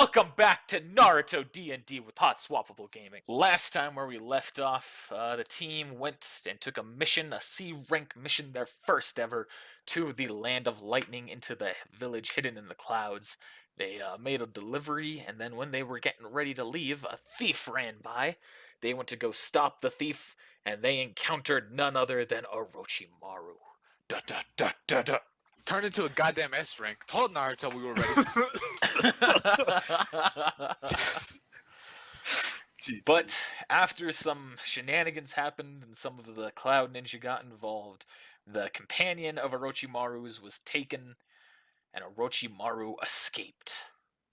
Welcome back to Naruto D&D with Hot Swappable Gaming. Last time where we left off, the team went and took a mission, a C-rank mission, their first ever, to the Land of Lightning into the village hidden in the clouds. They made a delivery, and then when they were getting ready to leave, a thief ran by. They went to go stop the thief, and they encountered none other than Orochimaru. Da da da da da. Turned into a goddamn S rank. Told Naruto we were ready. But after some shenanigans happened and some of the Cloud Ninja got involved, the companion of Orochimaru's was taken, and Orochimaru escaped.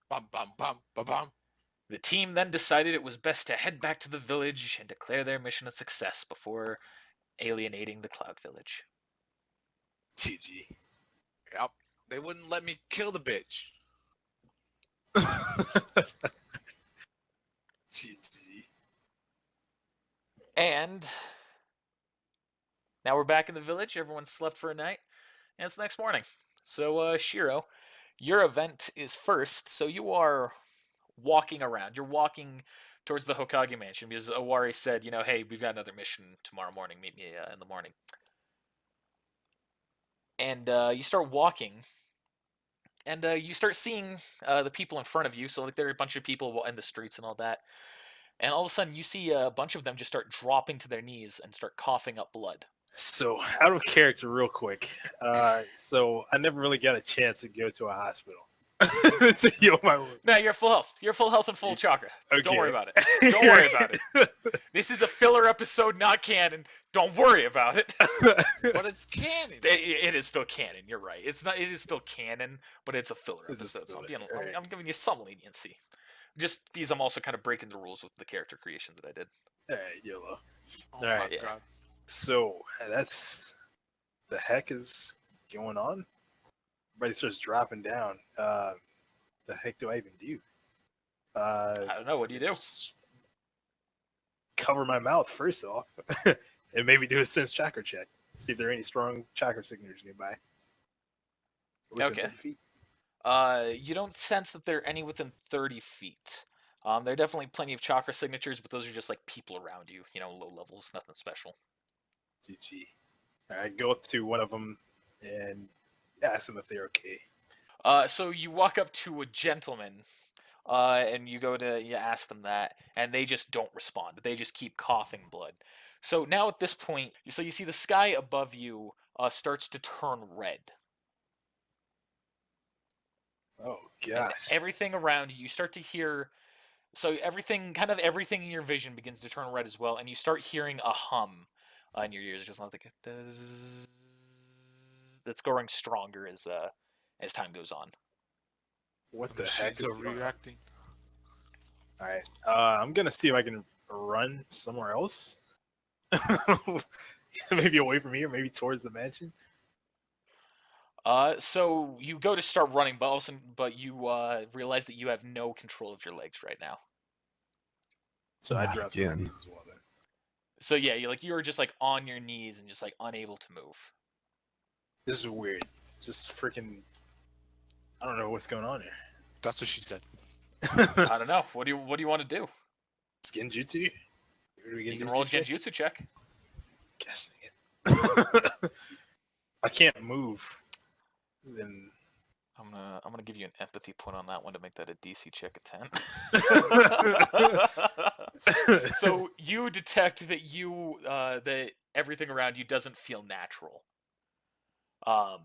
Bum bum bum bum bum. The team then decided it was best to head back to the village and declare their mission a success before alienating the Cloud Village. GG. Yep. They wouldn't let me kill the bitch. GG. And now we're back in the village. Everyone slept for a night, and it's the next morning. So, Shiro, your event is first. So you are walking around. You're walking towards the Hokage mansion because Owari said, hey, we've got another mission tomorrow morning. Meet me in the morning. And you start walking, and you start seeing the people in front of you. So like there are a bunch of people in the streets and all that. And all of a sudden, you see a bunch of them just start dropping to their knees and start coughing up blood. So, out of character, real quick. So, I never really got a chance to go to a hospital to heal my wound. No, you're full health. You're full health and full chakra. Okay. Don't worry about it. Don't worry about it. This is a filler episode, not canon. Don't worry about it. But it's canon. It is still canon. You're right. It's not. It is still canon, but it's a filler episode. So I'm giving you some leniency, just because I'm also kind of breaking the rules with the character creation that I did. Alright, YOLO. Oh Alright, my yeah. God. So, that's... The heck is going on? Everybody starts dropping down. The heck do I even do? I don't know. What do you do? Just cover my mouth, first off. And maybe do a sense chakra check. See if there are any strong chakra signatures nearby. Within Okay. 30 feet. You don't sense that there are any within 30 feet. There are definitely plenty of chakra signatures, but those are just like people around you. Low levels, nothing special. GG. Alright, go up to one of them and ask them if they're okay. So you walk up to a gentleman, and you ask them that, and they just don't respond. They just keep coughing blood. So now at this point, so you see the sky above you starts to turn red. Oh, And gosh. everything around you start to hear. So everything in your vision begins to turn red as well, and you start hearing a hum in your ears, just like that's growing stronger as time goes on. What The the heck is machines are going on? reacting. Alright, I'm gonna see if I can run somewhere else. Maybe away from here, maybe towards the mansion. So you go to start running, but all of a sudden, you realize that you have no control of your legs right now. So I Not dropped again. my knees as well then. So yeah, you're just like on your knees and just like unable to move. This is weird. Just freaking... I don't know what's going on here. That's what she said. I don't know. What do you want to do? Genjutsu? You can roll a genjutsu check. Gosh dang it. I can't move. Then... I'm gonna give you an empathy point on that one to make that a DC check of 10. So you detect that that everything around you doesn't feel natural. And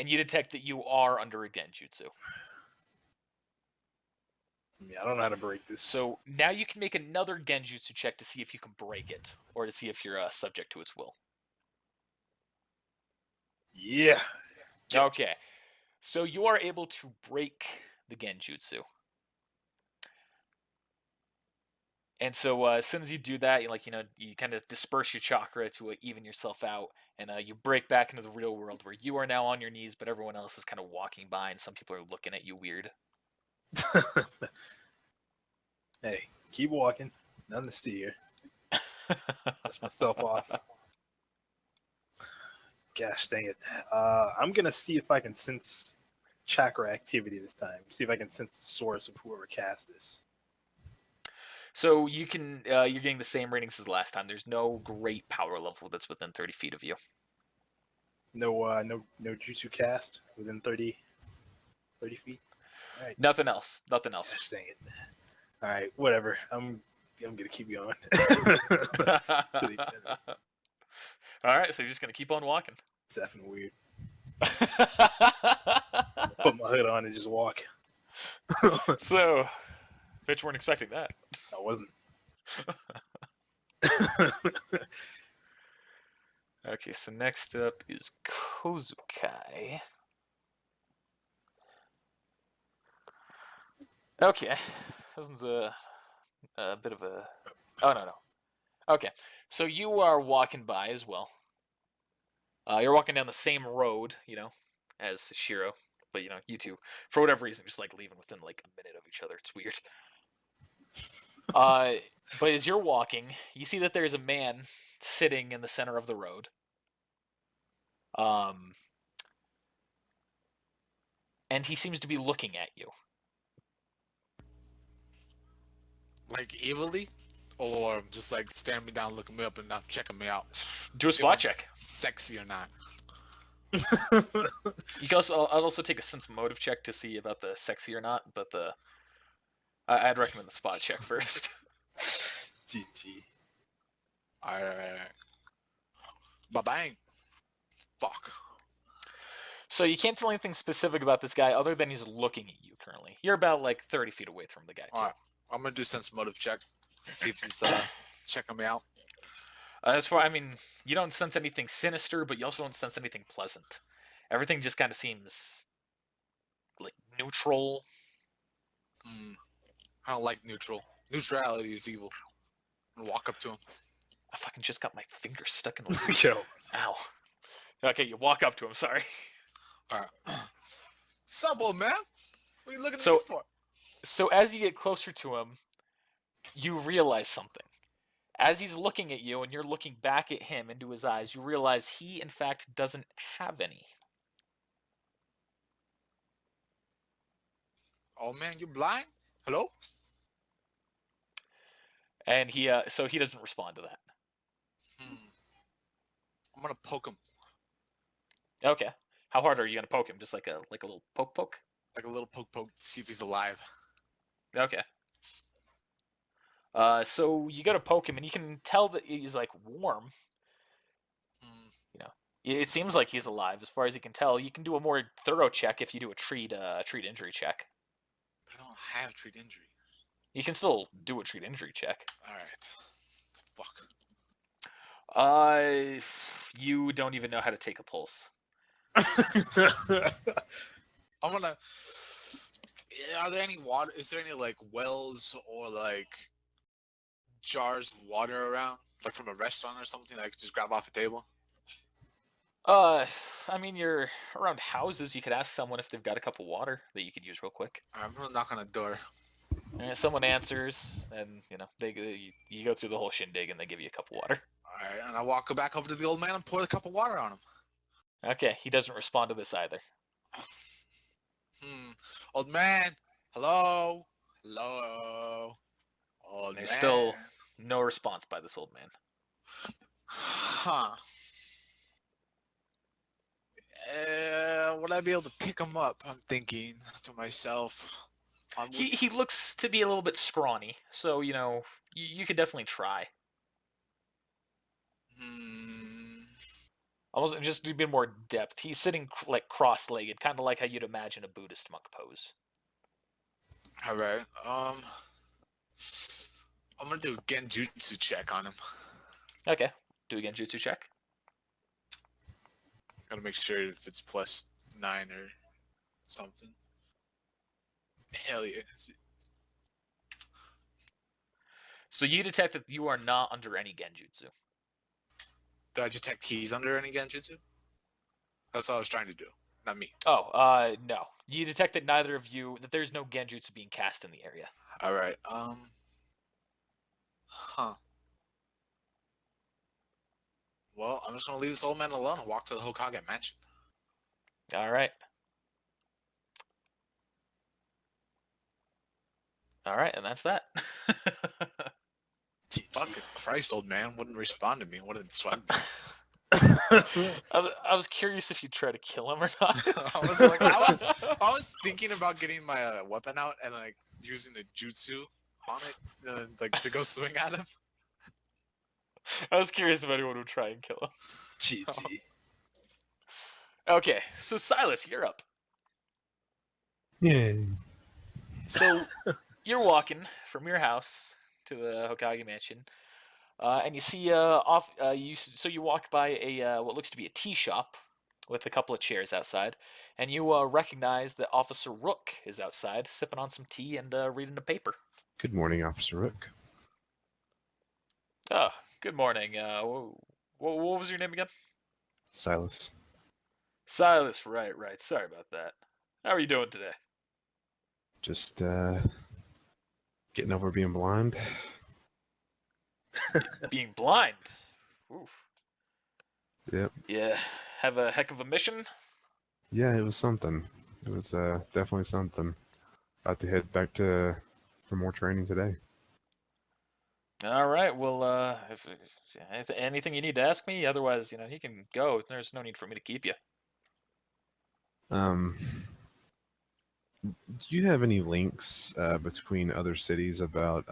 you detect that you are under a genjutsu. I don't know how to break this. So now you can make another genjutsu check to see if you can break it, or to see if you're subject to its will. Yeah. Okay, so you are able to break the genjutsu. And so as soon as you do that, you kind of disperse your chakra to even yourself out, and you break back into the real world where you are now on your knees, but everyone else is kind of walking by, and some people are looking at you weird. Hey, keep walking. Nothing to see here. Dust myself off. Gosh dang it. I'm gonna see if I can sense chakra activity this time. See if I can sense the source of whoever cast this. So you can you're getting the same ratings as last time. There's no great power level that's within 30 feet of you. No jutsu cast within 30 feet. All right. Nothing else. Nothing else. Gosh dang it. All right, whatever. I'm gonna keep going. All right, so you're just gonna keep on walking. It's effing weird. Put my hood on and just walk. So, bet you weren't expecting that. I wasn't. Okay, so next up is Kozukai. Okay, this one's a bit of a... Oh, no. Okay, so you are walking by as well. You're walking down the same road, as Shiro. But, you two, for whatever reason, just, leaving within, a minute of each other. It's weird. But as you're walking, you see that there's a man sitting in the center of the road. And he seems to be looking at you. Like evilly? Or just staring me down, looking me up, and not checking me out? Do a See if spot I'm check. Sexy or not? You can also, I'll also take a sense motive check to see about the sexy or not, but I'd recommend the spot check first. GG. Alright. Ba-bang. Fuck. So you can't tell anything specific about this guy other than he's looking at you currently. You're about 30 feet away from the guy too. Alright. I'm gonna do sense motive check. See if he's checking me out. As far, you don't sense anything sinister, but you also don't sense anything pleasant. Everything just kind of seems neutral. I don't like neutral. Neutrality is evil. I'm gonna walk up to him. I fucking just got my finger stuck in the... Yo. Ow. Okay, you walk up to him, sorry. Alright. Sup, old man? What are you looking So- at me for? So as you get closer to him, you realize something. As he's looking at you and you're looking back at him into his eyes, you realize he, in fact, doesn't have any. Oh man, you blind? Hello? And so he doesn't respond to that. I'm gonna poke him. Okay. How hard are you gonna poke him? Just like a little poke? Like a little poke to see if he's alive. Okay. So you go to poke him, and you can tell that he's warm. It seems like he's alive, as far as you can tell. You can do a more thorough check if you do a treat injury check. But I don't have treat injury. You can still do a treat injury check. Alright. Fuck. You don't even know how to take a pulse. I'm gonna. Are there any water? Is there any wells or jars of water around, from a restaurant or something that I could just grab off a table? You're around houses. You could ask someone if they've got a cup of water that you could use real quick. I'm gonna knock on the door. And someone answers, and you go through the whole shindig, and they give you a cup of water. Alright, and I walk back over to the old man and pour the cup of water on him. Okay, he doesn't respond to this either. Old man. Hello. Hello. Old There's man. still no response by this old man. Huh. Would I be able to pick him up? I'm thinking to myself. He looks to be a little bit scrawny, so you could definitely try. Almost just to be more depth. He's sitting cross-legged, kind of like how you'd imagine a Buddhist monk pose. All right. I'm gonna do a genjutsu check on him. Okay, do a genjutsu check. Gotta make sure if it's +9 or something. Hell yeah. So you detect that you are not under any genjutsu. Do I detect he's under any genjutsu? That's what I was trying to do. Not me. Oh, no. You detect that that there's no genjutsu being cast in the area. All right. Huh. Well, I'm just gonna leave this old man alone and walk to the Hokage mansion. All right. All right, and that's that. Fucking Christ, old man wouldn't respond to me. What did swag me? I was curious if you'd try to kill him or not. I was thinking about getting my weapon out and like using the jutsu on it, like to go swing at him. I was curious if anyone would try and kill him. GG. Okay, so Silas, you're up. Yeah. So you're walking from your house to the Hokage mansion, and you see you walk by a what looks to be a tea shop with a couple of chairs outside, and you recognize that Officer Rook is outside sipping on some tea and reading a paper. Good morning, Officer Rook. Oh, good morning. What was your name again? Silas. Silas. Right. Sorry about that. How are you doing today? Just getting over being blind. Being blind. Oof. Yep. Yeah. Have a heck of a mission. Yeah, it was something. It was definitely something. About to head back for more training today. All right. Well, if anything you need to ask me, otherwise, you can go. There's no need for me to keep you. Do you have any links between other cities about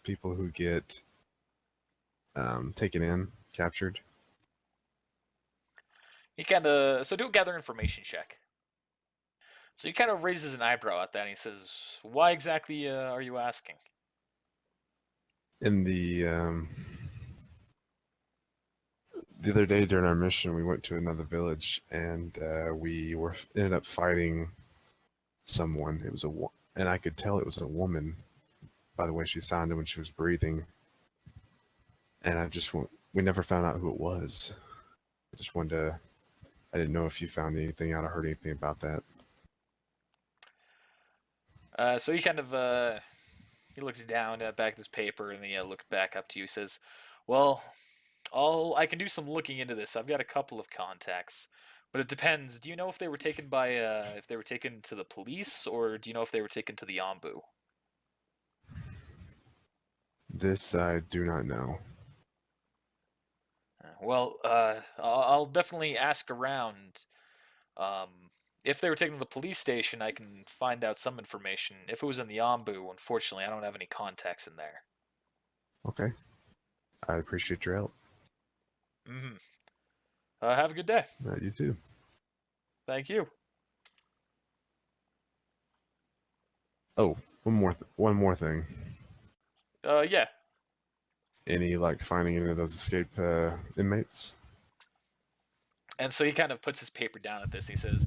people who get taken in, captured? He do a gather information check. So he kind of raises an eyebrow at that, and he says, "Why exactly are you asking?" In the other day during our mission, we went to another village, and we ended up fighting someone. It was and I could tell it was a woman by the way she sounded when she was breathing. And we never found out who it was. I didn't know if you found anything out or heard anything about that. So he kind of he looks down back at this paper, and he looks back up to you. He says, "Well, I can do some looking into this. I've got a couple of contacts, but it depends. Do you know if they were taken if they were taken to the police, or do you know if they were taken to the Ombu?" This I do not know. Well, I'll definitely ask around. If they were taken to the police station, I can find out some information. If it was in the Ombu, unfortunately, I don't have any contacts in there. Okay. I appreciate your help. Mm-hmm. Have a good day. You too. Thank you. Oh, one more thing. Yeah. Any finding any of those escaped inmates? And so he kind of puts his paper down at this. He says,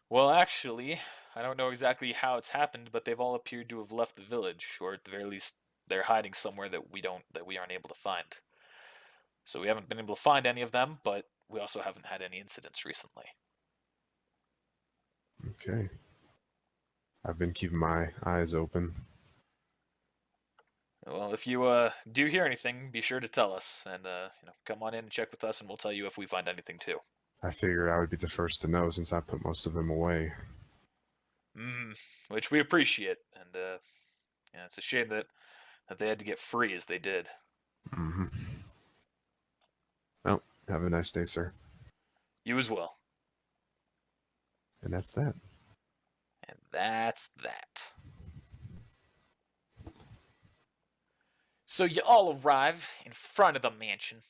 "Well, actually, I don't know exactly how it's happened, but they've all appeared to have left the village, or at the very least, they're hiding somewhere that we aren't able to find. So we haven't been able to find any of them, but we also haven't had any incidents recently." Okay. I've been keeping my eyes open. Well, if you do hear anything, be sure to tell us, and come on in and check with us, and we'll tell you if we find anything too. I figured I would be the first to know since I put most of them away. Which we appreciate, and yeah, it's a shame that they had to get free as they did. Mm-hmm. Well, have a nice day, sir. You as well. And that's that. And that's that. So you all arrive in front of the mansion,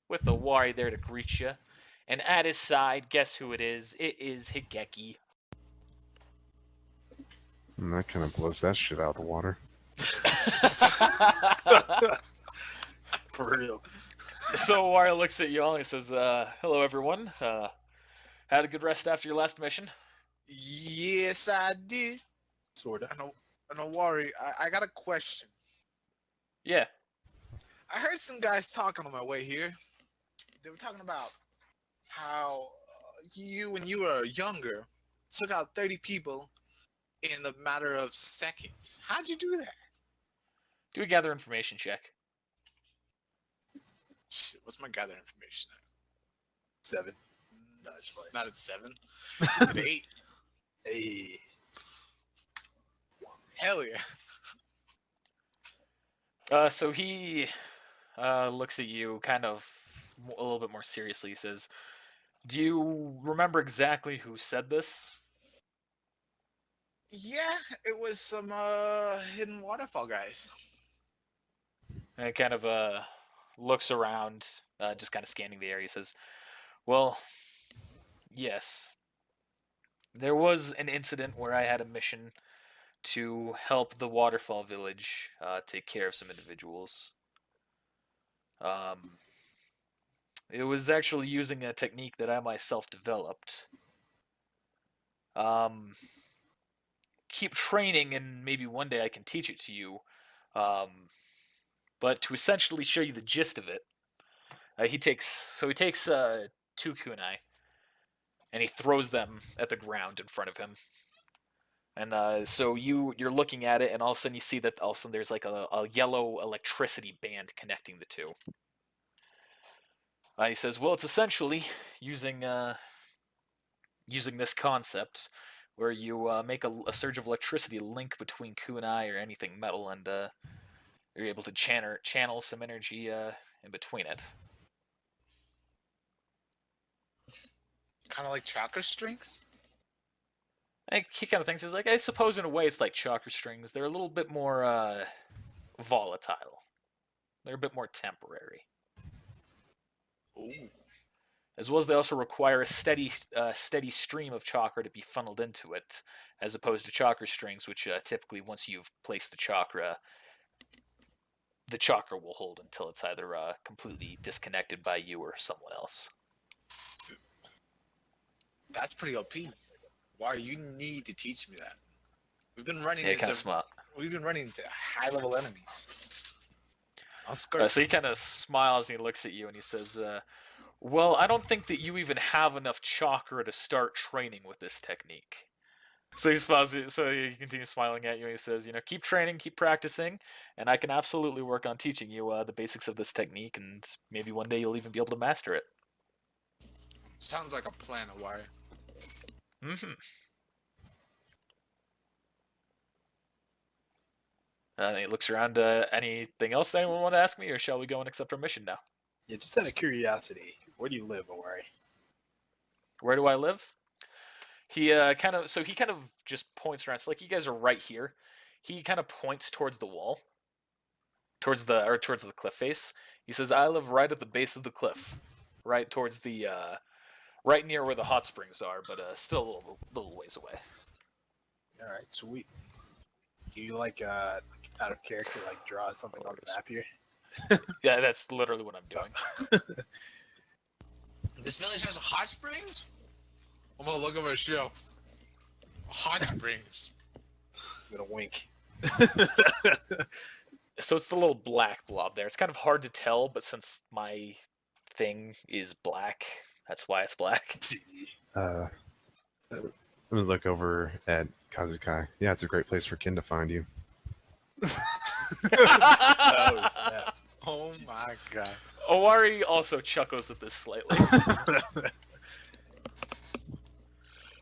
with the Wari there to greet you, and at his side, guess who it is? It is Higeki. And that kind of blows that shit out of the water. For real. So Wari looks at you all and he says, "Hello, everyone. Had a good rest after your last mission?" Yes, I did. Sorta. And don't worry, I got a question. Yeah. I heard some guys talking on my way here. They were talking about how you, when you were younger, took out 30 people in the matter of seconds. How'd you do that? Do a gather information check. Shit, what's my gather information at? 7. It's not at 7. It's at 8. Hey. Hell yeah. So he looks at you kind of a little bit more seriously. He says, "Do you remember exactly who said this?" Yeah, it was some hidden waterfall guys. And he kind of looks around, just kind of scanning the area. He says, "Well, yes, there was an incident where I had a mission to help the waterfall village take care of some individuals. Um, it was actually using a technique that I myself developed. Um, keep training, and maybe one day I can teach it to you. Um, but to essentially show you the gist of it, he takes two kunai and he throws them at the ground in front of him. And so you're looking at it, and all of a sudden you see that all of a sudden there's like a yellow electricity band connecting the two. He says, "Well, it's essentially using using this concept where you make a surge of electricity link between kunai or anything metal, and you're able to channel some energy in between it." Kind of like chakra strings. And he kind of thinks, he's like, I suppose in a way it's like chakra strings. They're a little bit more volatile. They're a bit more temporary. Ooh. As well as they also require a steady stream of chakra to be funneled into it, as opposed to chakra strings, which typically once you've placed the chakra will hold until it's either completely disconnected by you or someone else. That's pretty OP. Why you need to teach me that? We've been running Yeah, kind of into smart. we've been running into high level enemies. I'll skirt. So he kind of smiles and he looks at you and he says, "Well, I don't think that you even have enough chakra to start training with this technique." So he smiles. So he continues smiling at you and he says, keep training, keep practicing, and I can absolutely work on teaching you the basics of this technique, and maybe one day you'll even be able to master it." Sounds like a plan, Awari. Mm-hmm. And he looks around. Anything else that anyone want to ask me, or shall we go and accept our mission now? Yeah, just out of curiosity, where do you live, Awari? Where do I live? He kind of just points around. So like you guys are right here. He kind of points towards the wall, towards the cliff face. He says, "I live right at the base of the cliff, right towards the right near where the hot springs are, but still a little ways away." All right, sweet. Do you like out of character, like draw something on the map here? Yeah, that's literally what I'm doing. This village has hot springs? I'm gonna look over a show. Hot springs. I'm gonna wink. So it's the little black blob there. It's kind of hard to tell, but since my thing is black, that's why it's black. I'm gonna look over at Kazukai. Yeah, it's a great place for Kin to find you. Oh, snap. Oh my god. Owari also chuckles at this slightly.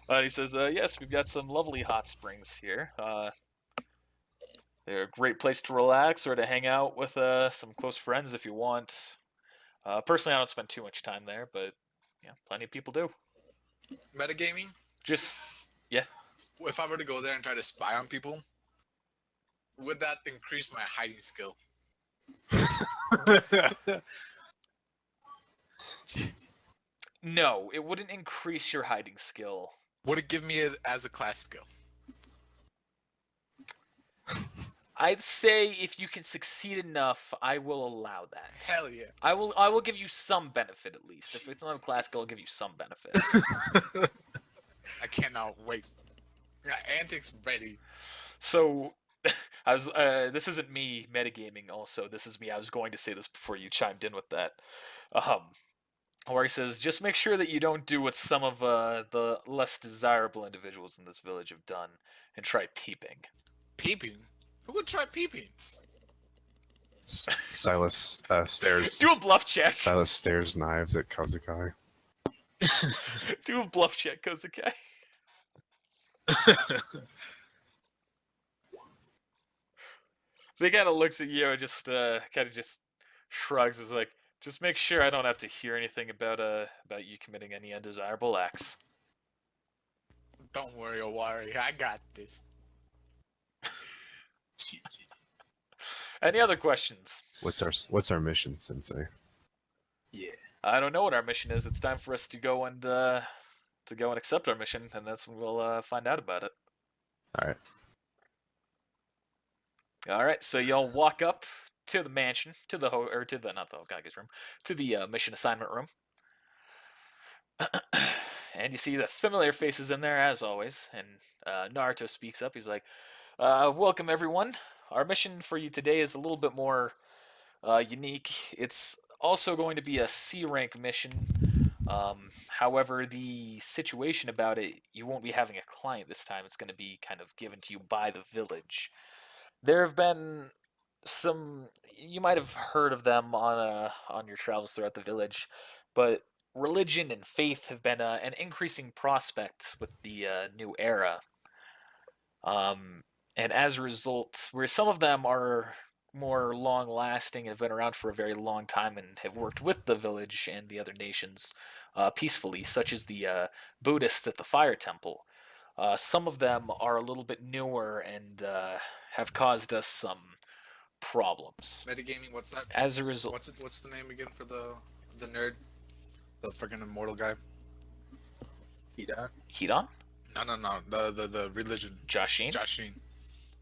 He says, "Yes, we've got some lovely hot springs here. They're a great place to relax or to hang out with some close friends if you want. Personally, I don't spend too much time there, but yeah, plenty of people do. Metagaming? Just, yeah. If I were to go there and try to spy on people, would that increase my hiding skill? No, it wouldn't increase your hiding skill. Would it give me it as a class skill? I'd say if you can succeed enough, I will allow that. Hell yeah. I will give you some benefit at least. If it's not a class skill, I'll give you some benefit. I cannot wait. Got antics ready. So, I was. This isn't me metagaming. Also, this is me. I was going to say this before you chimed in with that. Where he says, "Just make sure that you don't do what some of the less desirable individuals in this village have done, and try peeping." Peeping? Who would try peeping? Silas stares. Do a bluff check. Silas stares knives at Kazukai. Do a bluff check, Kozukai. So he kind of looks at you and just kind of just shrugs. Is like, just make sure I don't have to hear anything about you committing any undesirable acts. Don't worry, Owari. I got this. Any other questions? What's our mission, Sensei? Yeah. I don't know what our mission is. It's time for us to go and accept our mission, and that's when we'll find out about it. All right. All right. So y'all walk up to the mansion, to the not the Hokage's room, to the mission assignment room, and you see the familiar faces in there as always. And Naruto speaks up. He's like, "Welcome everyone. Our mission for you today is a little bit more unique. It's also going to be a C rank mission. However, the situation about it, you won't be having a client this time. It's going to be kind of given to you by the village. There have been some, you might have heard of them on your travels throughout the village, but religion and faith have been an increasing prospect with the new era. And as a result, where some of them are more long lasting and have been around for a very long time and have worked with the village and the other nations peacefully, such as the Buddhists at the Fire Temple. Some of them are a little bit newer and have caused us some problems. Metagaming, what's that? As a result, What's the name again for the nerd? The freaking immortal guy? Hida? Hidon? No. The religion. Jashin? Jashin.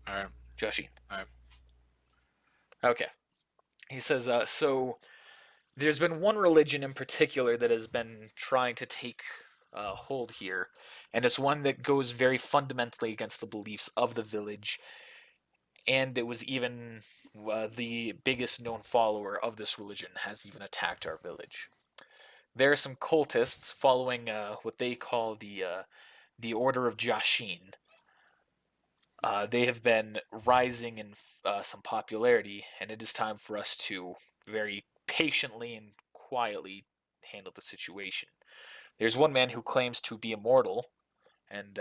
Alright. Jashin. Alright. Okay. He says, so there's been one religion in particular that has been trying to take hold here, and it's one that goes very fundamentally against the beliefs of the village, and it was even the biggest known follower of this religion has even attacked our village. There are some cultists following what they call the Order of Jashin. They have been rising in some popularity, and it is time for us to very patiently and quietly handle the situation. There's one man who claims to be immortal, and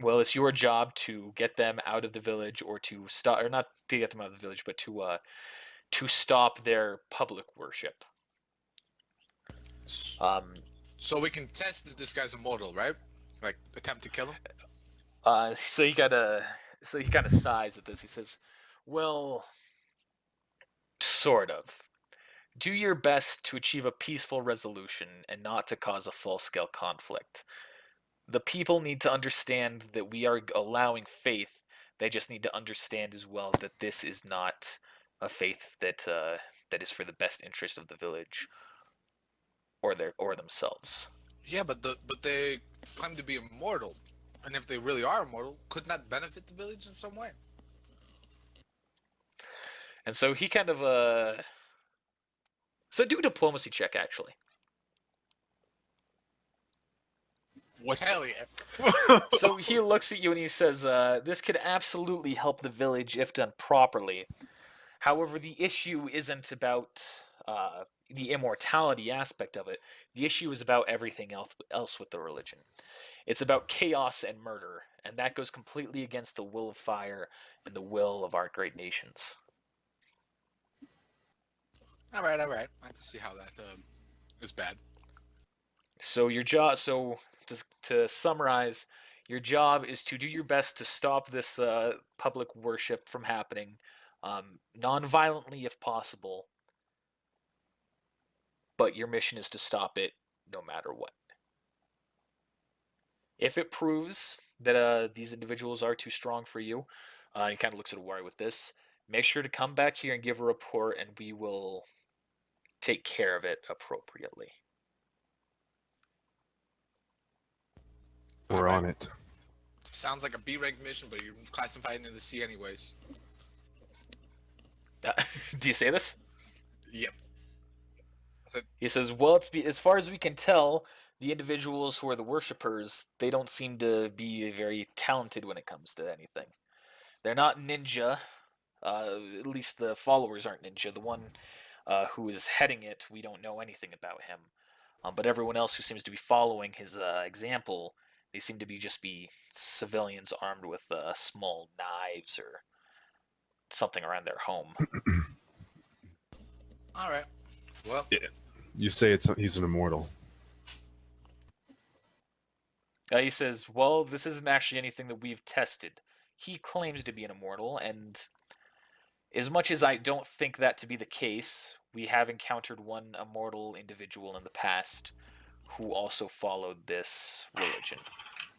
well, it's your job to get them out of the village, or to stop, or not to get them out of the village, but to stop their public worship. So we can test if this guy's immortal, right? Like attempt to kill him. So he kind of sighs at this. He says, "Well, sort of. Do your best to achieve a peaceful resolution and not to cause a full-scale conflict. The people need to understand that we are allowing faith. They just need to understand as well that this is not a faith that is for the best interest of the village or themselves." Yeah, but they claim to be immortal, and if they really are immortal, couldn't that benefit the village in some way? And so he kind of so do a diplomacy check actually. What? Hell yeah! So he looks at you and he says, "This could absolutely help the village if done properly. However, the issue isn't about the immortality aspect of it. The issue is about everything else with the religion. It's about chaos and murder, and that goes completely against the will of fire and the will of our great nations." All right. I can see how that is bad. So your job, to summarize, your job is to do your best to stop this public worship from happening, non-violently if possible. But your mission is to stop it no matter what. If it proves that these individuals are too strong for you, he kind of looks at Owari with this, make sure to come back here and give a report, and we will take care of it appropriately. We're on it. Sounds like a B rank mission, but you're classified in the C anyways. Do you say this? Yep. He says, "Well, as far as we can tell, the individuals who are the worshippers, they don't seem to be very talented when it comes to anything. They're not ninja. At least the followers aren't ninja. The one who is heading it, we don't know anything about him. But everyone else who seems to be following his example, they seem to be just civilians armed with small knives or something around their home. All right. Well, You say he's an immortal. He says, well, this isn't actually anything that we've tested. He claims to be an immortal, and as much as I don't think that to be the case, we have encountered one immortal individual in the past who also followed this religion.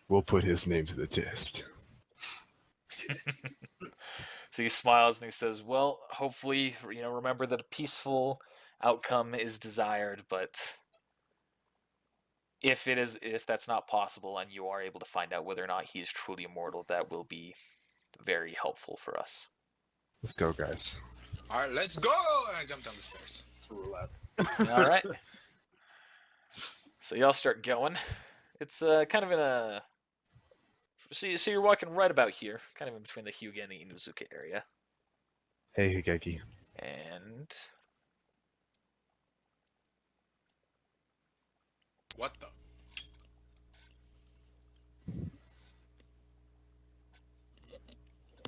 We'll put his name to the test. So he smiles and he says, well, hopefully, remember that a peaceful outcome is desired, but if that's not possible and you are able to find out whether or not he is truly immortal, that will be very helpful for us. Let's go, guys. all right, let's go. And I jump down the stairs. Roll out. All right. So y'all start going. It's kind of in a... So you're walking right about here, kind of in between the Hyuga and the Inuzuka area. Hey, Higeki. And... What the?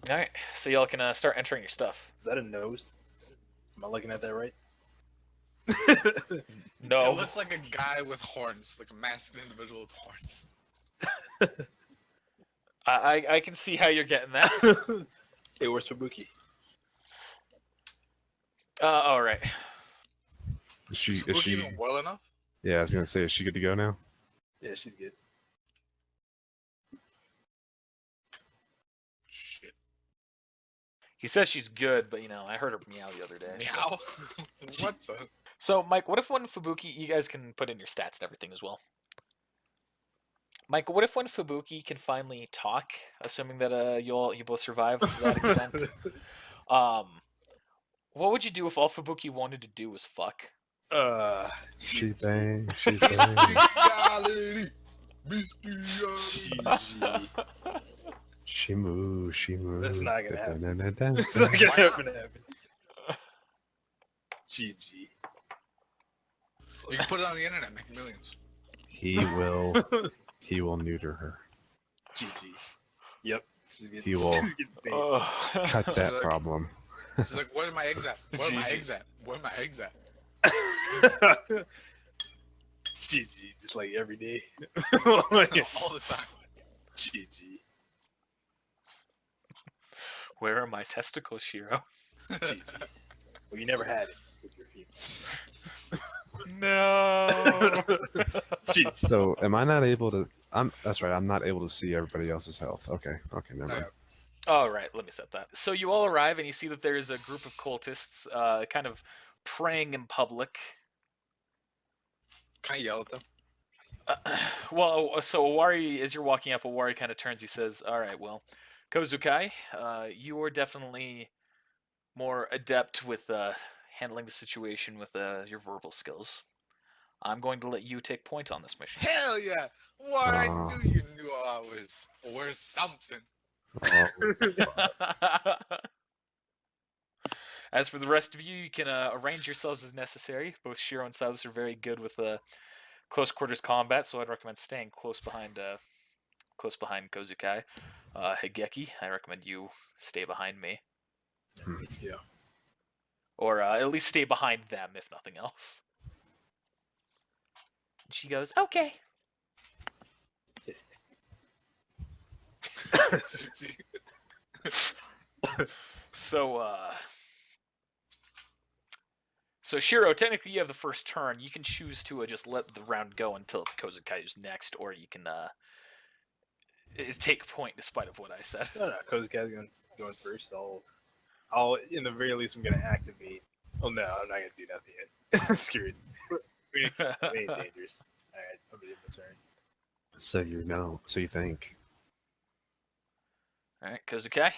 Alright, so y'all can start entering your stuff. Is that a nose? Am I looking at that right? No. It looks like a guy with horns, like a masked individual with horns. I can see how you're getting that. Hey, where's Fubuki? Alright. Is she? Is Is Spooky she? even well enough? Yeah, I was gonna say, is she good to go now? Yeah, she's good. Shit. He says she's good, but I heard her meow the other day. So. Meow. What the? So, Mike, what if when Fubuki, you guys can put in your stats and everything as well. Mike, what if when Fubuki can finally talk, assuming that you both survive to that extent? What would you do if all Fubuki wanted to do was fuck? She bang. She bang. Bestiality. Bestiality. GG. She move. She move. That's not gonna happen. Da-da-da-da-da. It's not gonna Why happen. not? GG. You can put it on the internet, make millions. He will. He will neuter her. GG. Yep. She's getting, He will she's getting banned. cut that Like- problem. She's like, where are my eggs at? Where are my GG. eggs at? Where are my eggs at? GG, just like every day. All the time. GG. Where are my testicles, Shiro? GG. Well, you never had it with your female. No. GG. So, am I not able to? That's right. I'm not able to see everybody else's health. Okay. Okay. Never mind. All right, let me set that. So you all arrive and you see that there is a group of cultists, kind of praying in public. Can I yell at them? Well, so Owari, as you're walking up, Owari kind of turns. He says, "All right, well, Kozukai, you are definitely more adept with handling the situation with your verbal skills. I'm going to let you take point on this mission." Hell yeah! Why I Aw. knew you knew I was worth something. Oh, As for the rest of you, you can arrange yourselves as necessary. Both Shiro and Silas are very good with close quarters combat, so I'd recommend staying close behind Kozukai. Higeki, I recommend you stay behind me, Let's go. or at least stay behind them, if nothing else. And she goes, "Okay." So Shiro, technically you have the first turn. You can choose to just let the round go until it's Kozukai's next, or you can take point despite of what I said. No, Kozukai's going first. I'll in the very least I'm gonna activate. Oh no, I'm not gonna do nothing yet. Screw it. We ain't dangerous. Alright, I'm gonna do my turn. so you know. So you think? All right, Kozukai,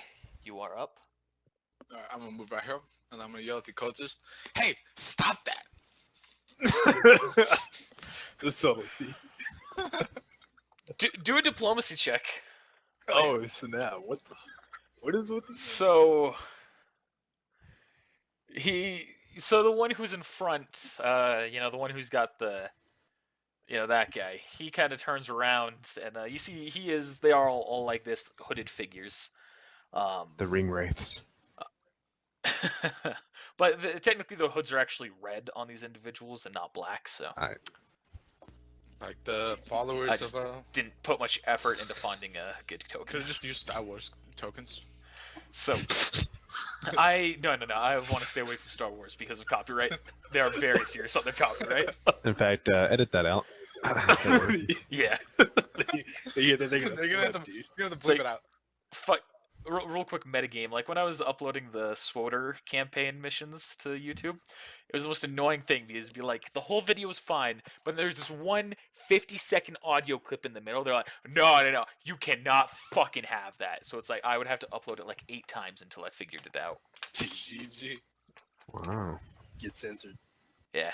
you are up. Alright, I'm gonna move right here, and I'm gonna yell at the cultist. Hey, stop that! The subtlety. Do a diplomacy check. Oh snap! What is with this? So the one who's in front, the one who's got the, that guy. He kind of turns around, and you see they are all like this, hooded figures. The ring wraiths. But technically, the hoods are actually red on these individuals and not black, so Like the I followers just of didn't put much effort into finding a good could token. have just used Star Wars tokens. So no. I want to stay away from Star Wars because of copyright. They are very serious on their copyright. In fact, edit that out. Yeah. They're gonna They're gonna have to, dude. you're gonna have to It's bleep like- it out. Fuck. Real quick metagame. Like when I was uploading the SWOTR campaign missions to YouTube, it was the most annoying thing because it'd be like the whole video was fine, but there's this one 50-second audio clip in the middle. They're like, no, you cannot fucking have that. So it's like I would have to upload it like 8 times until I figured it out. GG. Wow. Get censored. Yeah,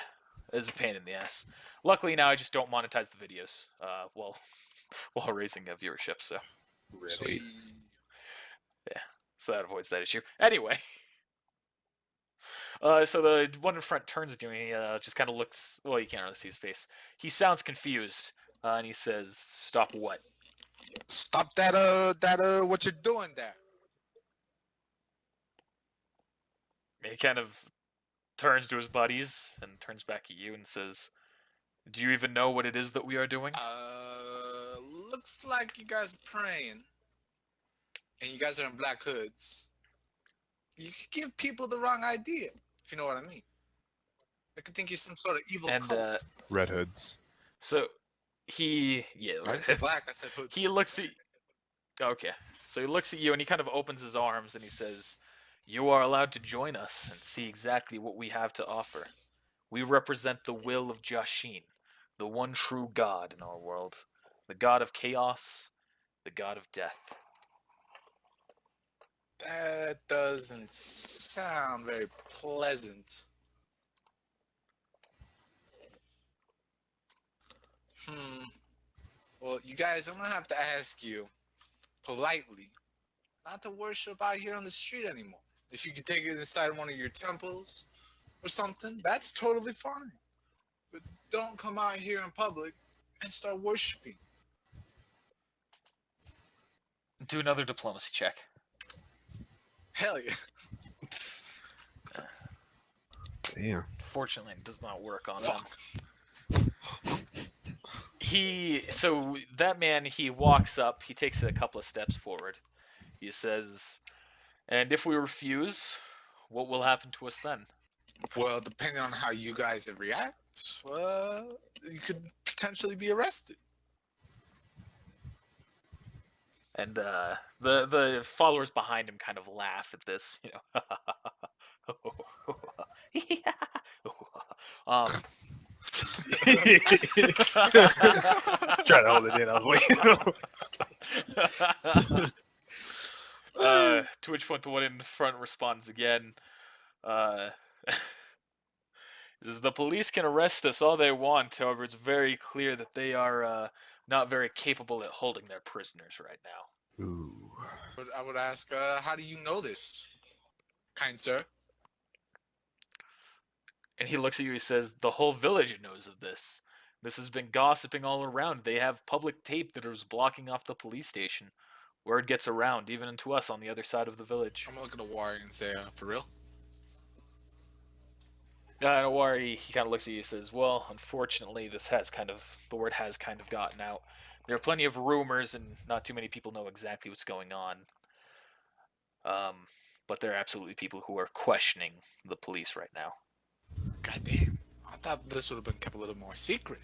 it was a pain in the ass. Luckily now I just don't monetize the videos. While raising a viewership, so Sweet. that avoids that issue. Anyway. So the one in front turns to me, just kind of looks. Well, you can't really see his face. He sounds confused, and he says, "Stop what?" Stop that what you're doing there. He kind of turns to his buddies and turns back at you and says, "Do you even know what it is that we are doing?" Looks like you guys are praying, and you guys are in black hoods. You could give people the wrong idea, if you know what I mean. They could think you're some sort of evil And cult. Red hoods. so I I said black. I said hoods. He looks at. Okay, so he looks at you and he kind of opens his arms and he says, "You are allowed to join us and see exactly what we have to offer. We represent the will of Jashin, the one true god in our world, the god of chaos, the god of death." That doesn't sound very pleasant. Well, you guys, I'm gonna have to ask you politely not to worship out here on the street anymore. If you could take it inside one of your temples or something, that's totally fine. But don't come out here in public and start worshiping. Do another diplomacy check. Hell yeah. Damn. Fortunately, it does not work on Fuck. him. So that man, he walks up, he takes a couple of steps forward. He says, "And if we refuse, what will happen to us then?" Well, depending on how you guys react, you could potentially be arrested. And the followers behind him kind of laugh at this, you know. Trying to hold it in. I was like, To which point the one in front responds again. He says, "The police can arrest us all they want. However, it's very clear that they are not very capable at holding their prisoners right now." Ooh. But I would ask, how do you know this, kind sir? And he looks at you, he says, "The whole village knows of this. This has been gossiping all around. They have public tape that is blocking off the police station. Word gets around, even to us on the other side of the village." I'm gonna look at the warrior and say, for real? Don't worry, he kind of looks at you and says, "Well, unfortunately, the word has kind of gotten out. There are plenty of rumors, and not too many people know exactly what's going on. But there are absolutely people who are questioning the police right now." God damn. I thought this would have been kept a little more secret.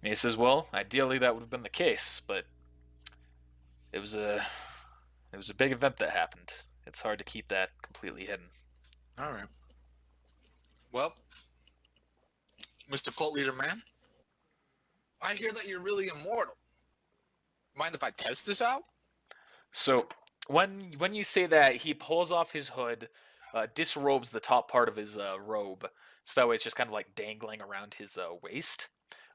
And he says, "Well, ideally that would have been the case, but it was a big event that happened. It's hard to keep that completely hidden." Alright. Well, Mr. Cult Leader Man, I hear that you're really immortal. Mind if I test this out? So when you say that, he pulls off his hood, disrobes the top part of his robe, so that way it's just kind of like dangling around his waist.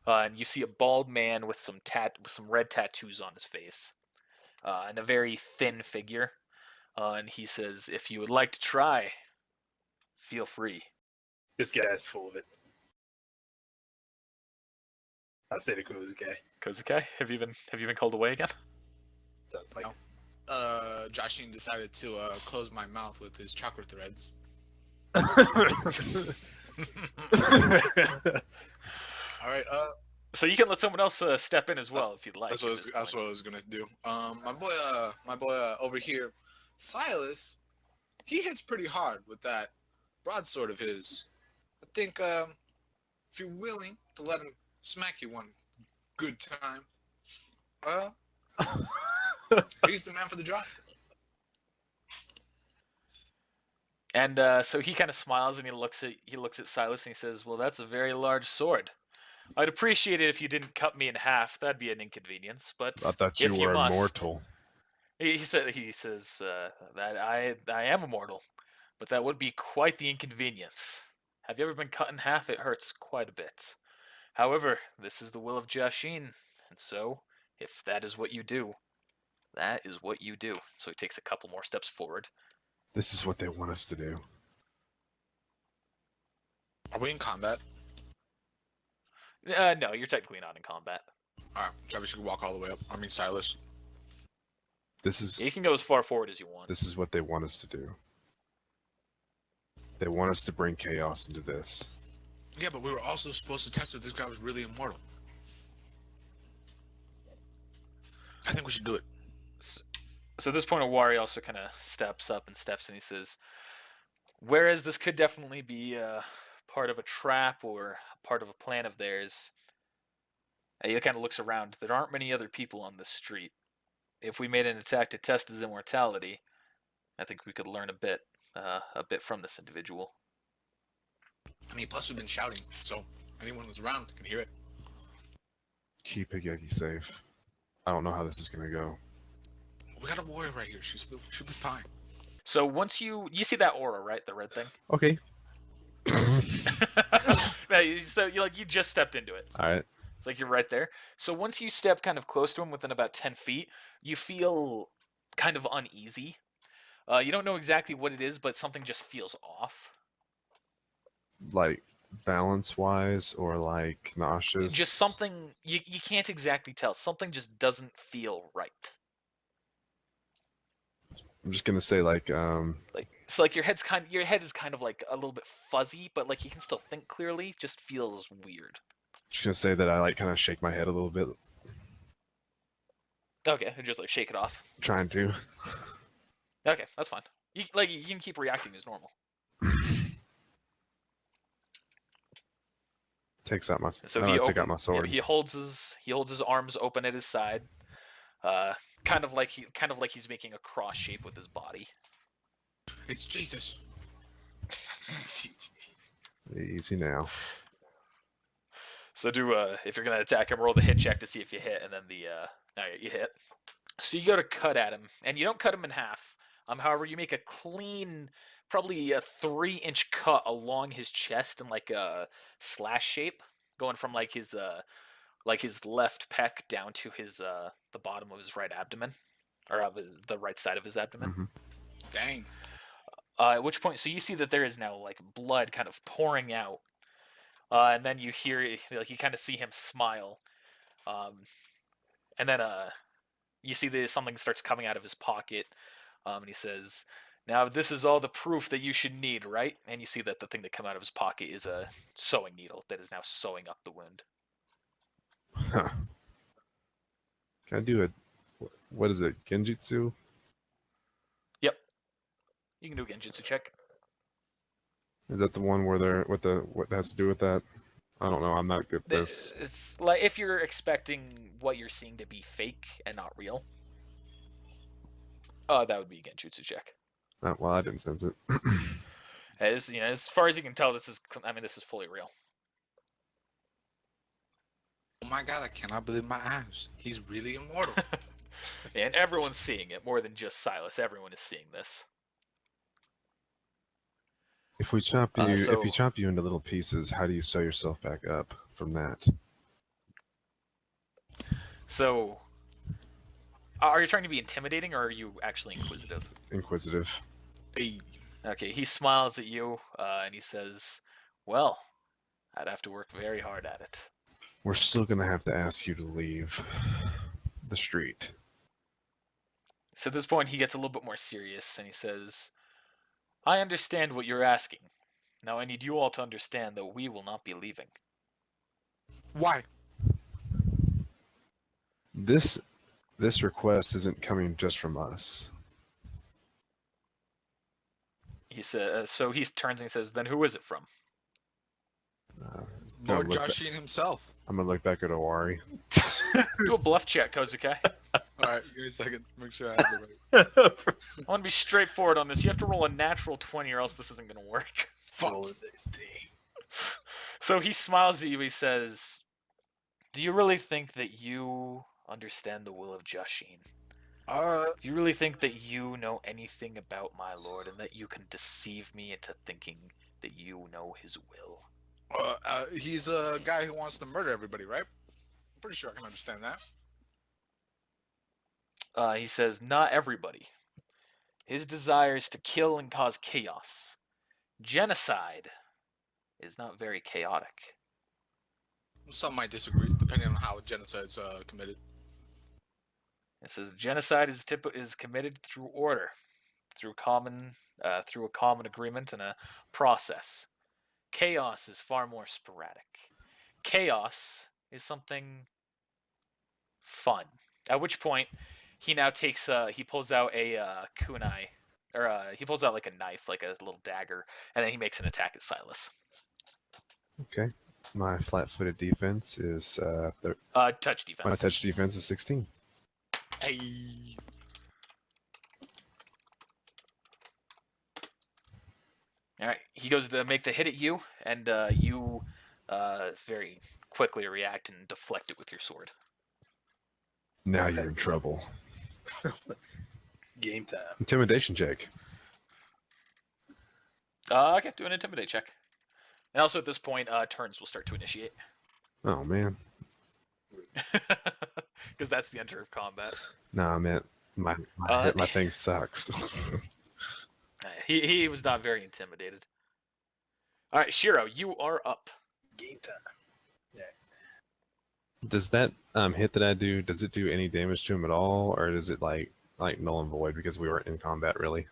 And you see a bald man with some red tattoos on his face, and a very thin figure. And he says, "If you would like to try, feel free." this guy's full of it. I say the Kozuke. Kozuke, have you been called away again? Sounds like No. Jashin decided to close my mouth with his chakra threads. All right. So you can let someone else step in as well if you'd like. That's what I was gonna do. My boy over here, Silas, he hits pretty hard with that broadsword of his. I think if you're willing to let him smack you one good time, he's the man for the job. And so he kind of smiles and he looks at Silas and he says, "Well, that's a very large sword. I'd appreciate it if you didn't cut me in half. That'd be an inconvenience. But I thought if you were must, immortal. He says that I am immortal, but that would be quite the inconvenience. Have you ever been cut in half? It hurts quite a bit. However, this is the will of Jashin, and so if that is what you do, that is what you do." So he takes a couple more steps forward. This is what they want us to do. Are we in combat? No, you're technically not in combat. All right, Travis, you can walk all the way up. I mean, Silas. This is You can go as far forward as you want. this is what they want us to do. They want us to bring chaos into this. Yeah, but we were also supposed to test if this guy was really immortal. I think we should do it. So at this point, Awari also kind of steps up and steps in. He says, "Whereas this could definitely be part of a trap or part of a plan of theirs," he kind of looks around. "There aren't many other people on this street. If we made an attack to test his immortality, I think we could learn a bit from this individual." I mean, plus we've been shouting, so anyone who's around can hear it. Keep Higeki safe. I don't know how this is gonna go. We got a warrior right here. Should be fine. So once you see that aura, right, the red thing. Okay. No, so you just stepped into it. All right. It's like you're right there. So once you step kind of close to him, within about 10 feet, you feel kind of uneasy. You don't know exactly what it is, but something just feels off. Like balance-wise, or like nauseous. Just something you can't exactly tell. Something just doesn't feel right. I'm just gonna say like Like your head is kind of like a little bit fuzzy, but like you can still think clearly. Just feels weird. just gonna say that I like kind of shake my head a little bit, Okay, just like shake it off. trying to. Okay, that's fine. You can keep reacting as normal. Takes out my. So I'm he gonna take out my sword. he holds his arms open at his side, kind of like he's making a cross shape with his body. It's Jesus. Easy now. So if you're gonna attack him, roll the hit check to see if you hit, and then you hit. So you go to cut at him, and you don't cut him in half. However, you make a clean, probably a 3-inch cut along his chest in like a slash shape, going from like his left pec down to his the bottom of his right abdomen, or of the right side of his abdomen. Mhm. Dang. At which point, so you see that there is now like blood kind of pouring out, and then you hear like you kind of see him smile, and then you see that something starts coming out of his pocket, and he says, "Now this is all the proof that you should need, right?" And you see that the thing that came out of his pocket is a sewing needle that is now sewing up the wound. Huh. Can I do a what is it? Genjutsu? Yep, you can do a genjutsu check. Is that the one where they're what has to do with that? I don't know. I'm not good at this. It's like if you're expecting what you're seeing to be fake and not real. That would be a genjutsu check. Well, I didn't sense it. As far as you can tell, this is fully real. Oh my god, I cannot believe my eyes. He's really immortal. And everyone's seeing it, more than just Silas. Everyone is seeing this. If we chop you, if so- you chop you into little pieces, how do you sew yourself back up from that? So, are you trying to be intimidating, or are you actually inquisitive? Inquisitive. Hey, Okay, he smiles at you, and he says, "Well, I'd have to work very hard at it." We're still gonna have to ask you to leave the street. So at this point, he gets a little bit more serious, and he says, I understand what you're asking. Now I need you all to understand that we will not be leaving. Why? This request isn't coming just from us. He says, so he turns and he says, then who is it from? Lord look Jashin himself. I'm gonna look back at Owari. Do a bluff check, Kozukai. Alright, give me a second. Make sure I have the right. I want to be straightforward on this. You have to roll a natural 20 or else this isn't going to work. Fuck. So he smiles at you. He says, do you really think that you understand the will of Jashin? Do you really think that you know anything about my lord and that you can deceive me into thinking that you know his will? He's a guy who wants to murder everybody, right? I'm pretty sure I can understand that. He says, not everybody. His desire is to kill and cause chaos. Genocide is not very chaotic. Some might disagree, depending on how genocide's committed. It says genocide is committed through order, through a common agreement and a process. Chaos is far more sporadic. Chaos is something fun. At which point, he now takes he pulls out a kunai, or he pulls out like a knife, like a little dagger, and then he makes an attack at Silas. Okay. My flat-footed defense is Touch defense. my touch defense is 16. Hey. All right, he goes to make the hit at you, and you very quickly react and deflect it with your sword. Now you're in trouble. Game time. Intimidation check. Okay, do an intimidate check. And also at this point, turns will start to initiate. Oh man. Because that's the enter of combat. Nah, man. My thing sucks. He was not very intimidated. All right, Shiro, you are up. Game time. Does that hit that I do? Does it do any damage to him at all, or does it like null and void because we weren't in combat really?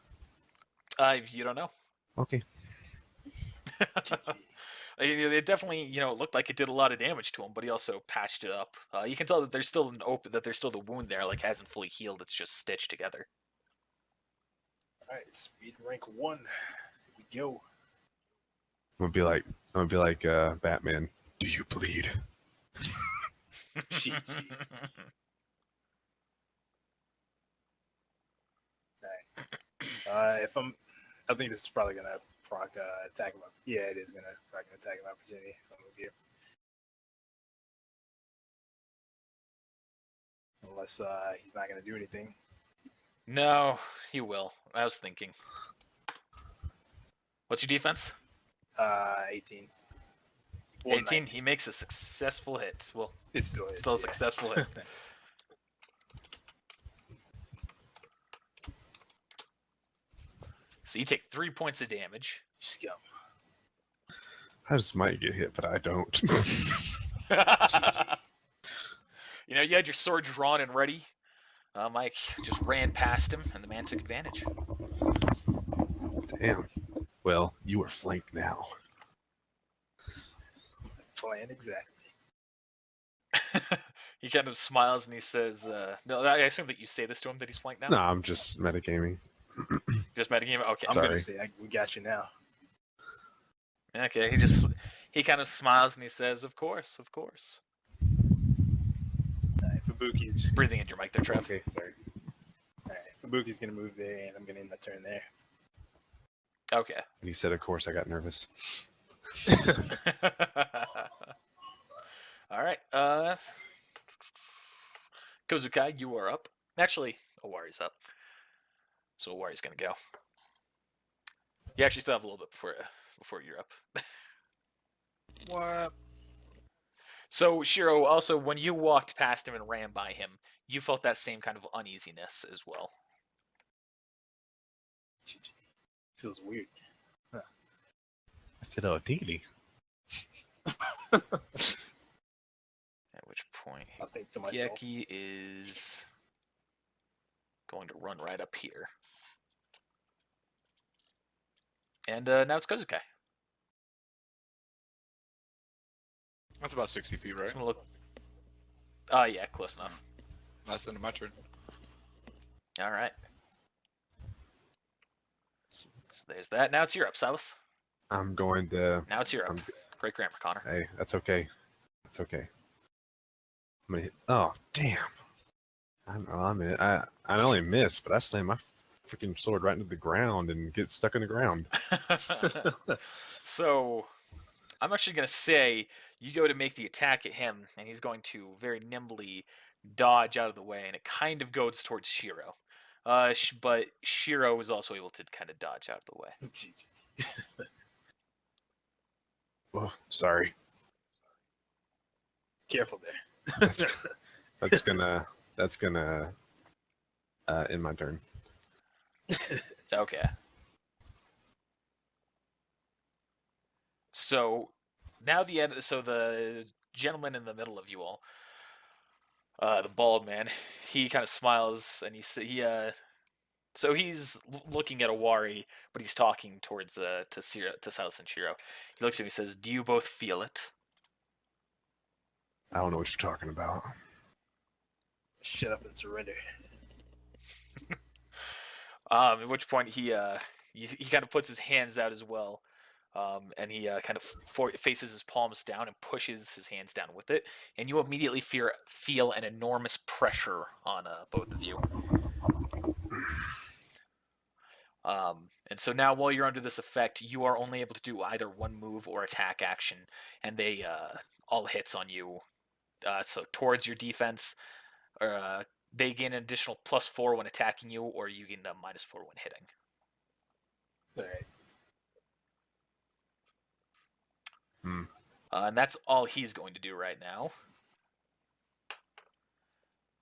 You don't know. Okay. It definitely, it looked like it did a lot of damage to him, but he also patched it up. You can tell that there's still there's still the wound there, like hasn't fully healed. It's just stitched together. All right, speed rank 1. Here we go. I'm gonna be like Batman. Do you bleed? Cheeky. I think this is probably gonna proc attack him up. Yeah, it is gonna proc an attack of opportunity. If I'm with you. Unless he's not gonna do anything. No, he will. I was thinking. What's your defense? 18. Well, 18. 19. He makes a successful hit. Well, It's still hits, still a yeah. successful hit. So you take 3 points of damage. Scum. I just might get hit, but I don't. You had your sword drawn and ready. Mike just ran past him, and the man took advantage. Damn. Well, you are flanked now. Plan exactly. He kind of smiles and he says, no, I assume that you say this to him, that he's flanked now? No, I'm just metagaming. Just metagame? Okay. I'm Sorry. gonna say we got you now. Okay, he kind of smiles and he says, of course. Fubuki's just Breathing into your mic there, Trev. Okay, sorry. Alright, Fubuki's gonna move there, and I'm gonna end my turn there. Okay. When he said, of course, I got nervous. All right. Kozukai, you are up. Actually, Owari's up. So Owari's gonna go. You actually still have a little bit before you're up. What? So Shiro, also when you walked past him and ran by him, you felt that same kind of uneasiness as well. Feels weird. I feel all tingly. At which point I'll think to myself. Geki is going to run right up here. And now it's Kozuke. That's about 60 feet, right? Just gonna look. Yeah, close enough. Less than my turn. All right. So there's that. Now it's your up, Silas. I'm going to. Now it's your up. I'm, Great grammar, Connor. hey, that's okay. That's okay. I'm gonna hit. Oh, damn. I'm in it. I only missed, but I slammed my freaking sword right into the ground and get stuck in the ground. So I'm actually going to say you go to make the attack at him, and he's going to very nimbly dodge out of the way, and it kind of goes towards Shiro. But Shiro is also able to kind of dodge out of the way. Oh, sorry. Careful there. That's gonna end my turn. Okay. So now the gentleman in the middle of you all, the bald man, he kind of smiles and so he's looking at Awari, but he's talking towards to Silas and Shiro. He looks at him and says, "Do you both feel it?" I don't know what you're talking about. Shut up and surrender. At which point he kind of puts his hands out as well, and he kind of faces his palms down and pushes his hands down with it, and you immediately feel an enormous pressure on both of you. And so now, while you're under this effect, you are only able to do either one move or attack action, and they all hits on you. So towards your defense, they gain an additional +4 when attacking you, or you gain a -4 when hitting. Alright. And that's all he's going to do right now.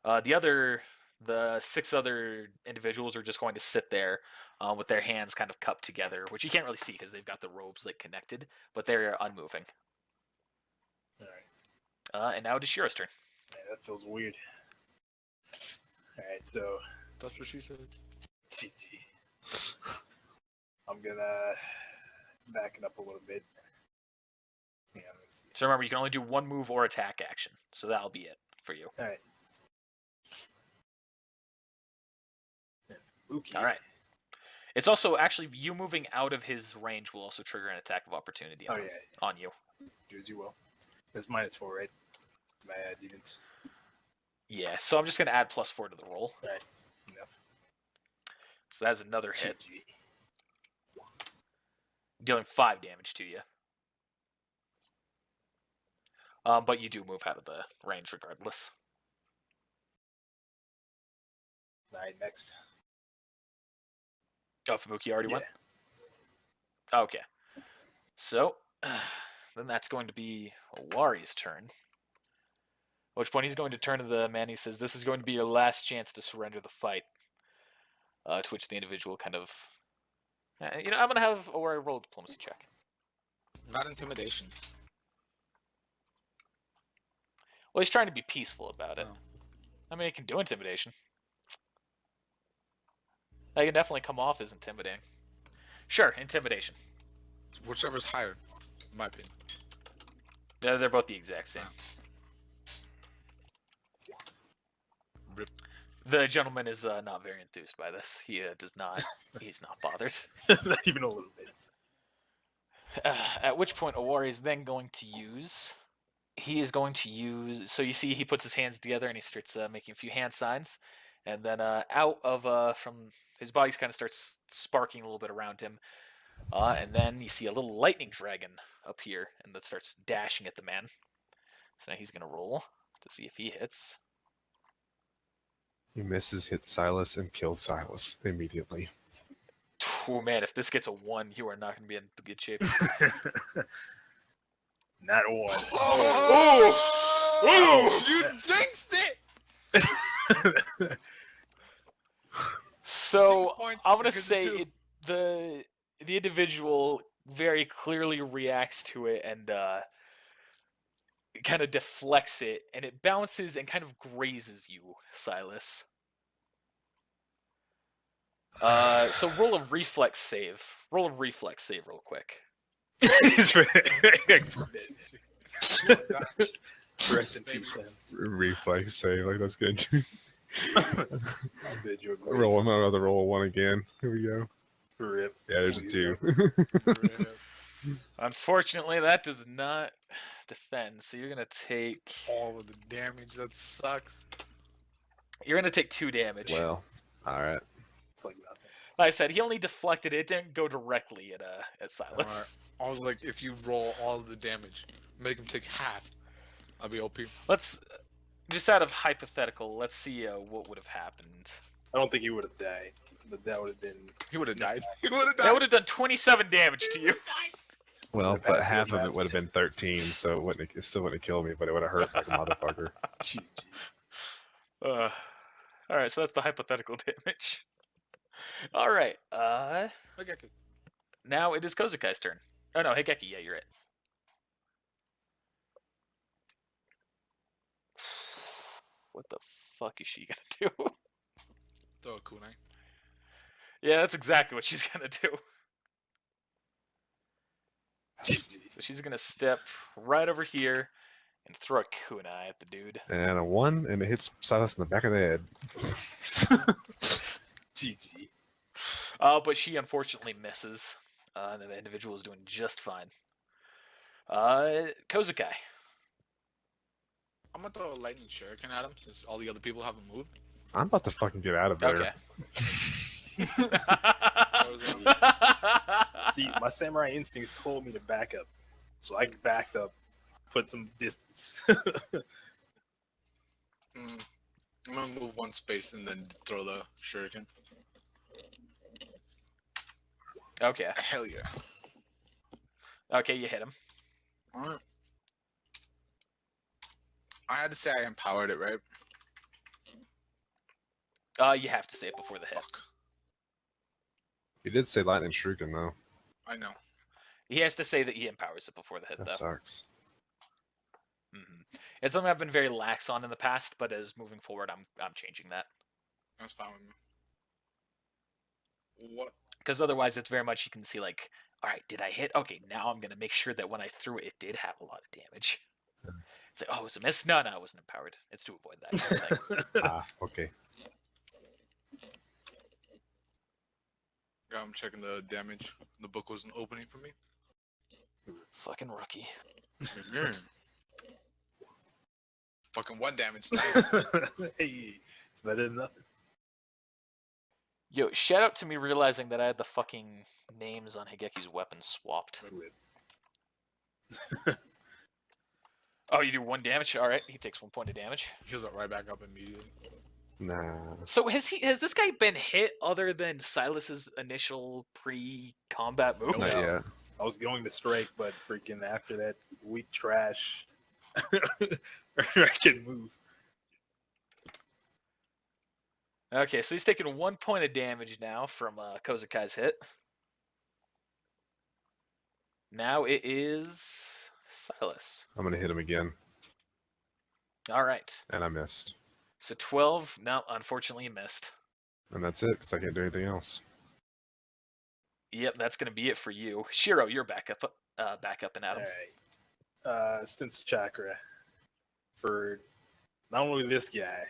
The 6 other individuals are just going to sit there with their hands kind of cupped together, which you can't really see because they've got the robes like connected, but they're unmoving. Alright. And now it is Shiro's turn. Yeah, that feels weird. Alright, so That's what she said. GG. I'm gonna back it up a little bit. Yeah, let me see. So remember, you can only do one move or attack action, so that'll be it for you. Alright. Okay. All right. It's also actually you moving out of his range will also trigger an attack of opportunity Oh, on, yeah. on you. Do as you will. That's -4, right? My demons. Yeah, so I'm just going to add +4 to the roll. Alright. Enough. So that's another hit, GG. dealing 5 damage to you. But you do move out of the range regardless. Alright, next. Oh, Fubuki already Yeah. went? Okay. So, then that's going to be Awari's turn. At which point he's going to turn to the man. He says, "This is going to be your last chance to surrender the fight." To which the individual kind of... I'm going to have Awari roll a diplomacy check. Not intimidation. Well, he's trying to be peaceful about it. Oh. I mean, he can do intimidation. That can definitely come off as intimidating. Sure, intimidation. Whichever's higher, in my opinion. They're both the exact same. Rip. The gentleman is not very enthused by this. He does not. He's not bothered. Not even a little bit. At which point, Awari is then going to use. He is going to use. So you see, he puts his hands together and he starts making a few hand signs, and then out of from his body kind of starts sparking a little bit around him, and then you see a little lightning dragon appear and that starts dashing at the man. So now he's going to roll to see if he hits. He misses, hits Silas, and kills Silas immediately. Oh man, if this gets a 1, you are not going to be in good shape. Not a 1. Oh! You jinxed it! So Jinx points I'm gonna because of say 2. the individual very clearly reacts to it and kind of deflects it, and it bounces and kind of grazes you, Silas. So roll a reflex save. Roll a reflex save real quick. Rest in peace, Lance. Reflex save, like that's good. I'll bid you a great Roll. I'm about to roll a 1 again. Here we go. rip. Yeah, there's a Please 2. Unfortunately, that does not defend. So you're gonna take. All of the damage. That sucks. You're gonna take 2 damage. Well, all right. It's like nothing. Like I said, he only deflected it. It didn't go directly at Silas. I was like, if you roll all of the damage, make him take half. I'll be OP. Let's just out of hypothetical. Let's see what would have happened. I don't think he would have died, but that would have been. He would have died. He would have died. That would have done 27 damage to you. Well, Would've but had half good of it would have been 13, so it still wouldn't have killed me, but it would have hurt like a motherfucker. GG. All right, so that's the hypothetical damage. All right. Okay. Now it is Kozukai's turn. Oh no, Higeki. Yeah, you're it. What the fuck is she gonna do? Throw a kunai. Yeah, that's exactly what she's gonna do. GG. So she's gonna step right over here and throw a kunai at the dude. And a 1, and it hits Silas in the back of the head. GG. But she unfortunately misses. And the individual is doing just fine. Kozukai. I'm gonna throw a lightning shuriken at him since all the other people haven't moved. I'm about to fucking get out of there. Okay. See, my samurai instincts told me to back up, so I backed up, put some distance. I'm gonna move 1 space and then throw the shuriken. Okay. Hell yeah. Okay, you hit him. Alright. I had to say I empowered it, right? You have to say it before the hit. Fuck. You did say lightning shuriken though. I know. He has to say that he empowers it before the hit, That though. sucks. It's something I've been very lax on in the past, but as moving forward, I'm changing that. That's fine with me. What? Because otherwise, it's very much you can see like, all right, did I hit? Okay, now I'm gonna make sure that when I threw it, it did have a lot of damage. It's like, oh, it was a miss? No, it wasn't empowered. It's to avoid that kind of thing. Ah, okay. Yeah, I'm checking the damage. The book wasn't opening for me. Fucking rookie. Fucking 1 damage. Hey, it's better than nothing. Yo, shout out to me realizing that I had the fucking names on Higeki's weapons swapped. Oh, you do 1 damage? Alright, he takes 1 point of damage. Heals it right back up immediately. Nah. So has this guy been hit other than Silas's initial pre-combat move? Not No. yet. I was going to strike, but freaking after that weak trash, I can move. Okay, so he's taking 1 point of damage now from Kozukai's hit. Now it is Silas. I'm gonna hit him again, All right. and I missed. So 12. No, unfortunately, you missed. And that's it, because I can't do anything else. Yep, that's gonna be it for you. Shiro, you're back up and at him. Alright. Since chakra, for not only this guy,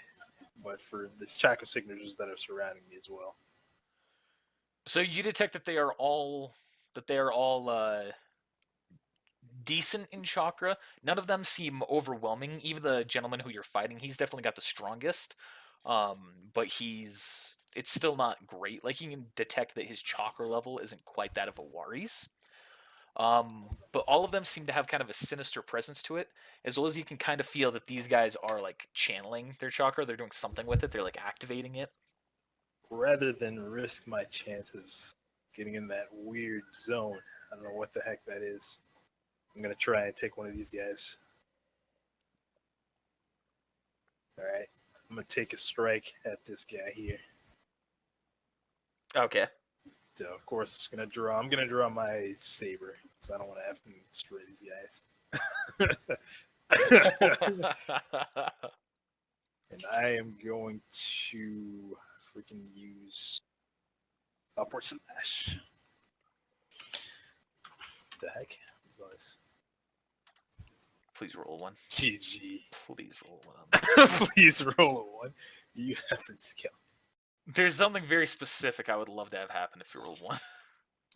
but for the chakra signatures that are surrounding me as well. So you detect that they are all decent in chakra. None of them seem overwhelming. Even the gentleman who you're fighting, he's definitely got the strongest. But it's still not great. Like you can detect that his chakra level isn't quite that of a Wari's. But all of them seem to have kind of a sinister presence to it, as well as you can kind of feel that these guys are like channeling their chakra. They're doing something with it. They're like activating it. Rather than risk my chances getting in that weird zone, I don't know what the heck that is. I'm gonna try and take one of these guys. Alright. I'm gonna take a strike at this guy here. Okay. So of course I'm gonna draw my saber, so I don't wanna have to destroy these guys. And I am going to freaking use Upward slash. The heck? What's this? Please roll one. GG. Please roll one. Please roll a 1. You haven't skill. There's something very specific I would love to have happen if you roll one.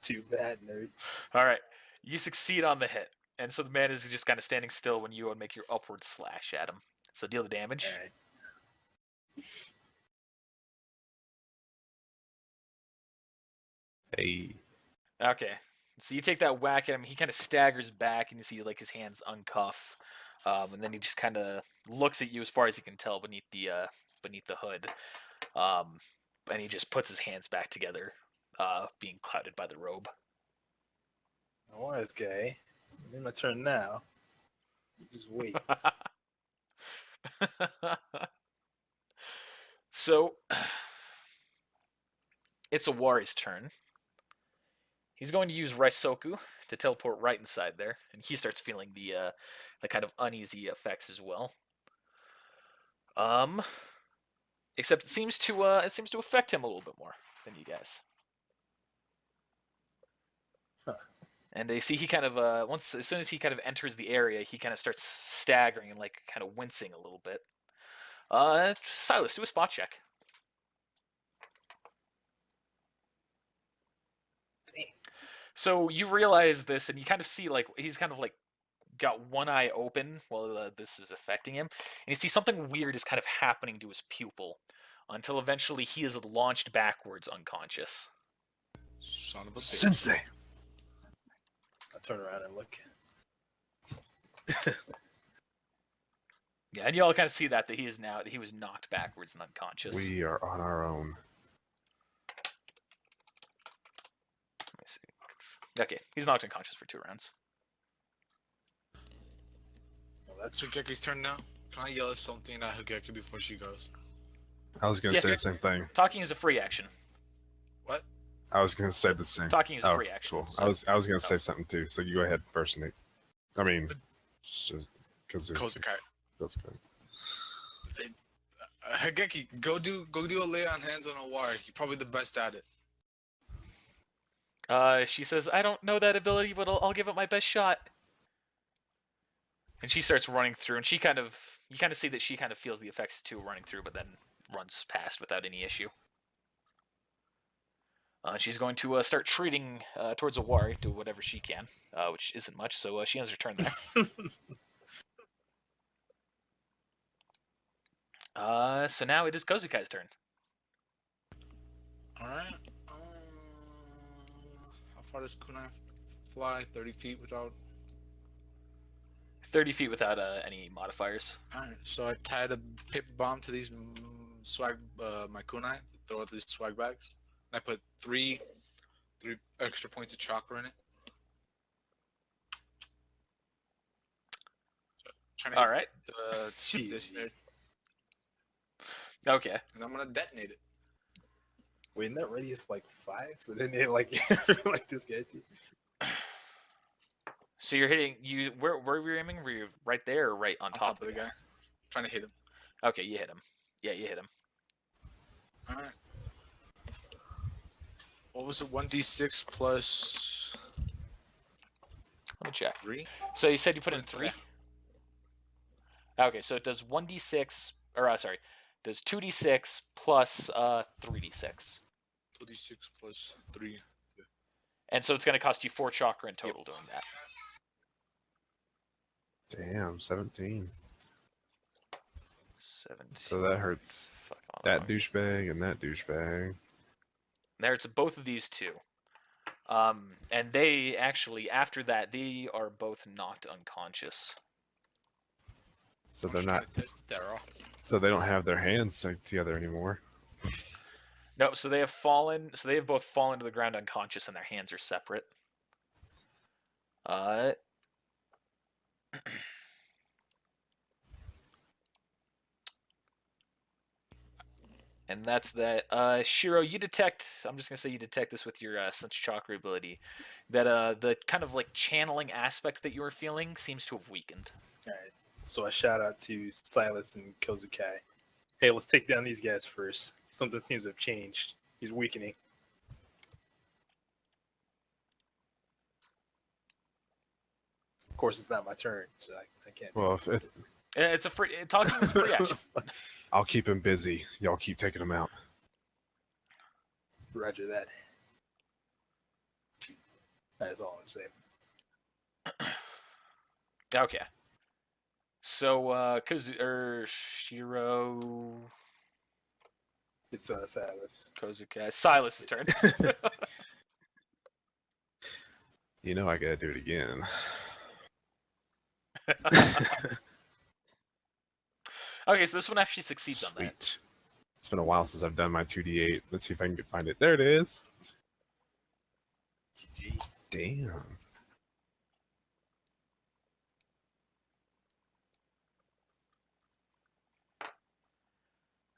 Too bad, nerd. All right, you succeed on the hit, and so the man is just kind of standing still when you make your upward slash at him. So deal the damage. All right. Hey. Okay, so you take that whack at him. He kind of staggers back, and you see like his hands uncuff, and then he just kind of looks at you as far as he can tell beneath the hood, and he just puts his hands back together, being clouded by the robe. Wise guy. It's my turn now. Just wait. So it's Awari's turn. He's going to use Raisoku to teleport right inside there, and he starts feeling the kind of uneasy effects as well. Except it seems to affect him a little bit more than you guys. Huh. And they see he kind of as soon as he kind of enters the area, he kind of starts staggering and like kind of wincing a little bit. Silas, do a spot check. So you realize this, and you kind of see like he's kind of like got one eye open while this is affecting him, and you see something weird is kind of happening to his pupil until eventually he is launched backwards unconscious. Son of a bitch. Sensei. I turn around and look. Yeah, and you all kind of see that he was knocked backwards and unconscious. We are on our own. Let me see. Okay, he's knocked unconscious for 2 rounds. Well, that's It's Higeki's turn now. Can I yell something at Higeki before she goes? I was gonna Yeah. say the same thing. Talking is a free action. What? I was gonna say the same. Talking is a free action. Cool. So- I was gonna say something too. So you go ahead first, Nate. I mean, just because Kozakai. that's good. Higeki, go do a lay on hands on a wire. You're probably the best at it. She says, "I don't know that ability, but I'll give it my best shot." And she starts running through, and you kind of see that she kind of feels the effects too running through, but then runs past without any issue. She's going to start treating towards Awari, do whatever she can, which isn't much, so she ends her turn there. So now it is Kozukai's turn. Alright. How far does Kunai fly? 30 feet without... 30 feet without any modifiers. Alright, so I tied a paper bomb to these my kunai, throw out these swag bags. And I put three extra points of chakra in it. So, trying to All right. hit this nerd, Okay. and I'm gonna detonate it. Wait, isn't that radius like 5? So then it like like this guy too. So you're hitting you. Where were you aiming? Were you right there or right on On top top of the guy. Trying to hit him. Okay, you hit him. Yeah, you hit him. Alright. What was it? 1d6 plus Let me check. 3? So you said you put in 3. Okay, so it does 1d6, or sorry, does 2d6 plus 3d6, 2d6 plus 3. and so it's going to cost you 4 chakra in total doing that. Damn, 17. 17. So that hurts Fuck on that douchebag and that douchebag. That hurts both of these two. And they actually, after that, they are both knocked unconscious. So I'm they're just trying not. to test the arrow. So they don't have their hands stuck together anymore. No, so they have fallen. So they have both fallen to the ground unconscious, and their hands are separate. And that's that. Shiro, you detect. I'm just gonna say you detect this with your sense chakra ability. That the kind of like channeling aspect that you were feeling seems to have weakened. Alright. So I shout out to Silas and Kozukai. Hey, let's take down these guys first. Something seems to have changed. He's weakening. Of course, it's not my turn, so I can't. Well, if it, It's a free talking is a free action. I'll keep him busy. Y'all keep taking him out. Roger that. That's all I'm saying. Okay. So, Shiro, It's Silas. Kozuka, Silas' turn. You know I gotta do it again. Okay, so this one actually succeeds on that. Sweet. It's been a while since I've done my 2d8. Let's see if I can find it. There it is. GG. Damn.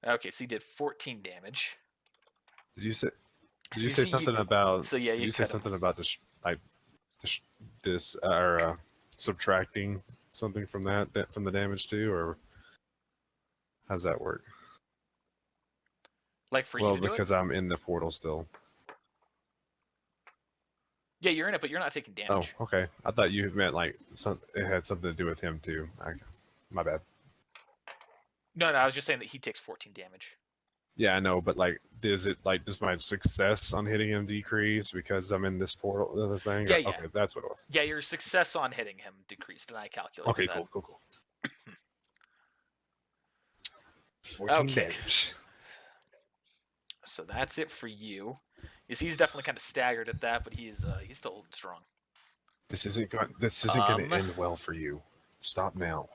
Okay, so he did 14 damage. Did you say? Did you So say see, something about? So yeah, Did you you say cut him. something about this or subtracting something from that from the damage too, or how's that work? Like for Well, you to do it? because I'm in the portal still. Yeah, you're in it, but you're not taking Oh, damage. okay. I thought you meant like it had something to do with him too. My bad. No, I was just saying that he takes 14 damage. Yeah, I know, but like, does my success on hitting him decrease because I'm in this portal, this thing? Yeah, Or- yeah. Okay, that's what it was. Yeah, your success on hitting him decreased, and I calculated Okay, that. cool. 14 Okay. damage. So that's it for you. You see, he's definitely kind of staggered at that, but he's still holding strong. This isn't going to end well for you. Stop now.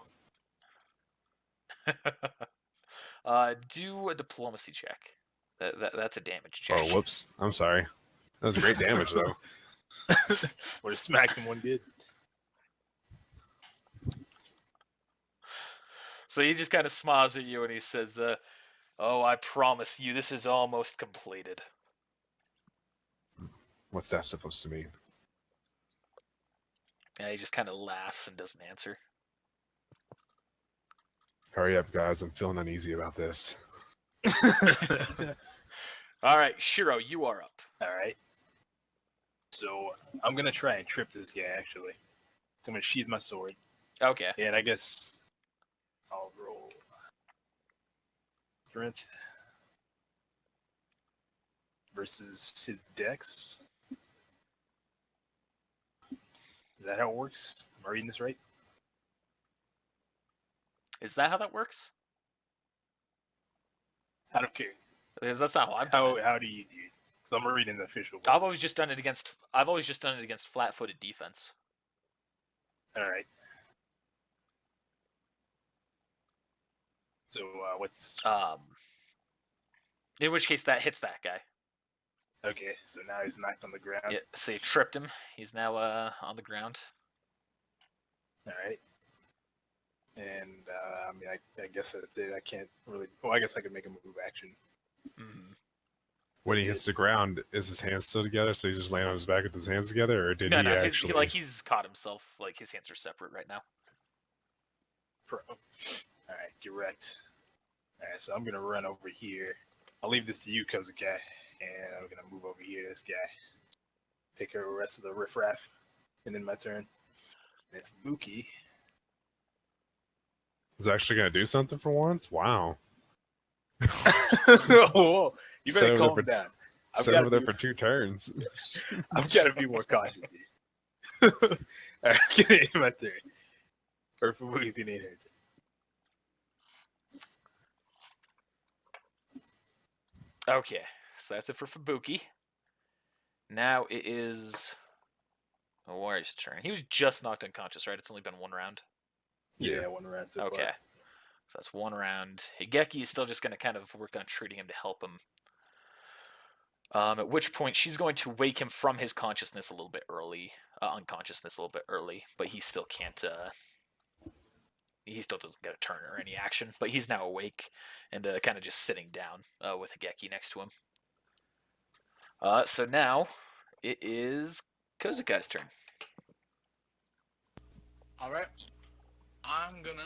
Do a diplomacy check. That's a damage check. Oh, whoops. I'm sorry. That was great damage though. Would have smacked him one good. So he just kind of smiles at you and he says, "Oh, I promise you, this is almost completed." What's that supposed to mean? And he just kind of laughs and doesn't answer. Hurry up, guys. I'm feeling uneasy about this. All right, Shiro, you are up. All right. So I'm gonna try and trip this guy. Actually, so I'm gonna sheath my sword, Okay. and I guess I'll roll strength versus his dex. Is that how it works? Am I reading this right? Is that how that works? I don't care. Because that's not how I've done it. How do you do it? Because I'm reading the official one. I've always just done it against flat-footed defense. All right. So what's In which case that hits that guy. okay? So now he's knocked on the ground. Yeah, so you tripped him. He's now on the ground. All right. And I mean, I guess that's it. I can't really. Well, I guess I could make a move action. Mm-hmm. When he That's hits it. the ground, is his hands still together? So he's just laying on his back with his hands together, or did No, he no, actually? he's caught himself. Like his hands are separate right now. Pro. All right, direct. All right, so I'm gonna run over here. I'll leave this to you, Kozuka, and I'm gonna move over here to this guy. Take care of the rest of the riffraff, and then my turn. And if Buki, Is actually gonna do something for once? Wow. whoa, you Sit better over there calm for- down. I've Sit gotta over there be- for 2 turns. I've got to be more cautious here. All right, get it in my turn. Or for Buki's in her turn. Okay, so that's it for Fubuki. Now it is Warrior's turn. He was just knocked unconscious, right? It's only been one round. Yeah, one round so Okay. far. So that's one round. Higeki is still just going to kind of work on treating him to help him. At which point she's going to wake him from his consciousness a little bit early, unconsciousness a little bit early, but he still can't. He still doesn't get a turn or any action, but he's now awake and kind of just sitting down with Higeki next to him. So now it is Kozukai's turn. All right. I'm gonna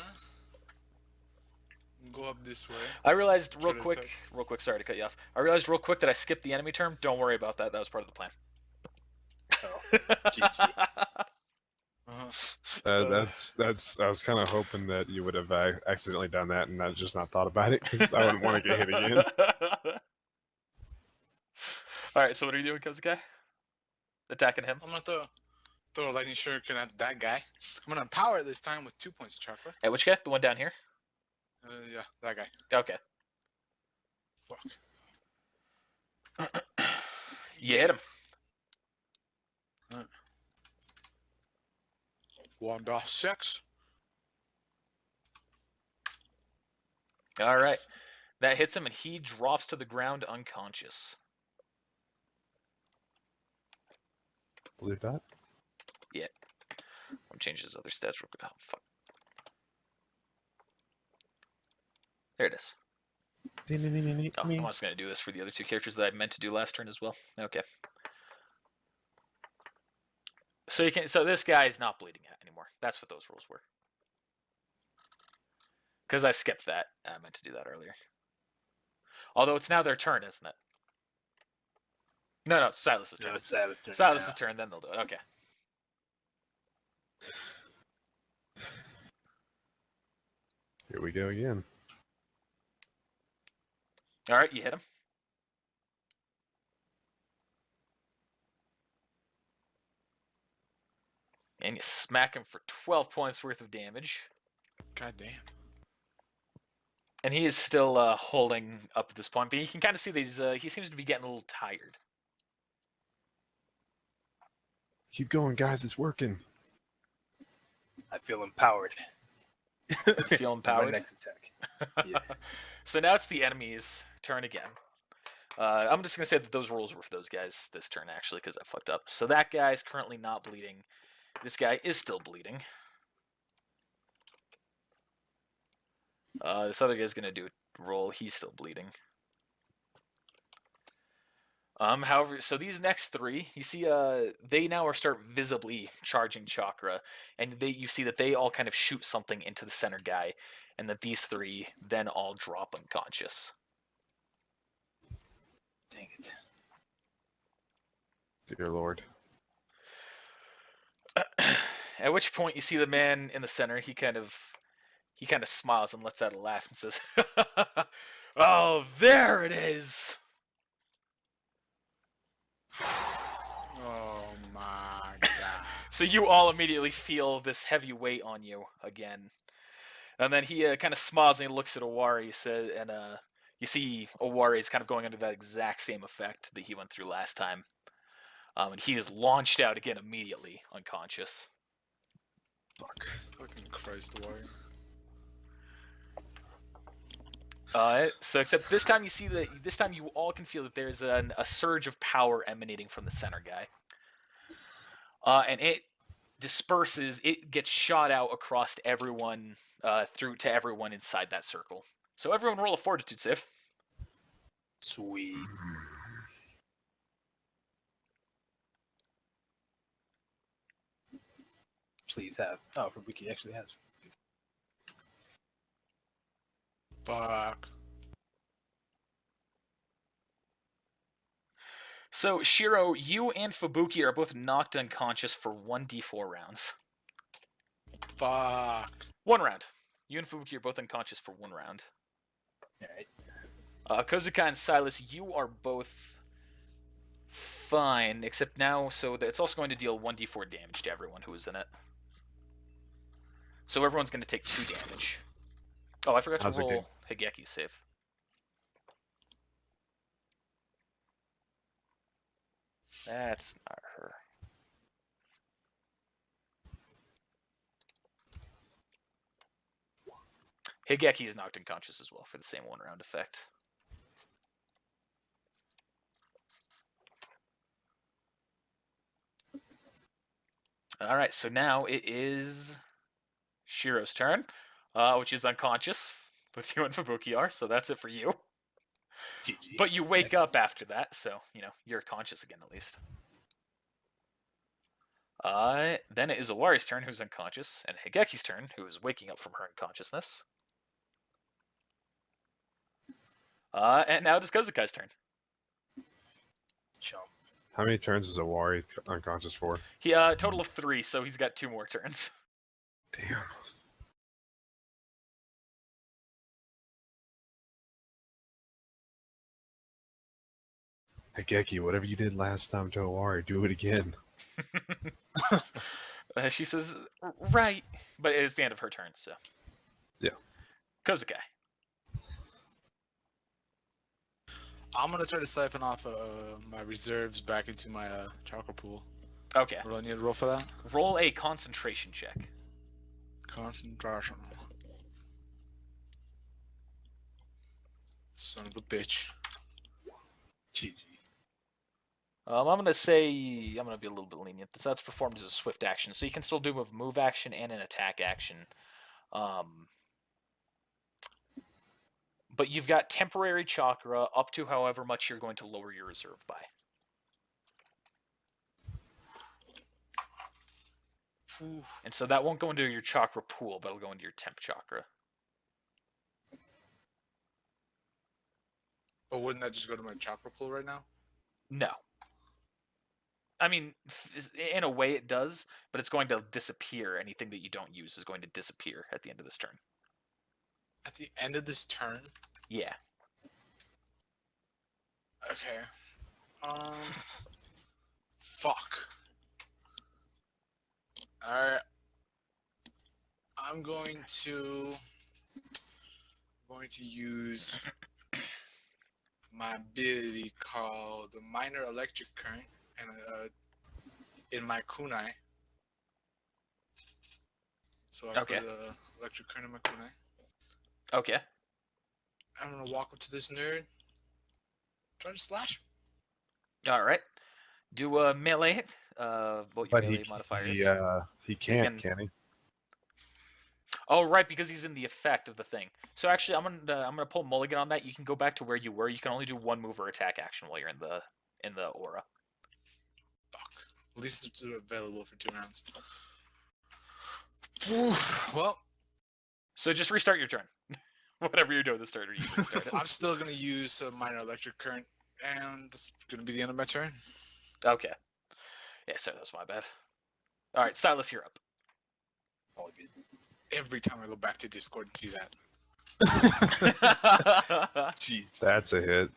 go up this way. I realized real Try to quick, attack. sorry to cut you off. I realized real quick that I skipped the enemy term. Don't worry about that. That was part of the plan. Oh, GG. That's. I was kind of hoping that you would have accidentally done that and not thought about it because I wouldn't want to get hit again. All right, so what are you doing, Kozukai? Attacking him. I'm gonna throw a lightning shuriken at that guy. I'm gonna power it this time with 2 points of chakra. At which guy? The one down here? Yeah, that guy. Okay. Fuck. You hit him. Alright. 1d6. All right. That hits him, and he drops to the ground unconscious. Blue dot. I'm changing his other stats real quick. Oh, fuck. There it is. Oh, I'm just going to do this for the other two characters that I meant to do last turn as well. Okay. So you can. So this guy is not bleeding out anymore. That's what those rules were. Because I skipped that. I meant to do that earlier. Although it's now their turn, isn't it? No, it's Silas's turn. No, it's Silas' turn. Silas's turn, then they'll do it. Okay. Here we go again. All right, you hit him. And you smack him for 12 points worth of damage. God damn. And he is still holding up at this point, but you can kind of see that he seems to be getting a little tired. Keep going, guys. It's working. I feel empowered. You feel My empowered? next attack. Yeah. So now it's the enemy's turn again. I'm just going to say that those rules were for those guys this turn, actually, because I fucked up. So that guy's currently not bleeding. This guy is still bleeding. This other guy's going to do a roll. He's still bleeding. However, so these next three, you see, they now are start visibly charging chakra, and you see that they all kind of shoot something into the center guy, and that these three then all drop unconscious. Dang it. Dear Lord. At which point you see the man in the center. He kind of smiles and lets out a laugh and says, "Oh, there it is." Oh my god. So you all immediately feel this heavy weight on you again, and then he kind of smiles and he looks at Owari, and you see Owari is kind of going under that exact same effect that he went through last time, and he is launched out again immediately, unconscious. Fuck. Fucking Christ, Warrior. So except this time you see that this time you all can feel that there's a surge of power emanating from the center guy, and it disperses. It gets shot out across everyone, through to everyone inside that circle. So everyone roll a fortitude save. Sweet. Please have. Oh, Fubuki actually has. Fuck. So Shiro, you and Fubuki are both knocked unconscious for 1d4 rounds. Fuck. 1 round. You and Fubuki are both unconscious for 1 round. Alright. Kozuka and Silas, you are both fine, except now, so that it's also going to deal 1d4 damage to everyone who is in it. So everyone's going to take 2 damage. Oh, I forgot to How's it roll Higeki's save. That's not her. Higeki is knocked unconscious as well for the same 1 round effect. Alright, so now it is Shiro's turn, which is unconscious, with you and Fubuki are, so that's it for you. GG. But you wake up after that, so, you're conscious again at least. Then it is Owari's turn, who's unconscious, and Higeki's turn, who is waking up from her unconsciousness. And now it is Kozukai's turn. Chump. How many turns is Awari unconscious for? He total of 3, so he's got 2 more turns. Damn. Hey, Geki, whatever you did last time to Awari, do it again. She says, right, but it's the end of her turn, so. Yeah. Kozukai. I'm gonna try to siphon off my reserves back into my chakra pool. Okay. What do I need to roll for that? Roll a concentration check. Concentration. Son of a bitch. GG. I'm gonna say I'm gonna be a little bit lenient. That's performed as a swift action, so you can still do a move action and an attack action. But you've got temporary chakra up to however much you're going to lower your reserve by. Ooh. And so that won't go into your chakra pool, but it'll go into your temp chakra. But wouldn't that just go to my chakra pool right now? No. I mean, in a way it does, but it's going to disappear. Anything that you don't use is going to disappear at the end of this turn. At the end of this turn? Yeah. Okay. Fuck. Alright. I'm going to use my ability called Minor Electric Current and in my kunai. So I Okay. put electric current in my kunai. Okay. I'm gonna walk up to this nerd. Try to slash. All right. Do a melee. What your But melee modifier is. he can't, gonna- can he? Oh, right, because he's in the effect of the thing. So actually, I'm gonna pull Mulligan on that. You can go back to where you were. You can only do 1 move or attack action while you're in the aura. Fuck. At least it's available for 2 rounds. Well, So just restart your turn. Whatever you're doing this turn, you restart it. I'm still gonna use a minor electric current, and that's gonna be the end of my turn. Okay. Yeah, sorry, that was my bad. All right, Silas, you're up. All good. Every time I go back to Discord and see that. Jeez. That's a hit.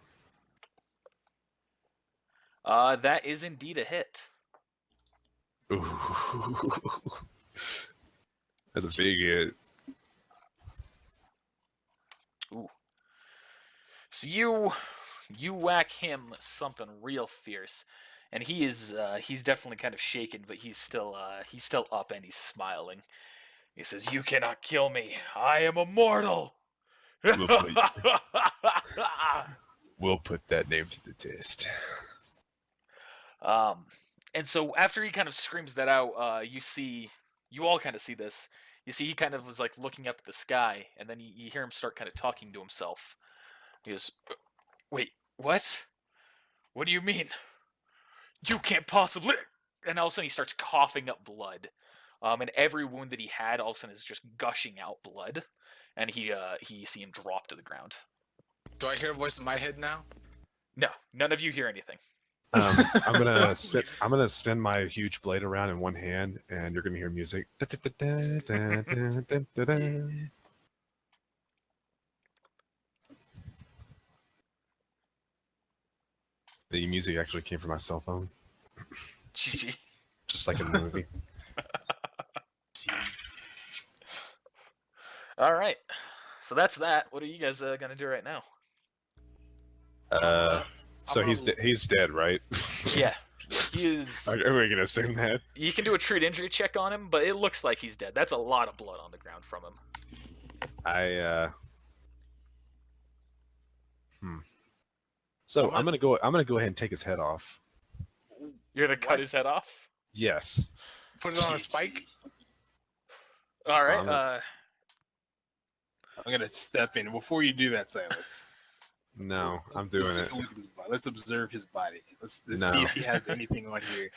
That is indeed a hit. Ooh. That's a big hit. Ooh. So you whack him something real fierce, and he's definitely kind of shaken, but he's still up and he's smiling. He says, "You cannot kill me. I am immortal." We'll put that name to the test. And so after he kind of screams that out, you all kind of see this. You see he kind of was like looking up at the sky, and then you hear him start kind of talking to himself. He goes, "Wait, what? What do you mean? You can't possibly..." And all of a sudden he starts coughing up blood. And every wound that he had all of a sudden is just gushing out blood. And you see him drop to the ground. Do I hear a voice in my head now? No, none of you hear anything. I'm gonna spin my huge blade around in one hand, and you're gonna hear music. The music actually came from my cell phone, GG. just like in the movie. All right. So that's that. What are you guys gonna do right now? So he's dead, right? Yeah, he is. Are we gonna assume that? You can do a treat injury check on him, but it looks like he's dead. That's a lot of blood on the ground from him. So I'm gonna go ahead and take his head off. You're gonna cut his head off? Yes. Put it on a spike? All right. I'm gonna step in before you do that, Silas. No, I'm doing it. Let's observe his body. Let's No. see if he has anything on here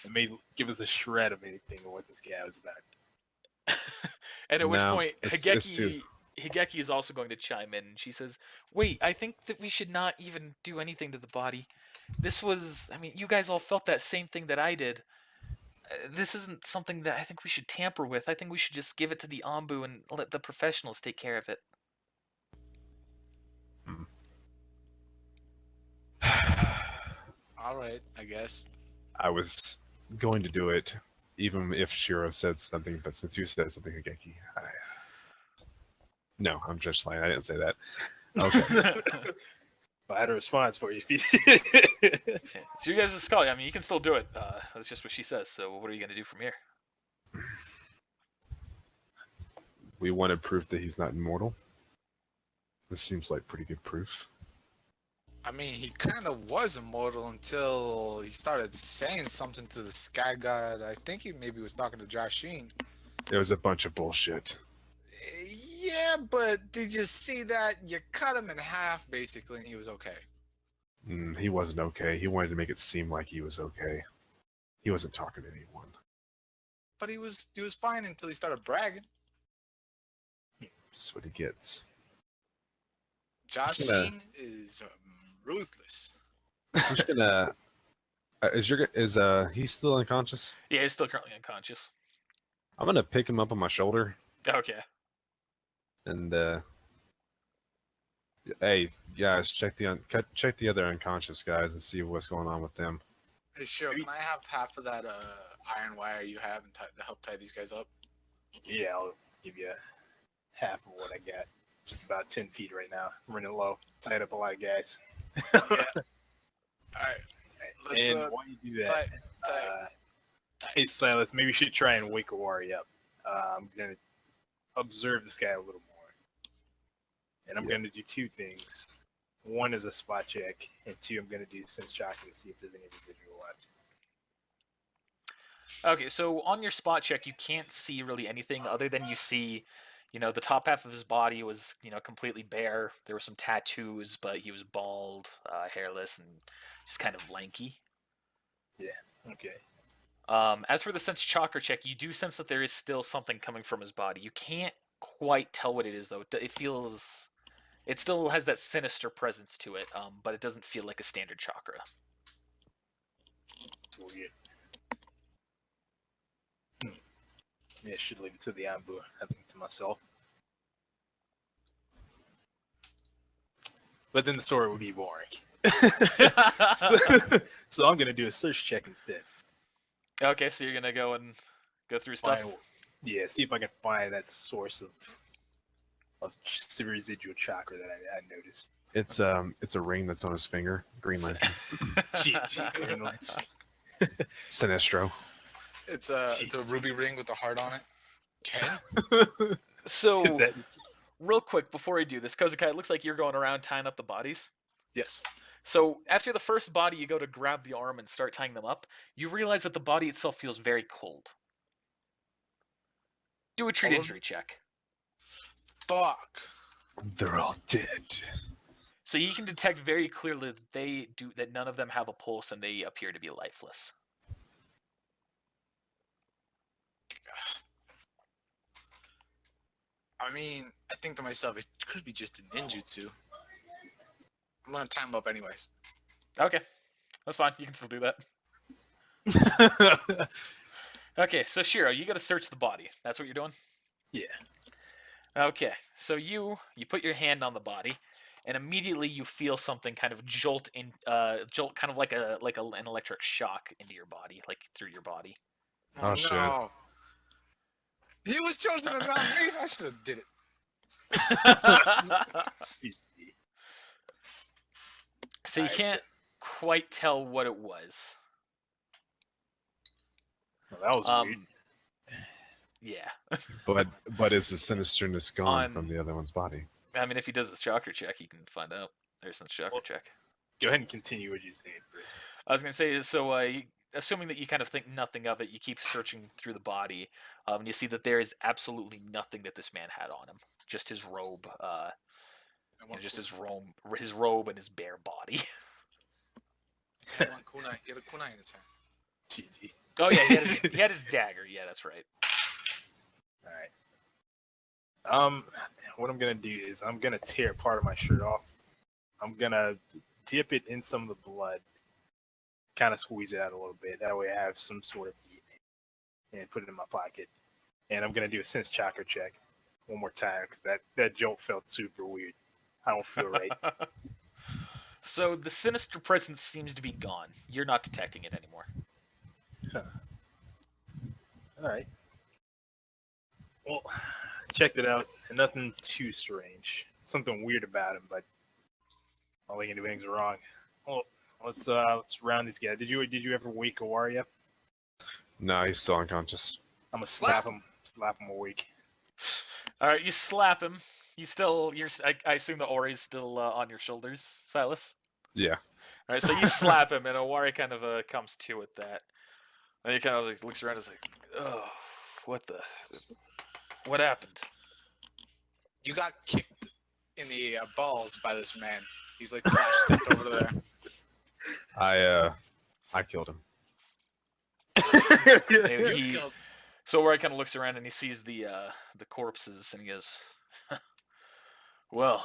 that may give us a shred of anything of what this guy was about. And at which No, point, it's Higeki, too- Higeki is also going to chime in, and she says, "Wait, I think that we should not even do anything to the body. This was, I mean, you guys all felt that same thing that I did. This isn't something that I think we should tamper with. I think we should just give it to the Ombu and let the professionals take care of it." All right, I guess. I was going to do it, even if Shiro said something, but since you said something, Higeki, no, I'm just lying. I didn't say that. Okay. I had a response for you. It's your guys' call. I mean, you can still do it. That's just what she says. So what are you going to do from here? We wanted proof that he's not immortal. This seems like pretty good proof. I mean, he kind of was immortal until he started saying something to the Sky God. I think he maybe was talking to Jashin. It was a bunch of bullshit. Yeah, but did you see that? You cut him in half, basically, and he was okay. He wasn't okay. He wanted to make it seem like he was okay. He wasn't talking to anyone. But he was fine until he started bragging. That's what he gets. Jashin is ruthless. I'm just gonna. Is he still unconscious? Yeah, he's still currently unconscious. I'm gonna pick him up on my shoulder Okay. and hey guys, check the other unconscious guys and see what's going on with them. Hey, sure. Can I have half of that iron wire you have and to help tie these guys up? Yeah, I'll give you half of what I got. Just about 10 feet right now. I'm running low. Tied up a lot of guys. All right. Let's And while you do that, tie. hey Silas, maybe you should try and wake Awari up. I'm gonna observe this guy a little more, and I'm gonna do two things. One is a spot check, and two, I'm gonna do sense chakra to see if there's any residual left. Okay, so on your spot check, you can't see really anything other than you see, the top half of his body was, completely bare. There were some tattoos, but he was bald, hairless, and just kind of lanky. Okay. As for the sense chakra check, you do sense that there is still something coming from his body. You can't quite tell what it is, though. It still has that sinister presence to it, but it doesn't feel like a standard chakra. Weird. Yeah, I should leave it to the Ambu. I think to myself. But then the story would be boring. so I'm gonna do a search check instead. Okay, so you're gonna go and go through stuff. Yeah, see if I can find that source of residual chakra that I noticed. It's a ring that's on his finger. Green Lantern. Green Lantern. Sinestro. It's a ruby ring with a heart on it. Okay. So, Is that- real quick before I do this, Kozakai, it looks like you're going around tying up the bodies. Yes. So after the first body, you go to grab the arm and start tying them up. You realize that the body itself feels very cold. Do a treat injury check. Fuck. They're all dead. So you can detect very clearly that none of them have a pulse and they appear to be lifeless. I mean, I think to myself, it could be just a ninjutsu. I'm gonna time up anyways. Okay, that's fine. You can still do that. Okay, so Shiro, you got to search the body. That's what you're doing? Yeah. Okay, so you put your hand on the body, and immediately you feel something kind of jolt kind of like an electric shock into your body, like through your body. Oh, shit. He was chosen and not me. I should have did it. So you can't quite tell what it was. Well, that was weird. Yeah. But is the sinisterness gone from the other one's body? I mean, if he does his chakra check, he can find out. There's some chakra check. Go ahead and continue what you're saying first. I was gonna say, so assuming that you kind of think nothing of it, you keep searching through the body, and you see that there is absolutely nothing that this man had on him. Just his robe, just his robe and his bare body. He had a kunai in his hand. GG. Oh yeah, he had his dagger. Yeah, that's right. All right. what I'm gonna do is I'm gonna tear part of my shirt off. I'm gonna dip it in some of the blood, kind of squeeze it out a little bit. That way I have some sort of meat and put it in my pocket. And I'm gonna do a sense chakra check one more time because that jolt felt super weird. I don't feel right. So the sinister presence seems to be gone. You're not detecting it anymore. All right. Well, checked it out, and nothing too strange. Something weird about him, but I don't think anything's wrong. Well, let's round this guy. Did you ever wake Owari up? No, he's still unconscious. I'm gonna Slap slap him awake. All right, you slap him. I assume the Ori's still on your shoulders, Silas. Yeah. All right, so you slap him, and Owari kind of comes to with that. And he kind of like looks around and is like, "Oh, what happened?" You got kicked in the balls by this man. He's like crash stepped over there. I killed him. And You killed- so Owari kind of looks around and he sees the corpses, and he goes, "Well,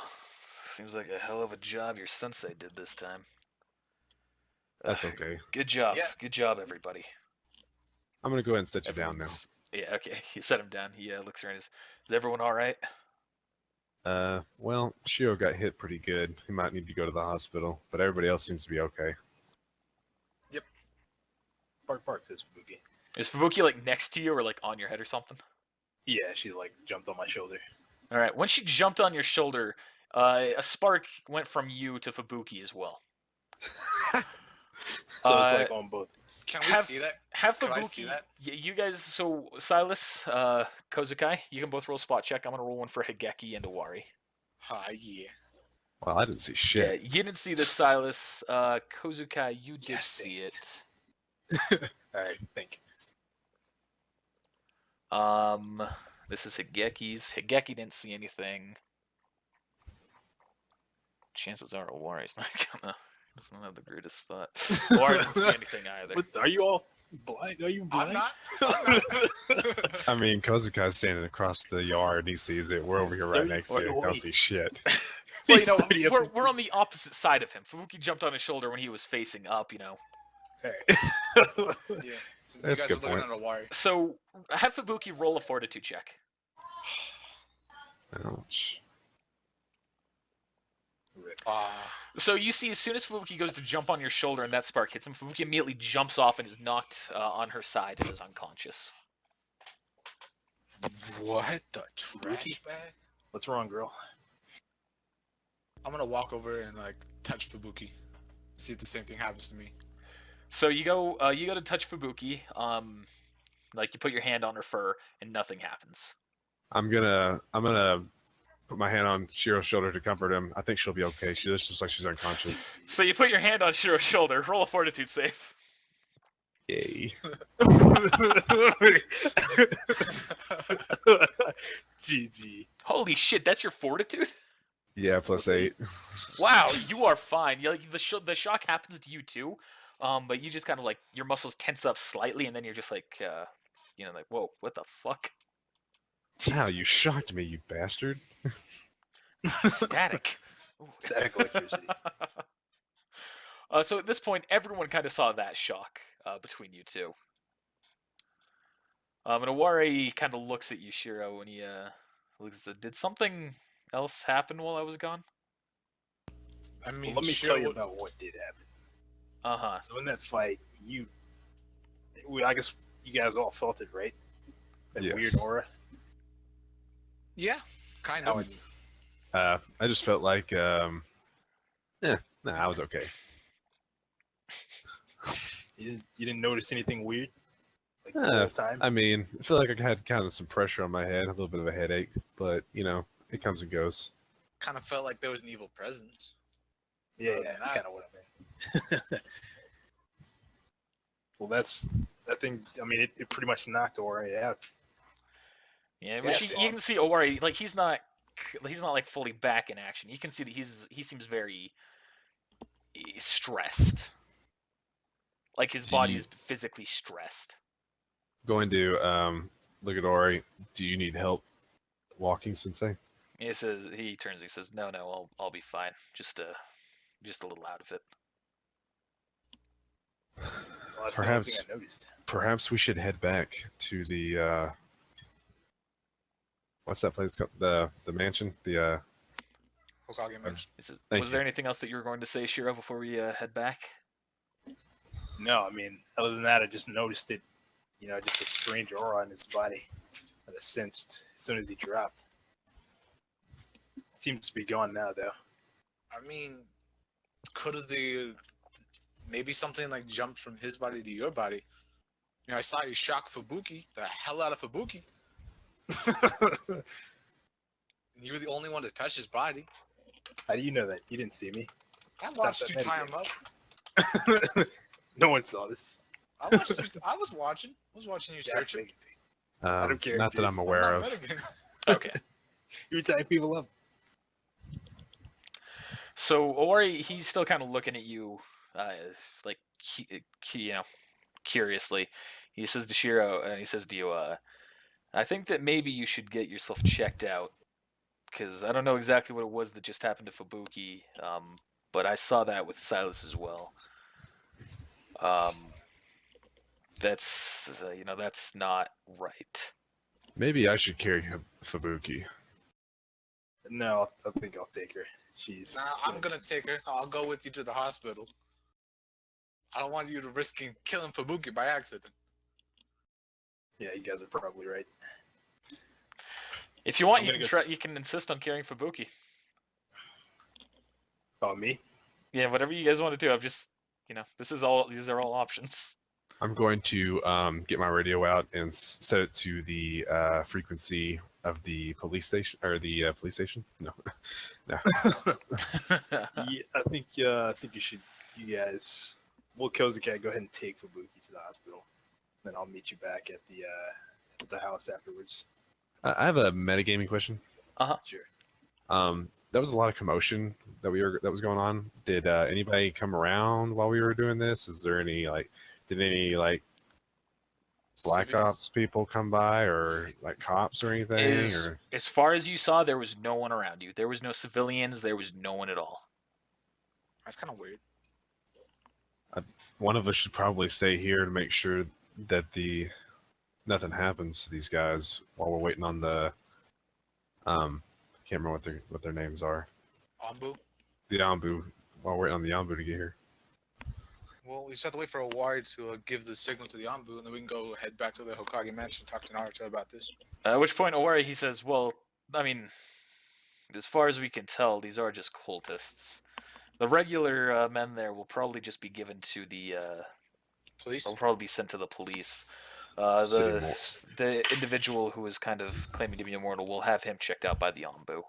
seems like a hell of a job your sensei did this time. That's okay. Good job, Yeah. good job, everybody." I'm gonna go ahead and set you down now. Everyone's- Yeah, okay. You set him down. He looks around. Is everyone all right? Well, Shiro got hit pretty good. He might need to go to the hospital, but everybody else seems to be okay. Bark, says Fubuki. Is Fubuki like next to you or like on your head or something? Yeah, she like jumped on my shoulder. All right. When she jumped on your shoulder, a spark went from you to Fubuki as well. So it's like on both of us. Can we Have- see that? Have Can I see Fubuki. that? You guys. So Silas, Kozukai, you can both roll a spot check. I'm gonna roll one for Higeki and Owari. Ah, yeah. Well, I didn't see Yeah, shit. you didn't see this, Silas. Kozukai, you did Yes, see dang it. All right, thank you. This is Higeki's. Higeki didn't see anything. Chances are Owari's not gonna. Doesn't have the greatest spot. Owari didn't see anything either. What, are you all blind? Are you I'm blind? not. I'm not. I mean, Kozukai's standing across the yard and he sees it. We're over here right next to it. I don't see shit. Well, you know, Pretty up- we're on the opposite side of him. Fubuki jumped on his shoulder when he was facing up, you know. Yeah. So That's you a guys good are looking at a wire. So have Fubuki roll a fortitude check. Ouch. So you see, as soon as Fubuki goes to jump on your shoulder and that spark hits him, Fubuki immediately jumps off and is knocked on her side and is unconscious. What the trash bag? What's wrong, girl? I'm gonna walk over and like touch Fubuki, see if the same thing happens to me. So you go to touch Fubuki, like you put your hand on her fur and nothing happens. I'm gonna put my hand on Shiro's shoulder to comfort him. I think she'll be okay. She looks just like she's unconscious. So you put your hand on Shiro's shoulder. Roll a fortitude save. Yay. GG. Holy shit, that's your fortitude? Yeah, plus 8. Wow, you are fine. Like the shock happens to you too, but you just kind of like your muscles tense up slightly, and then you're just like, like, whoa, what the fuck? Wow, you shocked me, you bastard. Static. Ooh. Static electricity. So at this point, everyone kind of saw that shock between you two. And Owari kind of looks at you, Shiro, and he looks at, did something else happen while I was gone? I mean, Well, let me Shiro tell you would- about what did happen. Uh-huh. So in that fight, I guess you guys all felt it, right? That Yes. weird aura. Yeah, kind How of. it- I just felt like, I was okay. You didn't notice anything weird? Like the Uh, whole time? I mean, I feel like I had kind of some pressure on my head, a little bit of a headache, but, it comes and goes. Kind of felt like there was an evil presence. Yeah, other that's than that- kind of what I meant. Well, that thing. I mean, it pretty much knocked Ori out. Yeah, but Yeah, you can see Owari, like he's not like fully back in action. You can see that he seems very stressed. Like his body is physically stressed. Going to look at Ori. Do you need help walking, Sensei? He turns. He says, "No, I'll be fine. Just a little out of it." Well, that's the only thing Perhaps, I noticed. perhaps we should head back to the what's that place called? The mansion. The Hokage Mansion. He says, Thank "Was you. there anything else that you were going to say, Shiro, before we head back?" No, I mean, other than that, I just noticed it. Just a strange aura on his body that I sensed as soon as he dropped. Seems to be gone now, though. I mean, could the maybe something like jumped from his body to your body? I saw you shock Fubuki, the hell out of Fubuki. You were the only one to touch his body. How do you know that? You didn't see me. I Stop watched that you tie him metagame. up. No one saw this. I watched. I was watching. I was watching you Yeah, search him. I don't care Not if that you're- I'm aware of. Okay. You were tying people up. So Ori, he's still kind of looking at you, like curiously. He says to Shiro, and he says to you, "I think that maybe you should get yourself checked out, because I don't know exactly what it was that just happened to Fubuki, but I saw that with Silas as well. That's that's not right." Maybe I should carry Fubuki. No, I think I'll take her. She's. Nah, I'm gonna take her. I'll go with you to the hospital. I don't want you to risk killing Fubuki by accident. Yeah, you guys are probably right. If you want, I'm you gonna can go try. You can insist on carrying Fubuki. Oh, me? Yeah, whatever you guys want to do. I'm just, this is all. These are all options. I'm going to get my radio out and set it to the frequency of the police station or the police station. No, no. Yeah, I think you should. You guys, we'll Kozakai go ahead and take Fubuki to the hospital. Then I'll meet you back at the house afterwards. I have a metagaming question. Sure. There was a lot of commotion that was going on. Did anybody come around while we were doing this? Is there any did any Black Civvies. Ops people come by or cops or anything? Or As far as you saw, there was no one around you. There was no civilians. There was no one at all. That's kind of weird. one of us should probably stay here to make sure that nothing happens to these guys while we're waiting on the can't remember what their names are. Ambu? The Ambu. While we're waiting on the Ambu to get here. Well, we just have to wait for a wire to give the signal to the Ambu, and then we can go head back to the Hokage Mansion and talk to Naruto about this. At which point, Ori, he says, "Well, I mean, as far as we can tell, these are just cultists. The regular men there will probably just be given to the. Police? They'll probably be sent to the police. City The individual who is kind of claiming to be immortal will have him checked out by the Ambu.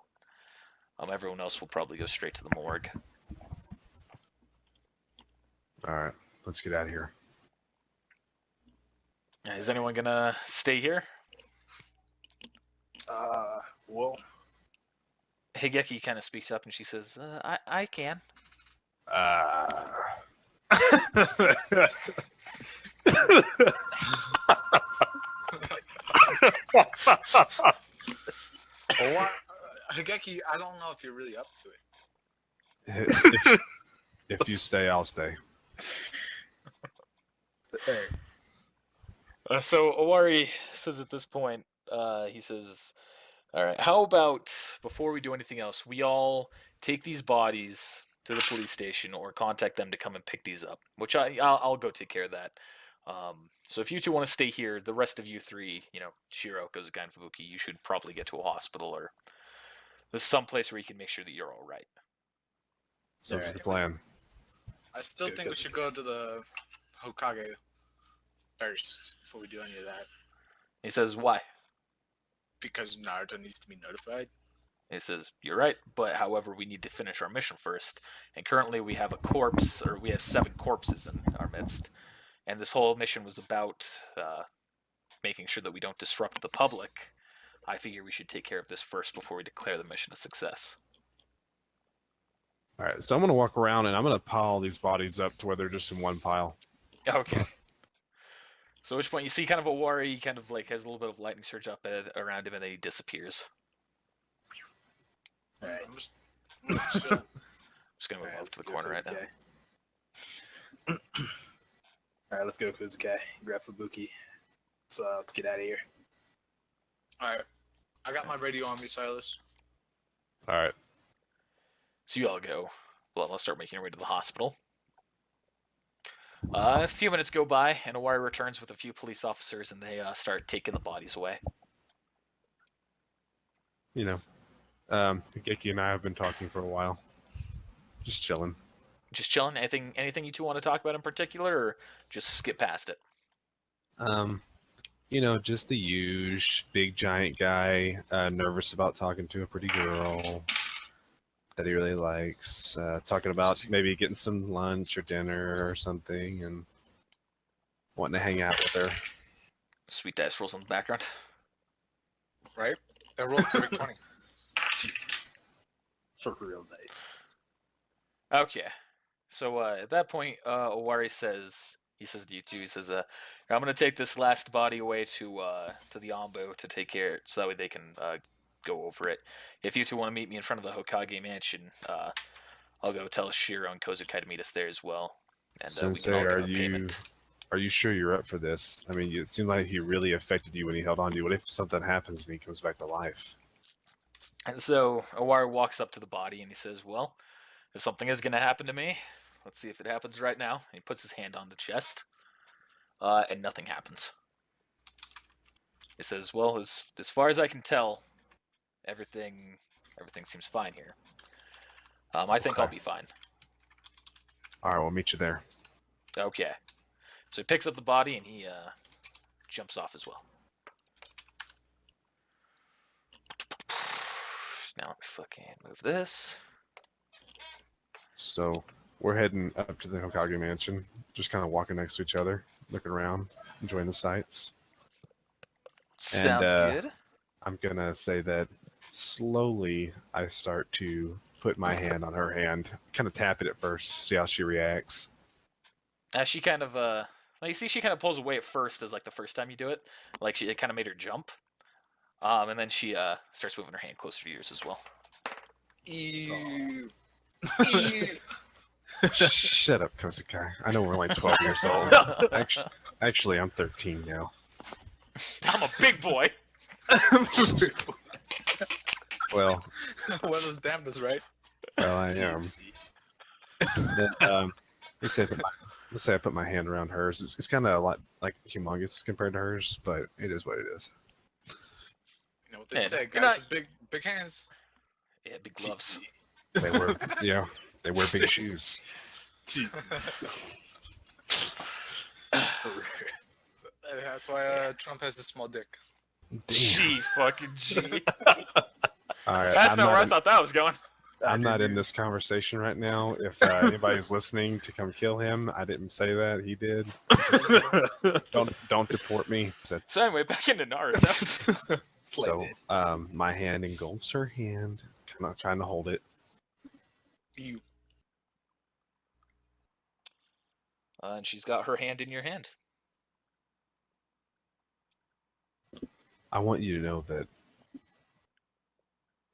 Everyone else will probably go straight to the morgue." All right, let's get out of here. Is anyone gonna stay here? Well, Higeki kind of speaks up and she says, I can. Or what? Higeki, I don't know if you're really up to it. If you stay, I'll stay. So Owari says at this point, he says, "All right, how about before we do anything else, we all take these bodies to the police station or contact them to come and pick these up, which I'll go take care of that. So if you two want to stay here, the rest of you three, Shiro, Kozuka, and Fubuki, you should probably get to a hospital or there's some place where you can make sure that you're all right." Sounds like a plan. I still Good, think we good. should go to the Hokage first before we do any of that. He says, "Why?" Because Naruto needs to be notified. He says, "You're right, but however, we need to finish our mission first. And currently we have we have 7 corpses in our midst. And this whole mission was about making sure that we don't disrupt the public. I figure we should take care of this first before we declare the mission a success." All right, so I'm gonna walk around and I'm gonna pile these bodies up to where they're just in one pile. Okay. So at which point you see kind of a worry, he kind of has a little bit of lightning surge up around him and then he disappears. Chill. Just gonna move Alright, off to the let's go, corner right now. Kozukai. Alright, let's go, Kozukai. Grab Fubuki. Let's get out of here. All right. I got my radio on me, Silas. All right. So you all go. Well, I'll start making your way to the hospital. A few minutes go by, and Owari returns with a few police officers, and they start taking the bodies away. You know, Geki and I have been talking for a while. Just chilling. Just chilling. Anything you two want to talk about in particular, or just skip past it? Just the huge, big, giant guy, nervous about talking to a pretty girl that he really likes. Talking about maybe getting some lunch or dinner or something, and wanting to hang out with her. Sweet dice rolls in the background. Right? I rolled a perfect 20. For real dice. Okay. So at that point, Owari says to you two, he says, I'm gonna take this last body away to the Ambo to take care of it, so that way they can go over it. If you two want to meet me in front of the Hokage mansion, I'll go tell Shiro and Kozukai to meet us there as well. And we Sensei, can all get are our payment. you sure you're up for this? I mean, it seemed like he really affected you when he held on to you. What if something happens and he comes back to life? And so Owari walks up to the body and he says, well, if something is gonna happen to me, let's see if it happens right now. And he puts his hand on the chest, and nothing happens. He says, well, as far as I can tell, everything seems fine here. I think Okay. I'll be fine. All right, we'll meet you there. Okay. So he picks up the body and he jumps off as well. Now let me fucking move this. So we're heading up to the Hokage mansion, just kind of walking next to each other, looking around, enjoying the sights. Sounds good. I'm gonna say that slowly I start to put my hand on her hand, kind of tap it at first, see how she reacts. She kind of like you see she kind of pulls away at first as like the first time you do it. Like it kind of made her jump. And then she starts moving her hand closer to yours as well. Ew. Ew. Shut up, Kozukai. I know we're only 12 years old. Actually, I'm 13 now. I'm a big boy. Well, One of those dampers, right? I am. Then, let's say I put my hand around hers. It's kind of a lot like humongous compared to hers, but it is what it is. You know what they say, you're guys not- with big hands. Yeah, big gloves. They wear, they wear big shoes. That's why Trump has a small dick. G fucking G. All right, That's not where I thought that was going. I'm not in this conversation right now. If anybody's listening to come kill him, I didn't say that. He did. Don't deport me. So anyway, back into Naruto. So my hand engulfs her hand, kind of trying to hold it. You. And she's got her hand in your hand. I want you to know that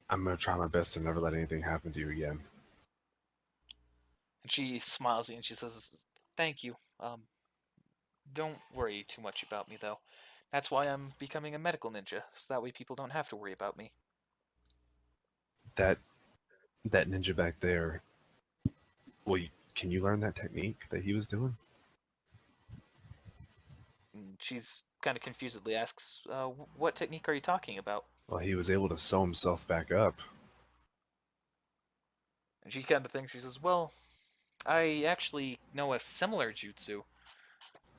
I'm going to try my best to never let anything happen to you again. And she smiles at you and she says, thank you. Don't worry too much about me, though. That's why I'm becoming a medical ninja, so that way people don't have to worry about me. That ninja back there, well, can you learn that technique that he was doing? And she's kind of confusedly asks, what technique are you talking about? Well, he was able to sew himself back up. And she kind of thinks, she says, well, I actually know a similar jutsu.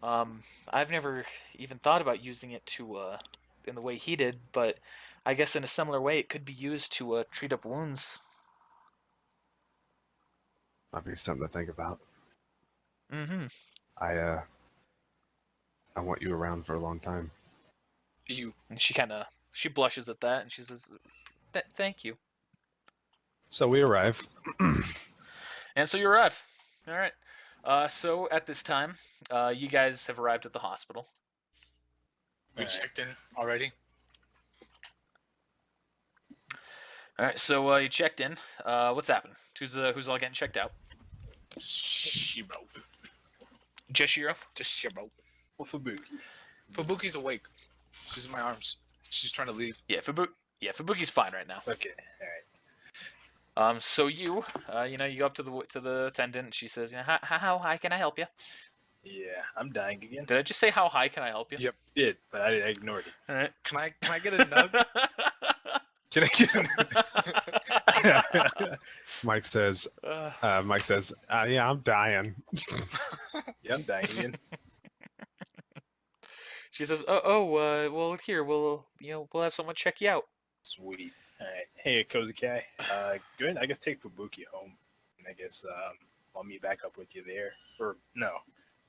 I've never even thought about using it to, in the way he did, but I guess in a similar way it could be used to, treat up wounds. Might be something to think about. Mm-hmm. I want you around for a long time. You. And she blushes at that, and she says, thank you. So we arrive. And so you arrive. All right. So at this time, you guys have arrived at the hospital. We checked in already. All right, so you checked in. What's happening? Who's all getting checked out? Shiro. Just Shiro. Just Shiro. Well, Fubuki. Fubuki's awake. She's in my arms. She's trying to leave. Yeah, Fubuki's fine right now. Okay, all right. So you go up to the attendant. And she says, how high can I help you? Yeah, I'm dying again. Did I just say how high can I help you? Yep. Did, but I ignored it. All right. Can I get a nug? Can I get? Mike says, yeah, I'm dying. Yeah, I'm dying again. She says, well, here, we'll have someone check you out. Sweet. All right. Hey, Kozukai. Go ahead. I guess take Fubuki home, and I guess I'll meet back up with you there. Or no,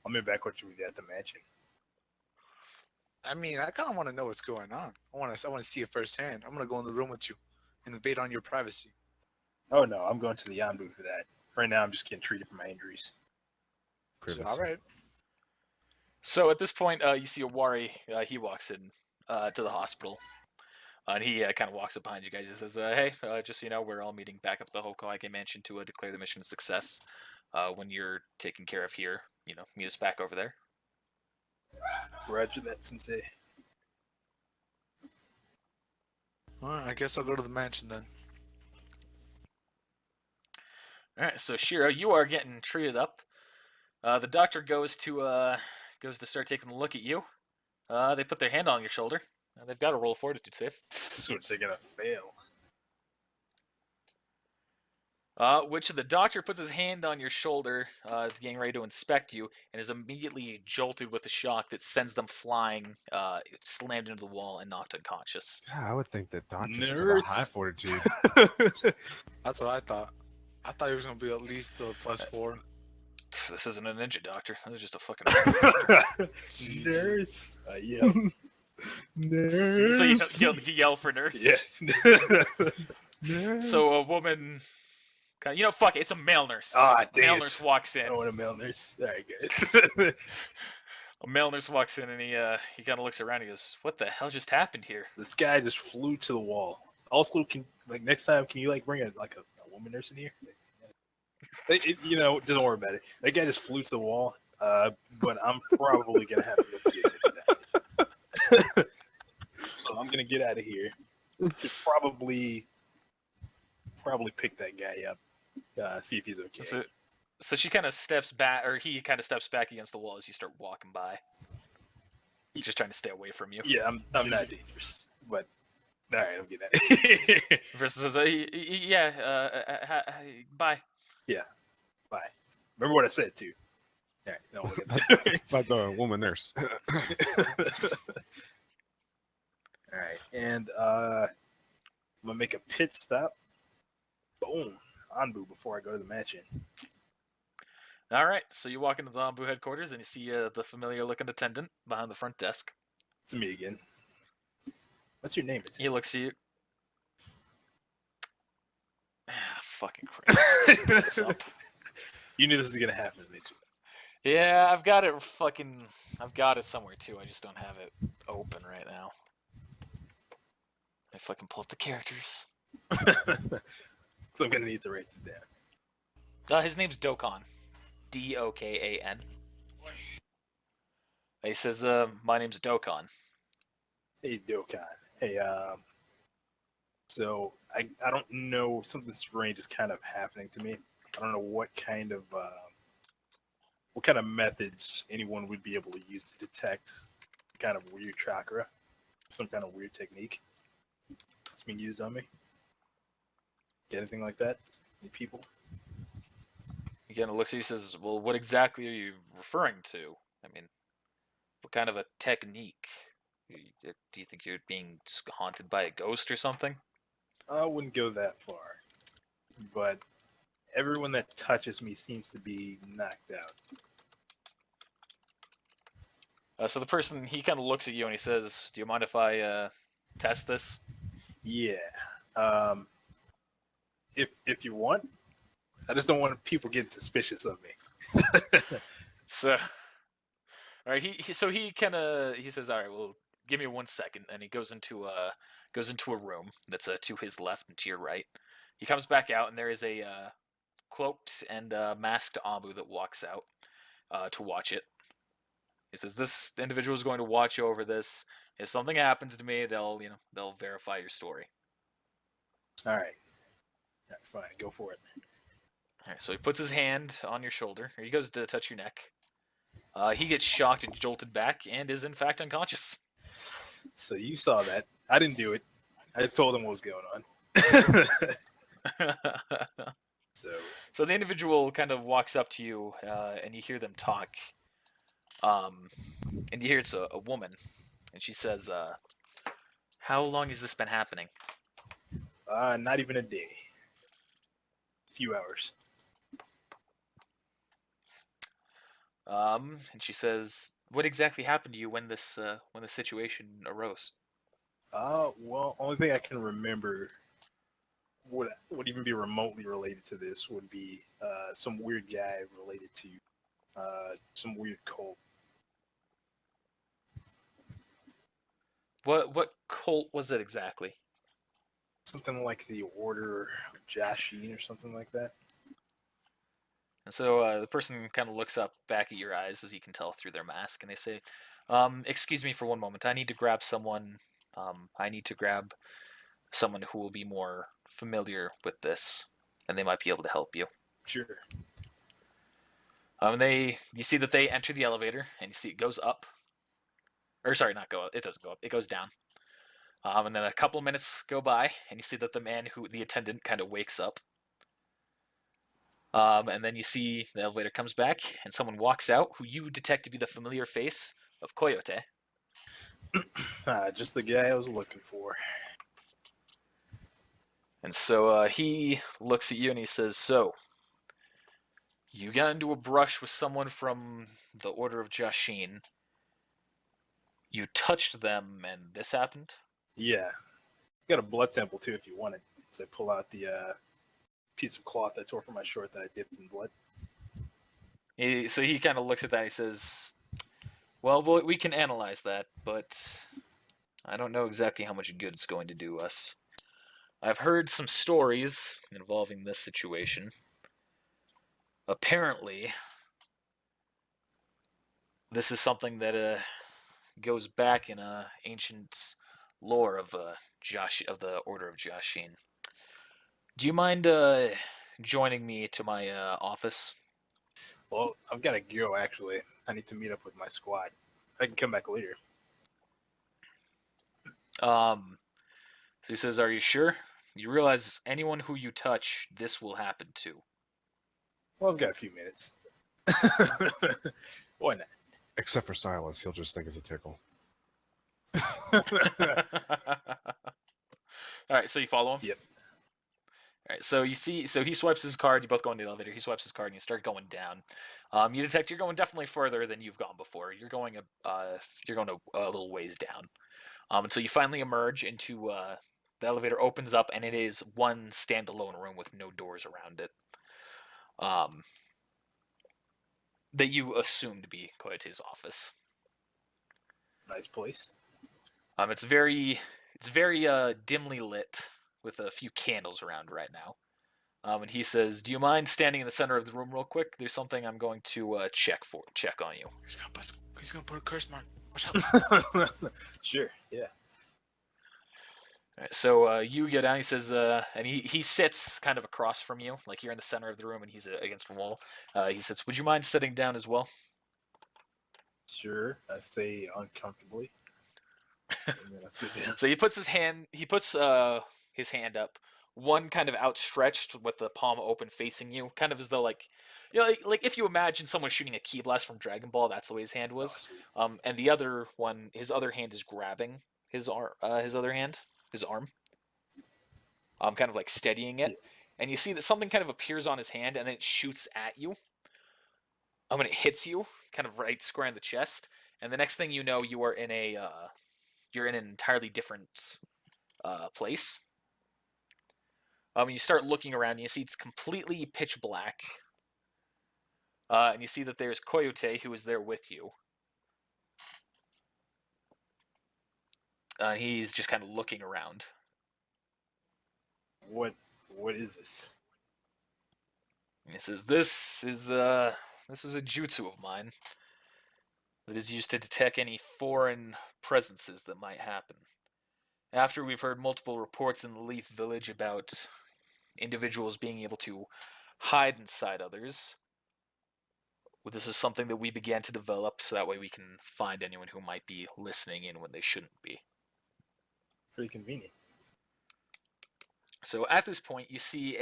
I'll meet back with you at the mansion. I mean, I kind of want to know what's going on. I want to see it firsthand. I'm gonna go in the room with you and invade on your privacy. Oh no, I'm going to the Yanbu for that. Right now, I'm just getting treated for my injuries. So, all right. So at this point, you see Owari. He walks in to the hospital, and he kind of walks up behind you guys. He says, "Hey, just so you know, we're all meeting back up at the Hokkaido Mansion to declare the mission a success. When you're taken care of here, meet us back over there." Roger that, Sensei. All right. I guess I'll go to the mansion then. All right. So Shiro, you are getting treated up. The doctor goes to start taking a look at you. They put their hand on your shoulder. They've got to roll a fortitude save. So it's gonna fail. Which the doctor puts his hand on your shoulder, getting ready to inspect you, and is immediately jolted with a shock that sends them flying, slammed into the wall, and knocked unconscious. Yeah, I would think that doctors should have a Nurse. high fortitude. That's what I thought. I thought he was gonna be at least a +4. This isn't a ninja doctor. This is just a fucking. Nurse. Yeah. Nurse. So you yell for nurse. Yeah. Nurse. So a woman, fuck it, it's a male nurse. Ah, A dang male it. nurse walks in. I want a male nurse. All right, good. A male nurse walks in and he kind of looks around. He goes, "What the hell just happened here?" This guy just flew to the wall. Also, next time, can you bring a woman nurse in here? Doesn't worry about it. That guy just flew to the wall. But I'm probably gonna have to go see it. So I'm gonna get out of here. Should probably pick that guy up. See if he's okay. So she kind of steps back, or he kind of steps back against the wall as you start walking by. He's just trying to stay away from you. Yeah, I'm not dangerous, but all right, I'll get out of here. Versus says, bye. Yeah, bye. Remember what I said too. All right, no, look at that. About the woman nurse. All right, and I'm gonna make a pit stop. Boom, Anbu before I go to the mansion. All right, so you walk into the Ambu headquarters and you see the familiar-looking attendant behind the front desk. It's me again. What's your name? He looks at you. Fucking crazy. This up. You knew this was gonna happen, didn't you? Yeah, I've got it somewhere too. I just don't have it open right now. If I can pull up the characters. So I'm gonna need to write this down. His name's Dokkan. Dokan. He says, "My name's Dokkan." Hey, Dokkan. Hey, so I don't know, something strange is kind of happening to me. I don't know what kind of methods anyone would be able to use to detect kind of weird chakra, some kind of weird technique that's being used on me. Anything like that? Any people? He kind of looks at you and says, "Well, what exactly are you referring to? I mean, what kind of a technique? Do you think you're being haunted by a ghost or something?" I wouldn't go that far, but everyone that touches me seems to be knocked out. So the person, he kind of looks at you and he says, "Do you mind if I test this?" Yeah. If you want, I just don't want people getting suspicious of me. So, all right, he says, "All right, well, give me 1 second," and he goes into goes into a room that's to his left and to your right. He comes back out, and there is a cloaked and masked Amu that walks out to watch it. He says, "This individual is going to watch over this. If something happens to me, they'll verify your story." All right. All right, fine. Go for it. All right, so he puts his hand on your shoulder, or he goes to touch your neck. He gets shocked and jolted back, and is in fact unconscious. So you saw that. I didn't do it. I told him what was going on. So So the individual kind of walks up to you, and you hear them talk. And you hear it's a woman, and she says, "How long has this been happening?" not even a day. A few hours. And she says, "What exactly happened to you when this situation arose?" Well, only thing I can remember would even be remotely related to this would be some weird guy related to some weird cult. What cult was it exactly? Something like the Order of Jashin or something like that. And so the person kind of looks up back at your eyes, as you can tell through their mask, and they say, "Excuse me for one moment. I need to grab someone. I need to grab someone who will be more familiar with this, and they might be able to help you." Sure. You see that they enter the elevator, and you see it goes up. Or sorry, not go up. It doesn't go up. It goes down. And then a couple minutes go by, and you see that the attendant, kind of wakes up. And then you see the elevator comes back, and someone walks out, who you detect to be the familiar face of Coyote. Just the guy I was looking for. And so he looks at you and he says, "So, you got into a brush with someone from the Order of Jashin. You touched them, and this happened?" Yeah. Got a blood sample too if you want it. So I pull out the piece of cloth I tore from my short that I dipped in blood. So he kind of looks at that and he says, well, we can analyze that, but I don't know exactly how much good it's going to do us. I've heard some stories involving this situation. Apparently, this is something that goes back in ancient lore of of the Order of Jashin. Do you mind joining me to my office? Well, I've got to go actually. I need to meet up with my squad. I can come back later. So he says, "Are you sure? You realize anyone who you touch, this will happen to." Well, I've got a few minutes. Why not? Except for Silas, he'll just think it's a tickle. All right, so you follow him? Yep. All right, so he swipes his card. You both go into the elevator. He swipes his card, and you start going down. You detect you're going definitely further than you've gone before. You're going a little ways down, until you finally emerge into the elevator opens up, and it is one standalone room with no doors around it. That you assume to be Coyote's office. Nice place. It's very dimly lit with a few candles around right now. And he says, "Do you mind standing in the center of the room real quick? There's something I'm going to check on you." He's gonna put a curse mark. Watch out. Sure. Yeah. All right, so you go down. He says, and he sits kind of across from you, like you're in the center of the room, and he's against a wall. He says, "Would you mind sitting down as well?" Sure. I say uncomfortably. And then I sit down. So he puts his hand up, one kind of outstretched with the palm open facing you, kind of as though like if you imagine someone shooting a ki blast from Dragon Ball, that's the way his hand Oh, was. sweet. And the other one, his other hand is grabbing his arm, kind of like steadying it. Yeah. And you see that something kind of appears on his hand, and then it shoots at you. When it hits you, kind of right square in the chest, and the next thing you know, you're in an entirely different place. You start looking around, and you see it's completely pitch black. And you see that there's Coyote, who is there with you. He's just kind of looking around. What is this? He says, "This is a jutsu of mine that is used to detect any foreign presences that might happen. After we've heard multiple reports in the Leaf Village about individuals being able to hide inside others, well, this is something that we began to develop so that way we can find anyone who might be listening in when they shouldn't be." Pretty convenient. So at this point, you see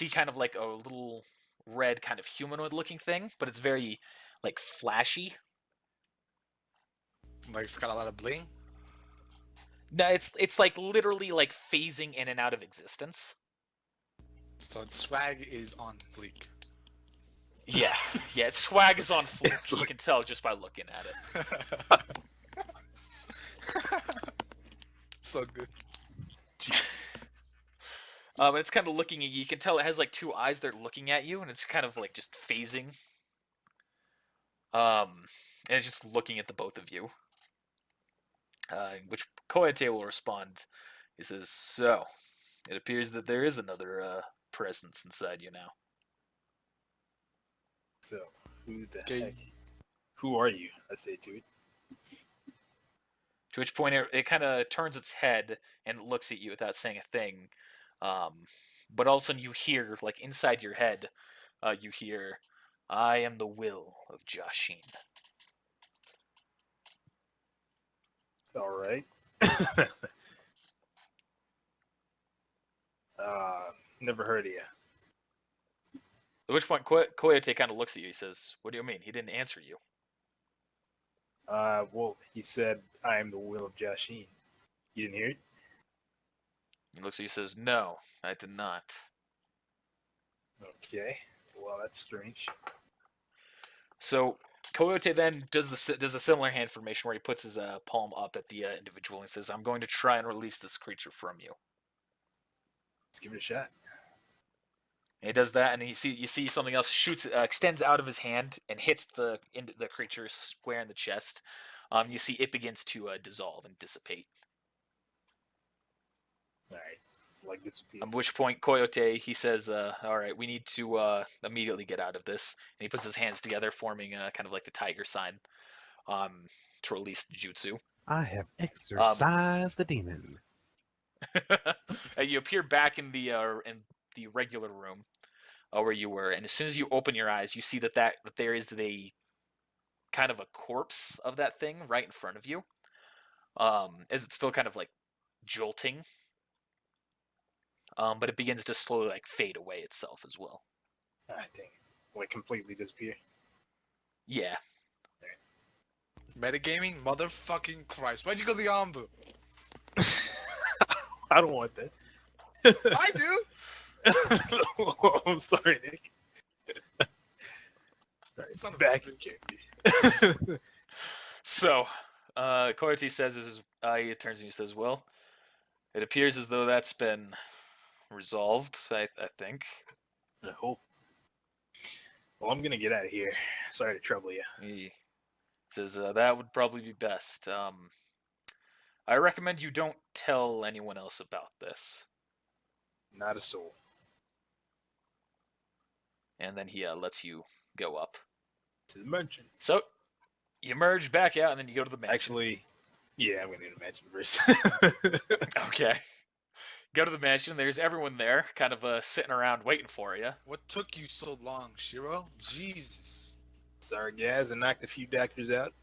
kind of like a little red kind of humanoid looking thing, but it's very like flashy. Like it's got a lot of bling. No, it's like literally like phasing in and out of existence. So its swag is on fleek. Yeah, its swag is on fleek. It's You like- can tell just by looking at it. So good. It's kind of looking at you. You can tell it has like two eyes that are looking at you, and it's kind of like just phasing. And it's just looking at the both of you. Which Koyate will respond. He says, "So, it appears that there is another presence inside you now." So, who the Okay. heck? Who are you? I say to it. To which point it kind of turns its head and looks at you without saying a thing. But all of a sudden you hear, like inside your head, you hear, "I am the will of Jashin." All right. Never heard of you. At which point Koyote kind of looks at you. He says, "What do you mean? He didn't answer you." Well, he said, I am the will of Jashin. You didn't hear it? He looks at you and says, "No, I did not." Okay. Well, that's strange. So Coyote then does a similar hand formation where he puts his palm up at the individual and says, "I'm going to try and release this creature from you." Let's give it a shot. And he does that, and you see something else shoots, extends out of his hand and hits the creature square in the chest. You see it begins to dissolve and dissipate. All right. It's like disappear. At which point, Coyote he says, "All right, we need to immediately get out of this." And he puts his hands together, forming kind of like the tiger sign, to release the jutsu. I have exorcised the demon. You appear back in the regular room where you were, and as soon as you open your eyes, you see that there is the kind of a corpse of that thing right in front of you, as it's still kind of like jolting, but it begins to slowly like fade away itself as well. Ah, dang it. Like completely disappear. Yeah. Metagaming? Motherfucking Christ. Why'd you go the Ambu? I don't want that. I do! I'm sorry, Nick. Son of a Back in bitch. character. So, Coyote says, he turns and he says, "Well, it appears as though that's been resolved, I think." I hope. Well, I'm gonna get out of here. Sorry to trouble you. He says, "That would probably be best. I recommend you don't tell anyone else about this." Not a soul. And then he lets you go up. To the mansion. So, you merge back out, and then you go to the mansion. Actually, yeah, I'm gonna need a mansion first. Okay. Go to the mansion. There's everyone there, kind of sitting around waiting for you. What took you so long, Shiro? Jesus. Sorry, guys, I knocked a few doctors out.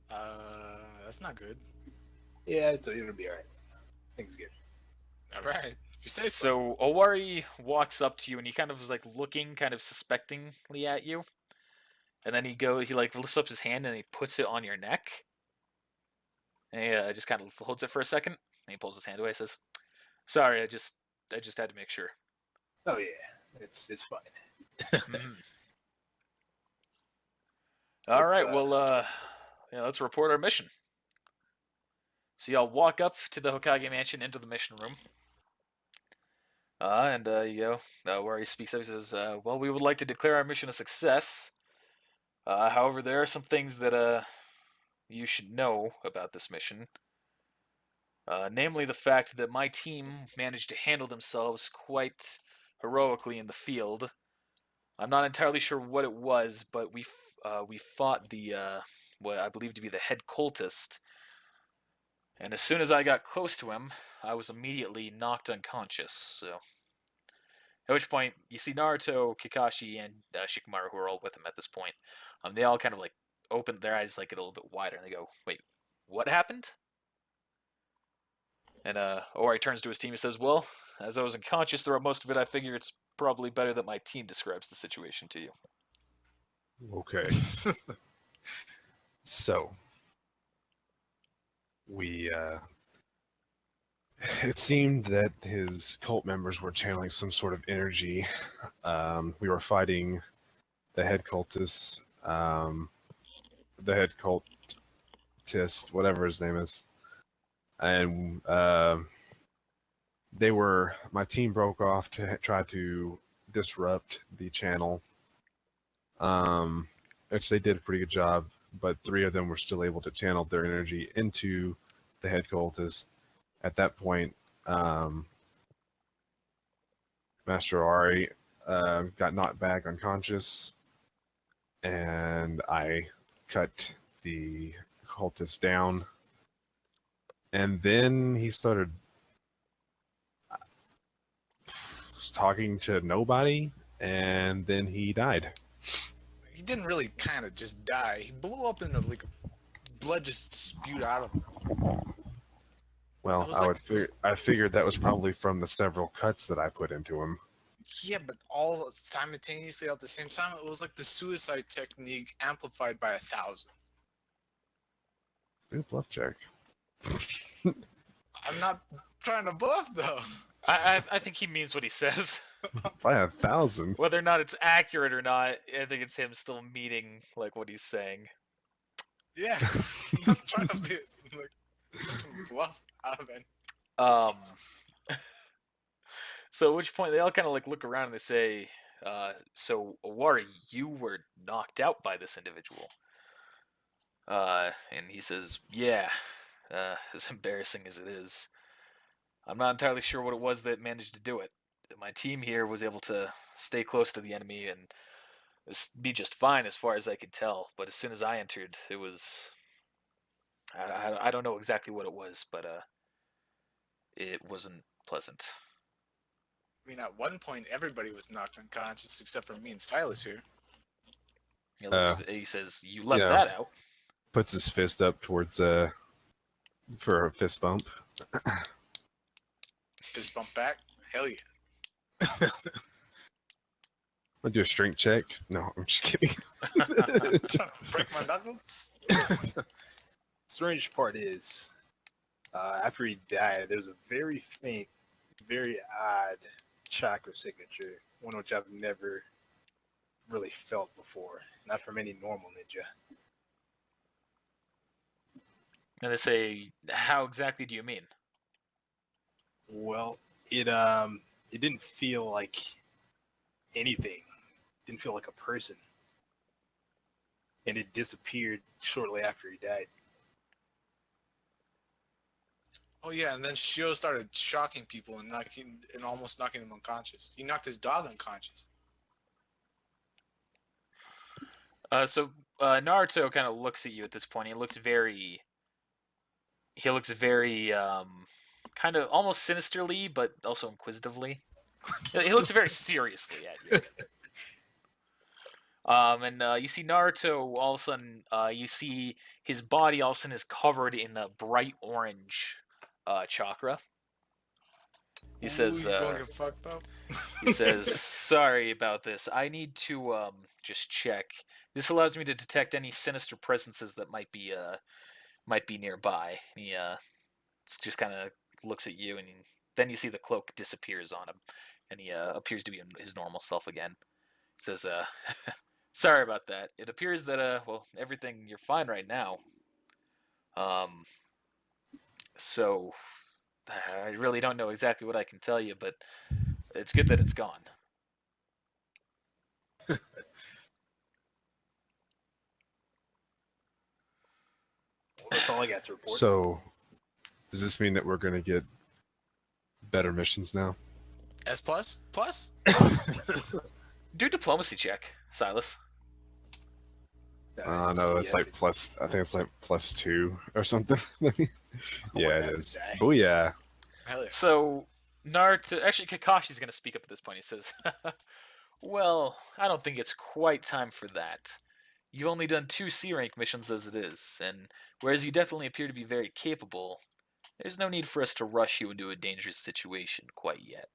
That's not good. Yeah, it'll be alright. Things good. Alright. If you say so. So Owari walks up to you, and he kind of is like looking kind of suspectingly at you. And then he like lifts up his hand and he puts it on your neck. And he just kind of holds it for a second. And he pulls his hand away and says, "Sorry, I just had to make sure." Oh yeah, it's fine. Mhm. All Let's, right, well, let's report our mission. So y'all walk up to the Hokage mansion into the mission room. And you go, where he speaks up, he says, "Well, we would like to declare our mission a success. However, there are some things that you should know about this mission. Namely, the fact that my team managed to handle themselves quite heroically in the field. I'm not entirely sure what it was, but we fought the what I believe to be the head cultist, and as soon as I got close to him, I was immediately knocked unconscious. So, at which point, you see Naruto, Kakashi, and Shikamaru, who are all with him at this point. They all kind of like open their eyes, like get a little bit wider, and they go, "Wait, what happened?" And Ori turns to his team and says, "Well, as I was unconscious throughout most of it, I figure it's probably better that my team describes the situation to you." Okay. So we it seemed that his cult members were channeling some sort of energy. We were fighting the head cultist, the head cultist, whatever his name is, and my team broke off to try to disrupt the channel, which they did a pretty good job, but 3 of them were still able to channel their energy into the head cultist. At that point, Master Ari got knocked back unconscious, and I cut the cultist down, and then he started talking to nobody, and then he died. He didn't really kind of just die. He blew up into like blood just spewed out of him. Well, I figured that was probably from the several cuts that I put into him. Yeah, but all simultaneously at the same time, it was like the suicide technique amplified by 1,000. Good bluff check. I'm not trying to bluff though. I think he means what he says. By 1,000. Whether or not it's accurate or not, I think it's him still meaning like what he's saying. Yeah, I'm not trying to be like bluff out of it. So at which point they all kind of like look around and they say, "So Owari, you were knocked out by this individual." And he says, "Yeah, as embarrassing as it is, I'm not entirely sure what it was that managed to do it. My team here was able to stay close to the enemy and be just fine as far as I could tell. But as soon as I entered, it was I don't know exactly what it was, but it wasn't pleasant." I mean, at one point, everybody was knocked unconscious except for me and Silas here. He says, "You left yeah. that out." Puts his fist up towards for a fist bump. Fist bump back. Hell yeah. I'll do a strength check. No, I'm just kidding. Trying to break my knuckles? Strange part is, after he died, there's a very faint, very odd chakra signature, one which I've never really felt before, not from any normal ninja. And they say, "How exactly do you mean?" Well, it didn't feel like anything. It didn't feel like a person, and it disappeared shortly after he died. Oh yeah, and then Shio started shocking people and almost knocking them unconscious. He knocked his dog unconscious. So Naruto kind of looks at you at this point. He looks very kind of almost sinisterly, but also inquisitively. He looks very seriously at you. And you see Naruto, all of a sudden, you see his body all of a sudden is covered in a bright orange chakra. He says, you gonna get fucked up? he says, "Sorry about this. I need to just check. This allows me to detect any sinister presences that might be nearby." And he just kind of looks at you, and then you see the cloak disappears on him, and he appears to be his normal self again. He says, "Sorry about that. It appears that well, everything you're fine right now. So I really don't know exactly what I can tell you, but it's good that it's gone." That's all I got to report. So, does this mean that we're going to get better missions now? S plus? Plus? Do a diplomacy check, Silas. No, it's like plus. I think it's like +2 or something. Yeah, it is. Booyah! Hell yeah. So, Naruto. Actually, Kakashi's going to speak up at this point. He says, well, I don't think it's quite time for that. You've only done 2 C rank missions as it is, and whereas you definitely appear to be very capable, there's no need for us to rush you into a dangerous situation quite yet.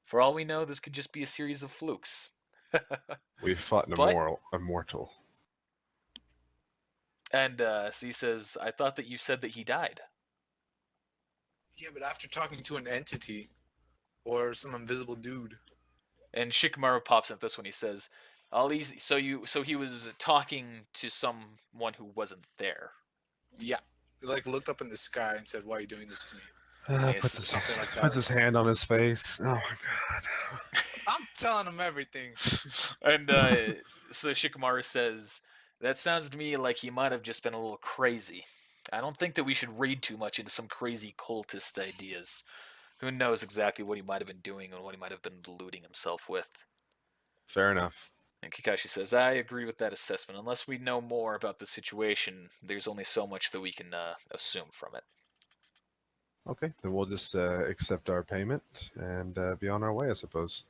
For all we know, this could just be a series of flukes. We fought an But- immortal. And so he says, I thought that you said that he died. Yeah, but after talking to an entity or some invisible dude. And Shikamaru pops at this when he says, so he was talking to someone who wasn't there. Yeah. He like looked up in the sky and said, "Why are you doing this to me?" Yes, something like that. Puts his hand on his face. Oh my god. I'm telling him everything. And so Shikamaru says, that sounds to me like he might have just been a little crazy. I don't think that we should read too much into some crazy cultist ideas. Who knows exactly what he might have been doing and what he might have been deluding himself with. Fair enough. And Kakashi says, I agree with that assessment. Unless we know more about the situation, there's only so much that we can assume from it. Okay, then we'll just accept our payment and be on our way, I suppose.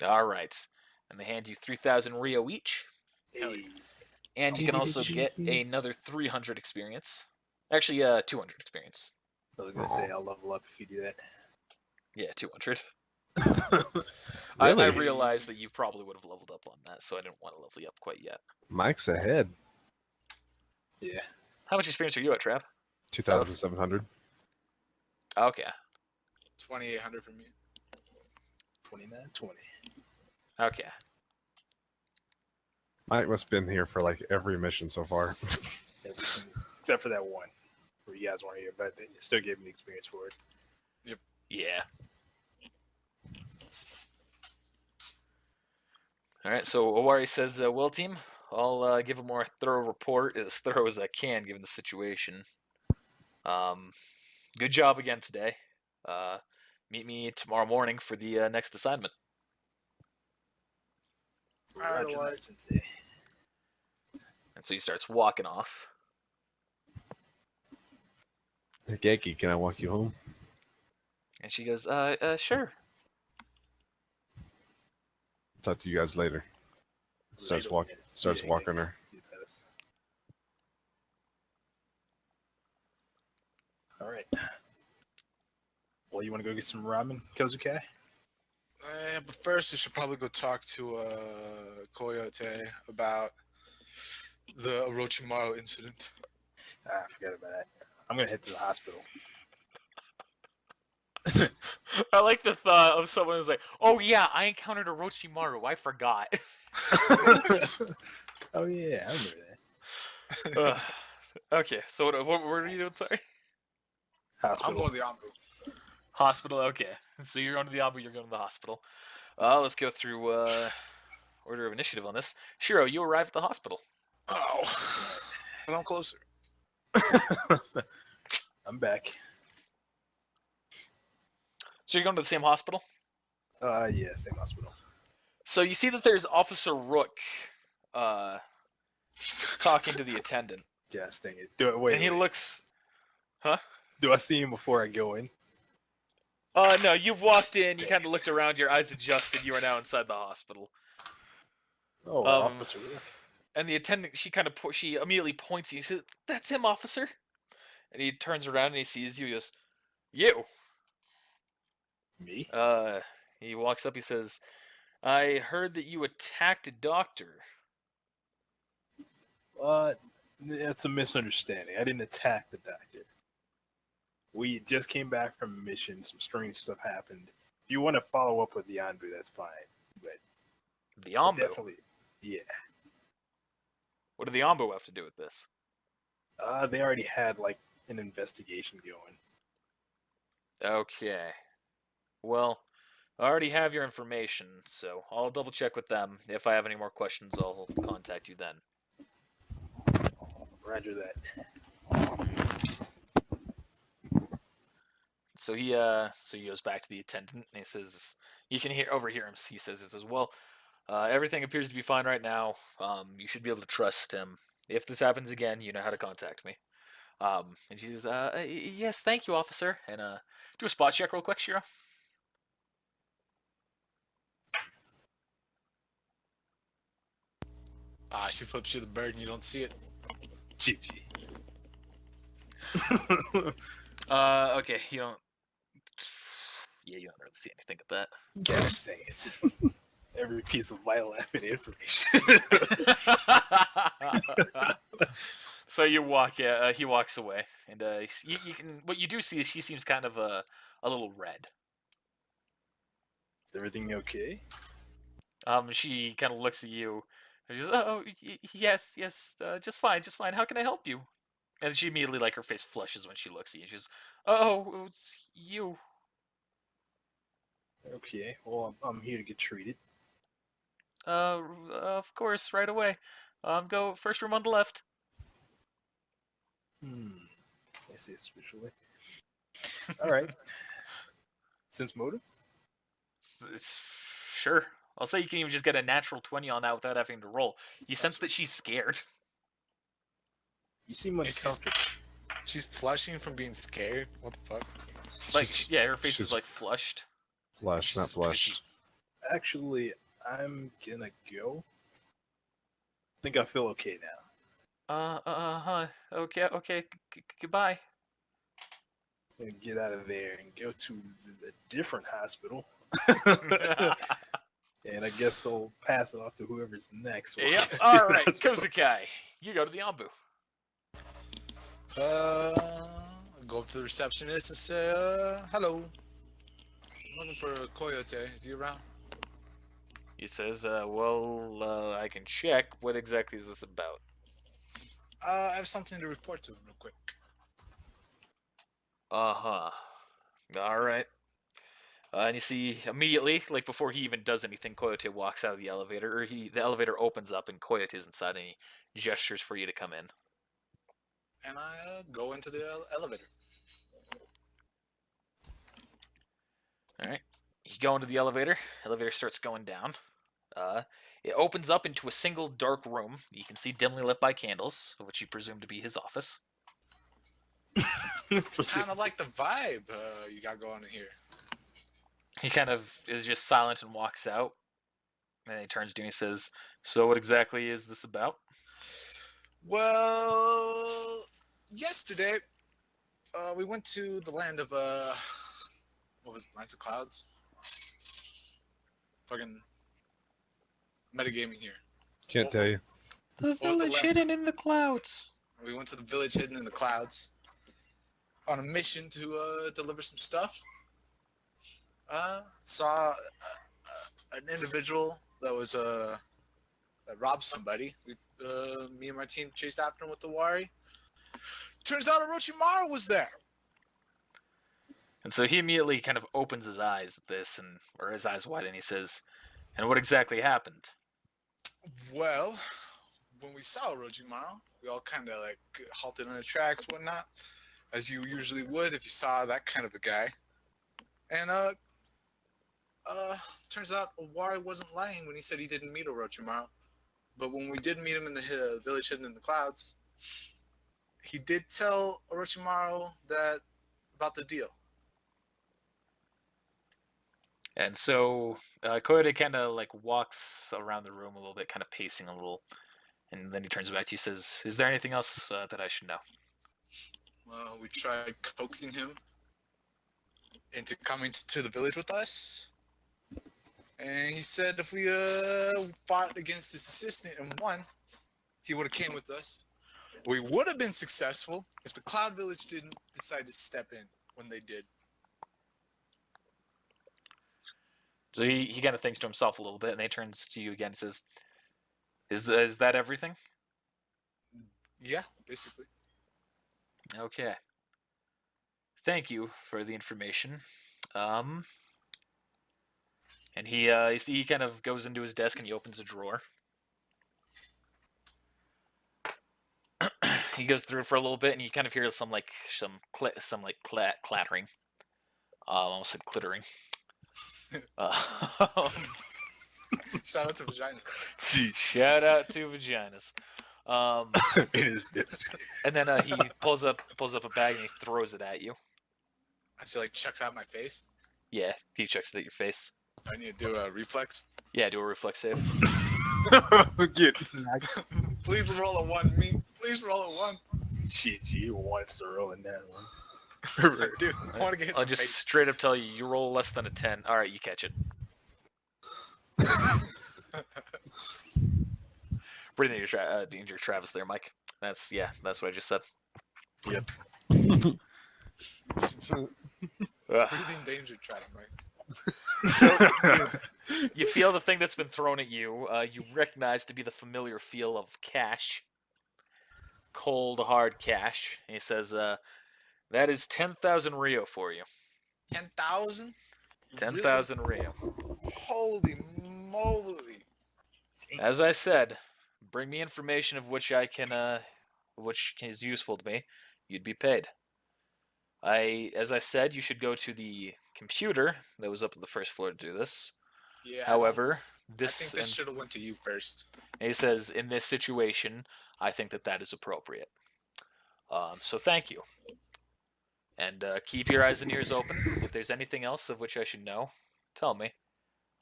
All right. And they hand you 3,000 Rio each. Hey, And you can also get another 300 experience. Actually, 200 experience. I was gonna say I'll level up if you do that. Yeah, 200. Really? I realized that you probably would have leveled up on that, so I didn't want to level you up quite yet. Mike's ahead. Yeah. How much experience are you at, Trav? 2,700. Okay. 2,800 for me. 2920. Okay. Mike must have been here for like every mission so far. Everything except for that one where you guys weren't here, but it still gave me the experience for it. Yeah. All right, so Owari says, well, team, I'll give a more thorough report, as thorough as I can, given the situation. Good job again today. Meet me tomorrow morning for the next assignment. Roger that, Sensei. And so he starts walking off. Hey, Genki, can I walk you home? And she goes, sure. Talk to you guys later. Starts Later. walking her. All right. Well, you want to go get some ramen, Kozukai? But first, we should probably go talk to Koyote about the Orochimaru incident. I forgot about that. I'm gonna head to the hospital. I like the thought of someone who's like, oh yeah, I encountered Orochimaru, I forgot. Oh yeah, I remember that. Okay, so what were you doing, sorry? I'm Hospital. going to the Ambu. Hospital, okay. So you're going to the Abu, you're going to the hospital. Let's go through order of initiative on this. Shiro, you arrive at the hospital. Oh. But I'm closer. I'm back. So you're going to the same hospital? Yeah, same hospital. So you see that there's Officer Rook talking to the attendant. Just dang it. Do it. Wait. And he wait. looks... Do I see him before I go in? No, you've walked in, you kind of looked around, your eyes adjusted, you are now inside the hospital. Oh, Um, officer. And the attendant, she immediately points at you, she says, that's him, officer. And he turns around and he sees you, he goes, you. Me? He walks up, he says, I heard that you attacked a doctor. That's a misunderstanding. I didn't attack the doctor. We just came back from a mission. Some strange stuff happened. If you want to follow up with the Anbu, that's fine. But The Ambu? definitely, yeah. What did the Ambu have to do with this? They already had like an investigation going. Okay. Well, I already have your information, so I'll double check with them. If I have any more questions, I'll contact you then. Roger that. So he goes back to the attendant and he says, you can overhear him. He says, well, everything appears to be fine right now. You should be able to trust him. If this happens again, you know how to contact me. And she says, yes, thank you, officer. And do a spot check real quick, Shiro. She flips you the bird and you don't see it. GG. Okay, you don't. Yeah, you don't really see anything of that. Gotta say it. Every piece of vital information. So you walk. He walks away, and you can. What you do see is she seems kind of a little red. Is everything okay? She kind of looks at you. And she says, "Oh, yes, yes, just fine, just fine. How can I help you?" And she immediately, like, her face flushes when she looks at you. She's, "Oh, it's you." Okay, well, I'm here to get treated. Of course, right away. Go first room on the left. I say spiritually. All right. Sense motive? Sure. I'll say you can even just get a natural 20 on that without having to roll. You sense that she's scared. You seem uncomfortable. She's flushing from being scared. What the fuck? Like, yeah, her face she's- is like flushed. Flush, not blush. Actually, I'm gonna go. I think I feel okay now. Huh. Okay. Goodbye. I'm gonna get out of there and go to a different hospital. And I guess I'll pass it off to whoever's next. Yep. All right, Kozakai, you go to the Ambu. Go up to the receptionist and say, hello. I'm looking for Coyote. Is he around? He says, well, I can check. What exactly is this about? I have something to report to him real quick. Uh-huh. All right. And you see immediately, like before he even does anything, Coyote walks out of the elevator, or the elevator opens up and Coyote's inside and he gestures for you to come in. And I go into the elevator. All right. You go into the elevator. Elevator starts going down. It opens up into a single dark room. You can see dimly lit by candles, which you presume to be his office. Kind of like the vibe you got going in here. He kind of is just silent and walks out. And then he turns to you and he says, so what exactly is this about? Well, yesterday, we went to the land of, what was it, Lands of Clouds? Fucking metagaming here. Can't tell you. The was the village land? hidden in the clouds. We went to the village hidden in the clouds on a mission to deliver some stuff. Saw an individual that was that robbed somebody. Me and my team chased after him with the Wari. Turns out Orochimaru was there. And so he immediately kind of opens his eyes at this, or his eyes wide, and he says, and what exactly happened? Well, when we saw Orochimaru, we all kind of like halted in our tracks, whatnot, as you usually would if you saw that kind of a guy. And turns out Owari wasn't lying when he said he didn't meet Orochimaru. But when we did meet him in the village hidden in the clouds, he did tell Orochimaru about the deal. And so Koyote kind of like walks around the room a little bit, kind of pacing a little, and then he turns back to you and says, is there anything else that I should know? Well, we tried coaxing him into coming to the village with us. And he said if we fought against his assistant and won, he would have came with us. We would have been successful if the Cloud Village didn't decide to step in when they did. So he kind of thinks to himself a little bit, and then he turns to you again and says, is that everything? Yeah, basically. Okay. Thank you for the information. And he kind of goes into his desk and he opens a drawer. He goes through it for a little bit, and you kind of hear some clattering. Almost said clittering. Um, Shout out to vagina. shout out to vaginas. It is this. And then he pulls up a bag and he throws it at you. I say like chuck it out my face. Yeah, he chucks it at your face. I need to do a reflex. Yeah, do a reflex save. Get Please roll a 1, me. Please roll a 1. GG wants to roll in that one. Dude, I want to get hit I'll in the just face. straight up tell you, you roll less than a 10. All right, you catch it. Breathing danger, Travis. There, Mike. That's what I just said. Yep. Ugh. Breathing danger trap, Mike. So you feel the thing that's been thrown at you. You recognize to be the familiar feel of cash, cold hard cash. And he says, "That is 10,000 Rio for you. 10,000? 10,000 Rio. Holy moly. As I said, bring me information of which I can, which is useful to me. You'd be paid. As I said, you should go to the computer that was up on the first floor to do this. Yeah. However, I this think this should have went to you first. and he says, in this situation, I think that is appropriate. So thank you. And keep your eyes and ears open. If there's anything else of which I should know, tell me.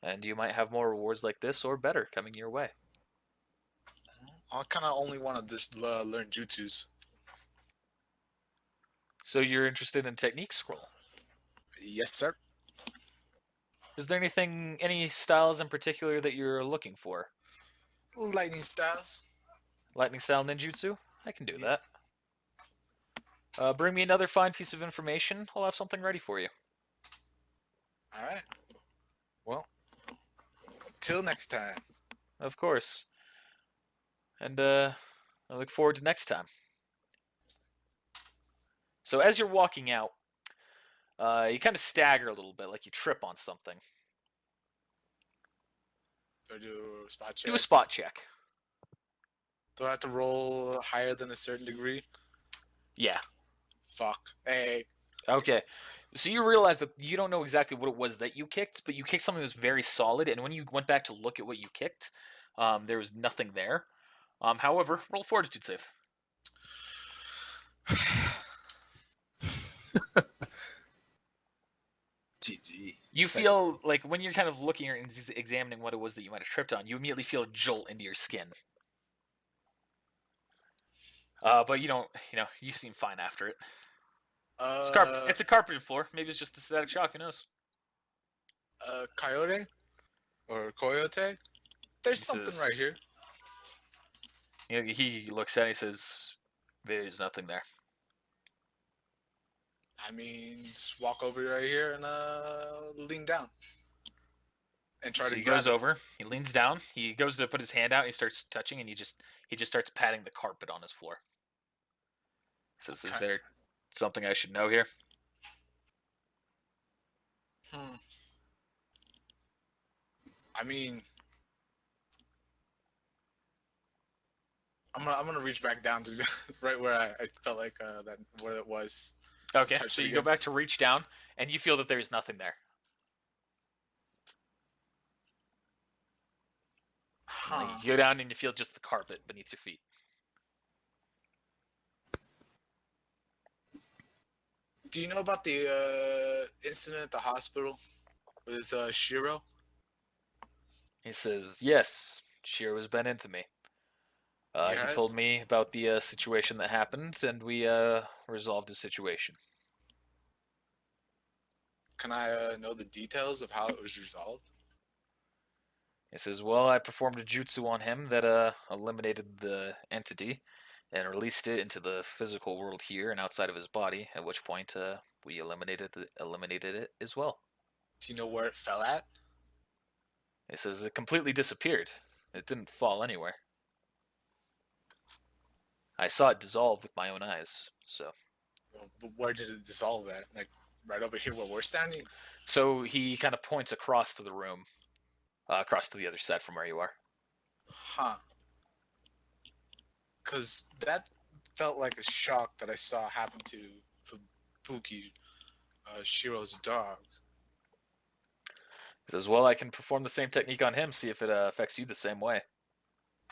And you might have more rewards like this or better coming your way. I kind of only want to just learn jutsus. So you're interested in technique scroll. Yes, sir. Is there any styles in particular that you're looking for? Lightning styles. Lightning style ninjutsu? I can do that. Bring me another fine piece of information. I'll have something ready for you. All right. Well, till next time. Of course. And I look forward to next time. So as you're walking out, you kind of stagger a little bit, like you trip on something. Do I do a spot check? Do a spot check. Do I have to roll higher than a certain degree? Yeah. Fuck. Hey. Okay. So you realize that you don't know exactly what it was that you kicked, but you kicked something that was very solid, and when you went back to look at what you kicked, there was nothing there. However, roll fortitude save. GG. You feel like when you're kind of looking and examining what it was that you might have tripped on, you immediately feel a jolt into your skin. But you don't, you seem fine after it. It's a carpeted floor. Maybe it's just a static shock. Who knows? Coyote? Or coyote? There's He something says- right here. He looks at it and he says, "There's nothing there." I mean, just walk over right here and lean down. And try So to he grab goes it. over. He leans down. He goes to put his hand out. And he starts touching, and he just starts patting the carpet on his floor. He says, "Is Okay. there something I should know here?" I mean, I'm gonna reach back down to right where I felt like that where it was. Okay. Touch So it you go again. back to reach down, and you feel that there's nothing there. Huh. You go down, and you feel just the carpet beneath your feet. Do you know about the incident at the hospital with Shiro? He says, "Yes, Shiro's been into me. He Yes? told me about the situation that happened, and we resolved the situation." Can I know the details of how it was resolved? He says, "Well, I performed a jutsu on him that eliminated the entity and released it into the physical world here and outside of his body, at which point we eliminated it as well." Do you know where it fell at? He says, "It completely disappeared. It didn't fall anywhere. I saw it dissolve with my own eyes, so..." But where did it dissolve at? Like right over here where we're standing? So he kind of points across to the room, across to the other side from where you are. Huh. Because that felt like a shock that I saw happen to Fubuki Shiro's dog. He says, well, I can perform the same technique on him, see if it affects you the same way.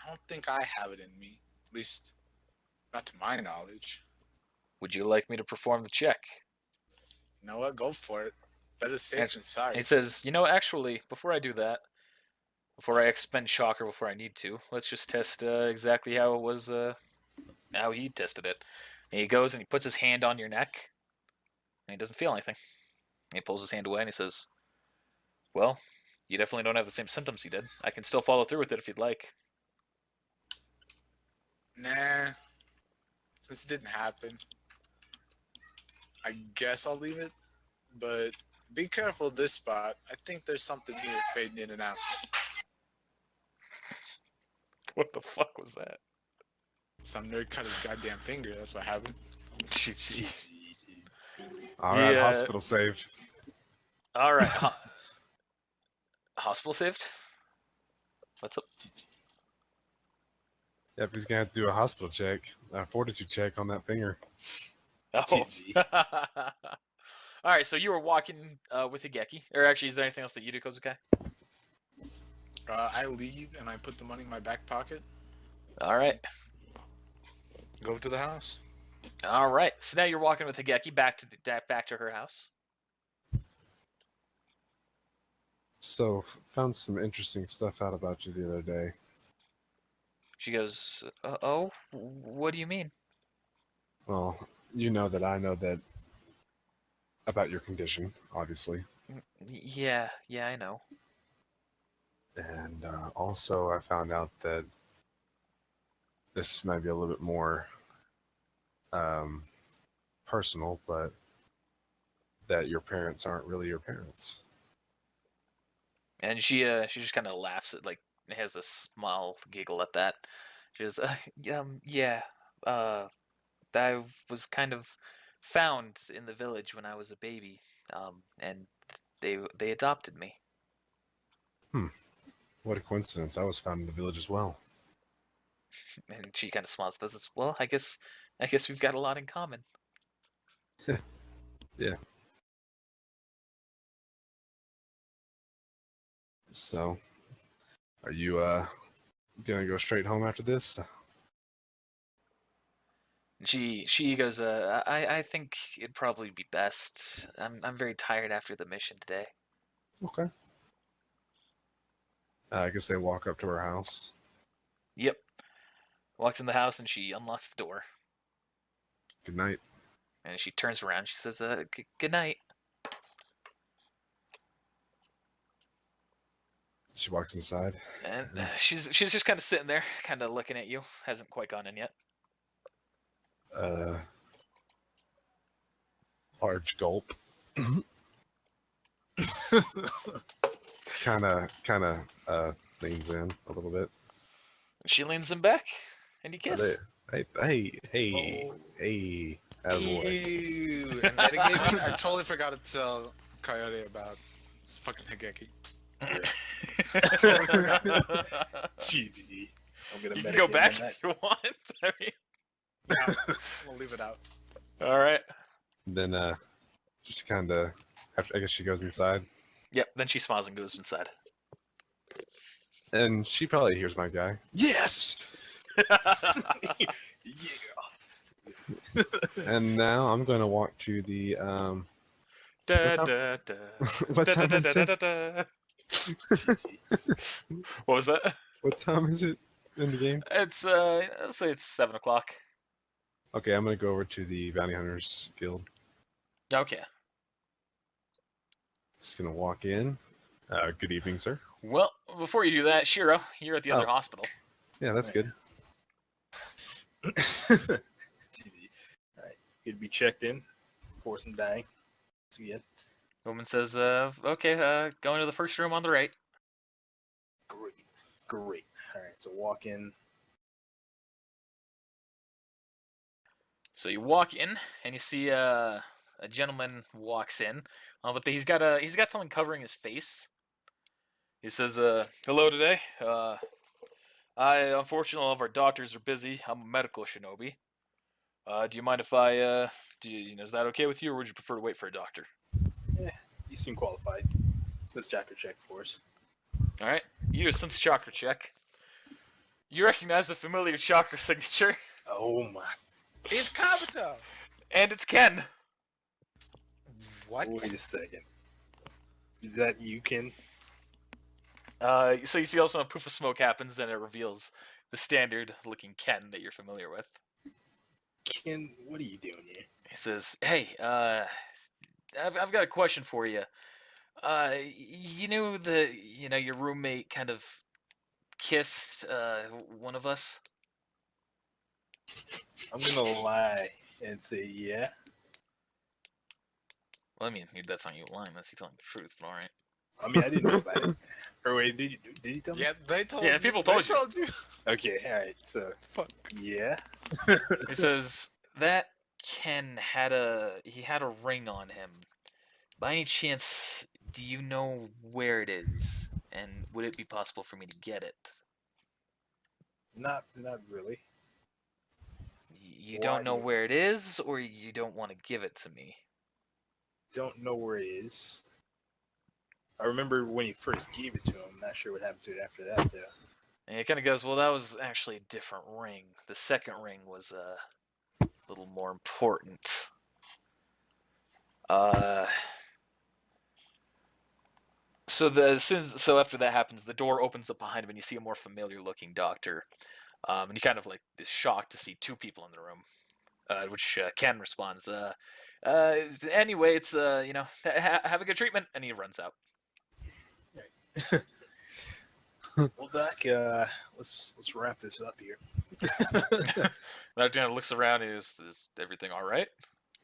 I don't think I have it in me. At least, not to my knowledge. Would you like me to perform the check? You know what? Go for it. Better safe than sorry. He says, you know, actually, before I do that, before I expend shocker before I need to, let's just test exactly how it was, how he tested it. And he goes and he puts his hand on your neck, and he doesn't feel anything. He pulls his hand away and he says, well, you definitely don't have the same symptoms he did. I can still follow through with it if you'd like. Nah. Since it didn't happen, I guess I'll leave it. But be careful this spot. I think there's something here fading in and out. What the fuck was that? Some nerd cut his goddamn finger. That's what happened. GG. All right, Yeah. hospital saved. All right. Hospital saved? What's up? Yep, he's gonna have to do a hospital check, a fortitude check on that finger. Oh. GG. All right, so you were walking with Higeki. Or actually, is there anything else that you do, Kozukai? I leave and I put the money in my back pocket. All right. Go to the house. All right. So now you're walking with Higeki back to her house. So, found some interesting stuff out about you the other day. She goes, "Oh, what do you mean?" Well, you know that I know that about your condition, obviously. Yeah, I know. And also, I found out that this might be a little bit more personal, but that your parents aren't really your parents. And she just kind of laughs at, like, has a small giggle at that. She goes, yeah, I was kind of found in the village when I was a baby, and they adopted me." What a coincidence. I was found in the village as well. And she kind of smiles. Does this? Well, I guess we've got a lot in common. Yeah. So, are you gonna go straight home after this? And she goes, I think it'd probably be best. I'm very tired after the mission today. Okay. I guess they walk up to her house. Yep. Walks in the house and she unlocks the door. Good night. And she turns around. She says, good night. She walks inside. And she's just kind of sitting there, kind of looking at you. Hasn't quite gone in yet. Large gulp. kind of leans in a little bit. She leans him back, and he kiss. Hey, attaboy. Ew. And metagaming, I totally forgot to tell Coyote about fucking Higeki. GG. I'm gonna You can go metagame back on that. if you want. I mean, Yeah, we'll leave it out. all right. Then just kind of after I guess she goes inside, Yep. Then she smiles and goes inside. and she probably hears my guy. Yes. Yes. And now I'm going to walk to the Da, What da, da. what Da, time da, is da, it? da, da. GG. What was that? What time is it in the game? It's let's say it's 7 o'clock. Okay, I'm gonna go over to the Bounty Hunters Guild. Okay. Just gonna walk in. Good evening, sir. Well, before you do that, Shiro, you're at the other Oh. hospital. Yeah, that's good. GG. Alright. He'd be checked in for some dying. See ya. The woman says, okay, go into the first room on the right. Great. Alright, so walk in. So you walk in, and you see a gentleman walks in, but he's got something covering his face. He says, hello today. Unfortunately, all of our doctors are busy. I'm a medical shinobi. Do you mind if I, is that okay with you, or would you prefer to wait for a doctor? you seem qualified. Since chakra check for us. All right, you do a sense chakra check. You recognize a familiar chakra signature, Oh my. It's Kabuto. and it's Ken. What? Wait a second. Is that you, Ken? So you see also a poof of smoke happens, and it reveals the standard-looking Ken that you're familiar with. Ken, what are you doing here? He says, "Hey, I've got a question for you. You know your roommate kind of kissed one of us." I'm gonna lie and say yeah. Well, I mean, that's not you lying. That's you telling the truth. But all right. I mean, I didn't know about it. Or wait, did he tell me? Yeah, they told Yeah, you. people They told you. told you. Okay, alright, so Fuck. yeah. He says that Ken had a ring on him. By any chance, do you know where it is? And would it be possible for me to get it? Not really. You Why don't know do you- where it is, or you don't want to give it to me? Don't know where it is. I remember when you first gave it to him. Not sure what happened to it after that, though. And he kind of goes, well, that was actually a different ring. The second ring was a little more important. So after that happens, the door opens up behind him, and you see a more familiar-looking doctor. And he kind of like is shocked to see two people in the room. Which Ken responds, anyway, it's have a good treatment, and he runs out. Well, Doc, let's wrap this up here. Doctor looks around. Is everything all right?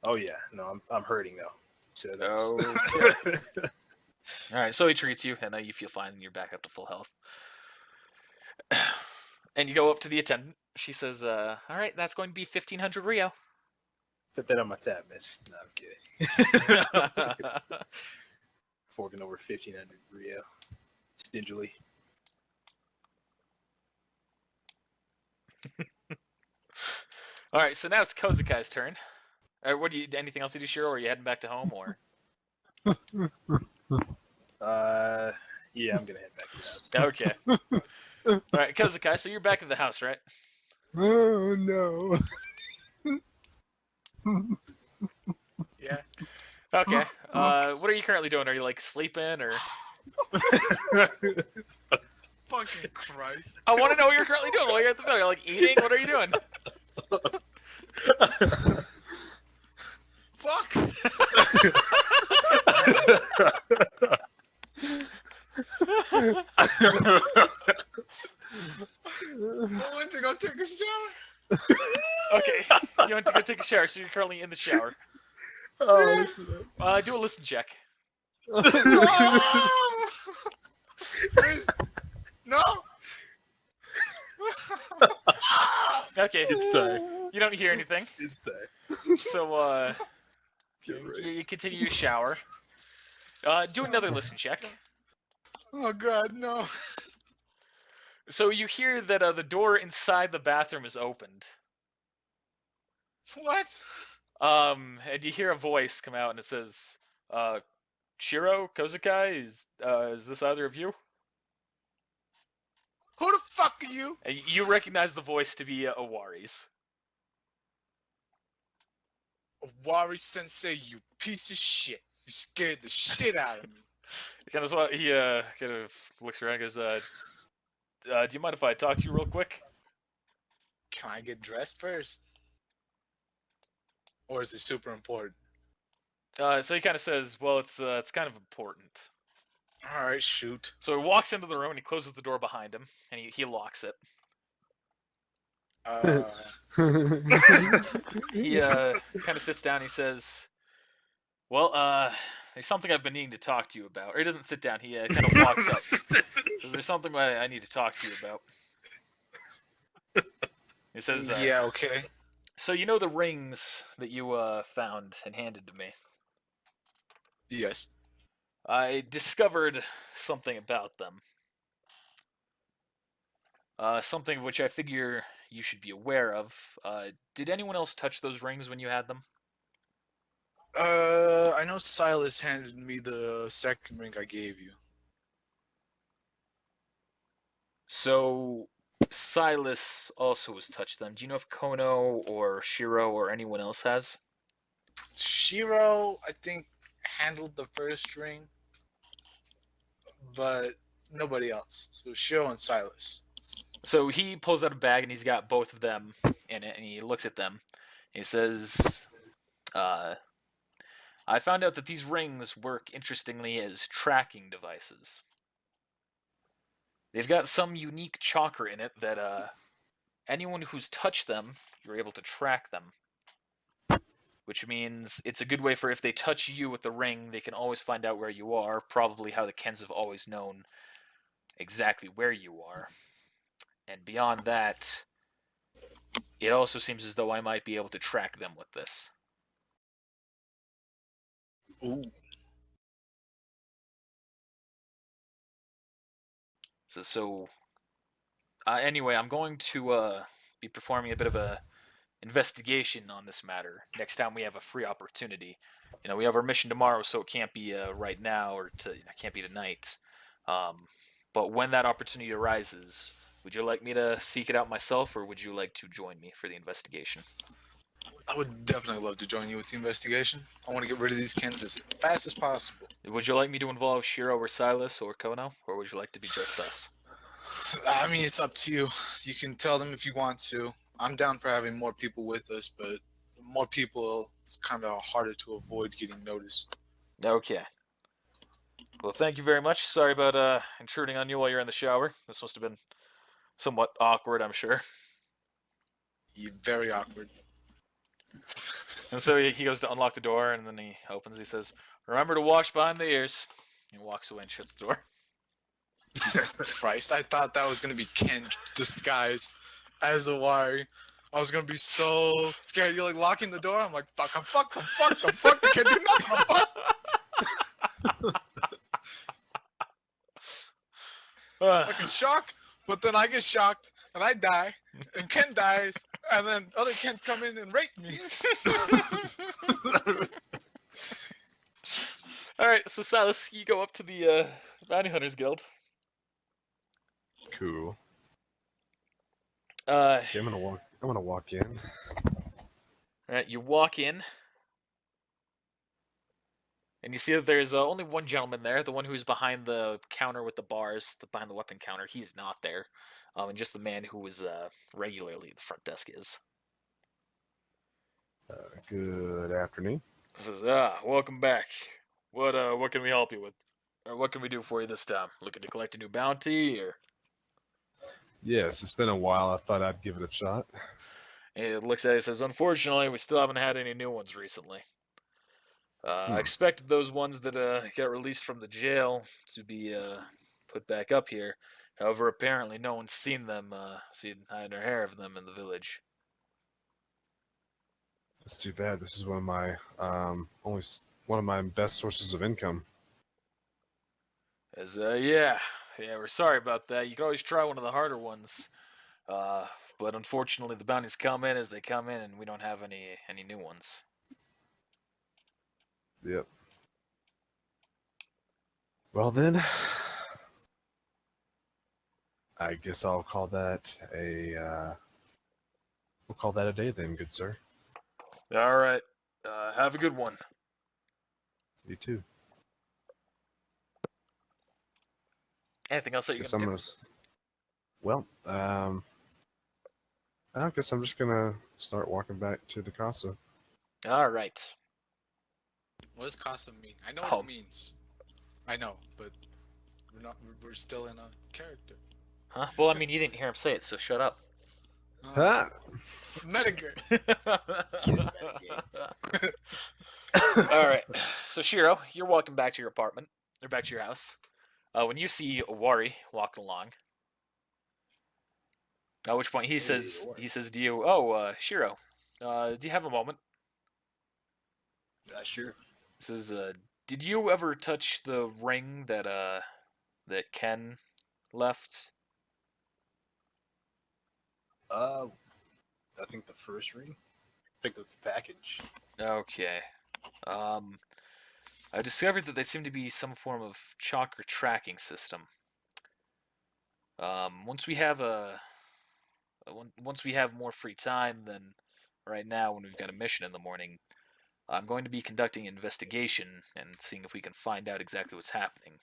Oh yeah, no, I'm hurting though. So that's All right, so he treats you, and you feel fine, and you're back up to full health. And you go up to the attendant. She says, all right, that's going to be 1,500 Rio. Put that on my tab, miss. No, I'm kidding. Forking over 1,500 Rio, stingily. All right, so now it's Kozukai's turn. What do you? Anything else you do, Shiro? Or are you heading back to home, or? Yeah, I'm gonna head back to the house. Okay. All right, Kozukai. So you're back at the house, right? Oh no. Yeah. Okay. What are you currently doing? Are you like sleeping, or? Fucking Christ. I want to know what you're currently doing while you're at the village. Like eating? What are you doing? Fuck. I went to go take a shower. Okay. You went to go take a shower, so you're currently in the shower. Oh, Do a listen check. No! No! Okay. it's time. You don't hear anything, It's time. so Get ready. you continue your shower. Do another listen check. Oh god, no. So you hear that the door inside the bathroom is opened. What? And you hear a voice come out, and it says, Shiro, Kozukai, is this either of you? Who the fuck are you? And you recognize the voice to be Owari's. Wari Sensei, you piece of shit. You scared the shit out of me. He kind of looks around and goes, do you mind if I talk to you real quick? Can I get dressed first? Or is it super important? So he kind of says, well, it's kind of important. Alright, shoot. So he walks into the room, and he closes the door behind him, and he locks it. He kind of sits down, and he says, well, there's something I've been needing to talk to you about. Or he doesn't sit down, he kind of walks up. Says, there's something I need to talk to you about. He says, yeah, okay. so you know the rings that you found and handed to me? Yes. I discovered something about them. Something which I figure you should be aware of. Did anyone else touch those rings when you had them? I know Silas handed me the second ring I gave you. So Silas also was touched then. Do you know if Kono or Shiro or anyone else has? Shiro, I think, handled the first ring, but nobody else. So Shiro and Silas. So he pulls out a bag and he's got both of them in it, and he looks at them. He says, I found out that these rings work interestingly as tracking devices. They've got some unique chakra in it that anyone who's touched them, you're able to track them. Which means it's a good way for if they touch you with the ring, they can always find out where you are, probably how the Kens have always known exactly where you are. And beyond that, it also seems as though I might be able to track them with this. Ooh. So anyway, I'm going to be performing a bit of a investigation on this matter next time we have a free opportunity. You know, we have our mission tomorrow, so it can't be right now or it can't be tonight. But when that opportunity arises, would you like me to seek it out myself, or would you like to join me for the investigation? I would definitely love to join you with the investigation. I want to get rid of these Kens as fast as possible. Would you like me to involve Shiro or Silas or Kono, or would you like to be just us? I mean, it's up to you. You can tell them if you want to. I'm down for having more people with us, but more people, it's kind of harder to avoid getting noticed. Okay. Well, thank you very much. Sorry about intruding on you while you're in the shower. This must have been somewhat awkward, I'm sure. You're very awkward. And so he goes to unlock the door, and then he opens. He says, "Remember to wash behind the ears." He walks away and shuts the door. Jesus Christ, I thought that was going to be Ken disguised as a Wari. I was going to be so scared. You're like locking the door. I'm like, fuck, I'm fucked, I'm fucked, I'm fucked. I can't do nothing, I'm fucked. Like in shock, but then I get shocked and I die, and Ken dies, and then other Kens come in and rape me. All right, so Silas, you go up to the Bounty Hunters Guild. Cool. Uh, Okay, I'm gonna walk in. all right, you walk in, and you see that there's only one gentleman there, the one who's behind the counter with the bars, behind the weapon counter. He's not there, and just the man who was regularly at the front desk is. Good afternoon. He says, welcome back. What can we help you with? Or what can we do for you this time? Looking to collect a new bounty, or Yes, it's been a while. I thought I'd give it a shot. it looks at it and says, unfortunately, we still haven't had any new ones recently. I Hmm. expected those ones that got released from the jail to be put back up here. However, apparently no one's seen them, seen hide or hair of them in the village. That's too bad. This is one of my one of my best sources of income. As yeah, we're sorry about that. You can always try one of the harder ones. But unfortunately, the bounties come in as they come in, and we don't have any new ones. Yep. Well then, I guess I'll call that a we'll call that a day then, good sir. All right. Have a good one. You too. Anything else that you're Guess gonna I'm do? gonna. Well, I guess I'm just gonna start walking back to the casa. All right. What does Casa mean? I know what Home. it means. I know, but we're not. We're still in a character. Huh? Well, I mean, you didn't hear him say it, so shut up. Ha! Metagame. All right. So Shiro, you're walking back to your apartment or back to your house. When you see Wari walking along, at which point he says to you, "Oh, Shiro, do you have a moment?" Sure. He says, "Did you ever touch the ring that Ken left?" I think the first ring. Picked up the package. Okay. I discovered that they seem to be some form of chakra tracking system. Once we have once we have more free time than right now when we've got a mission in the morning, I'm going to be conducting an investigation and seeing if we can find out exactly what's happening.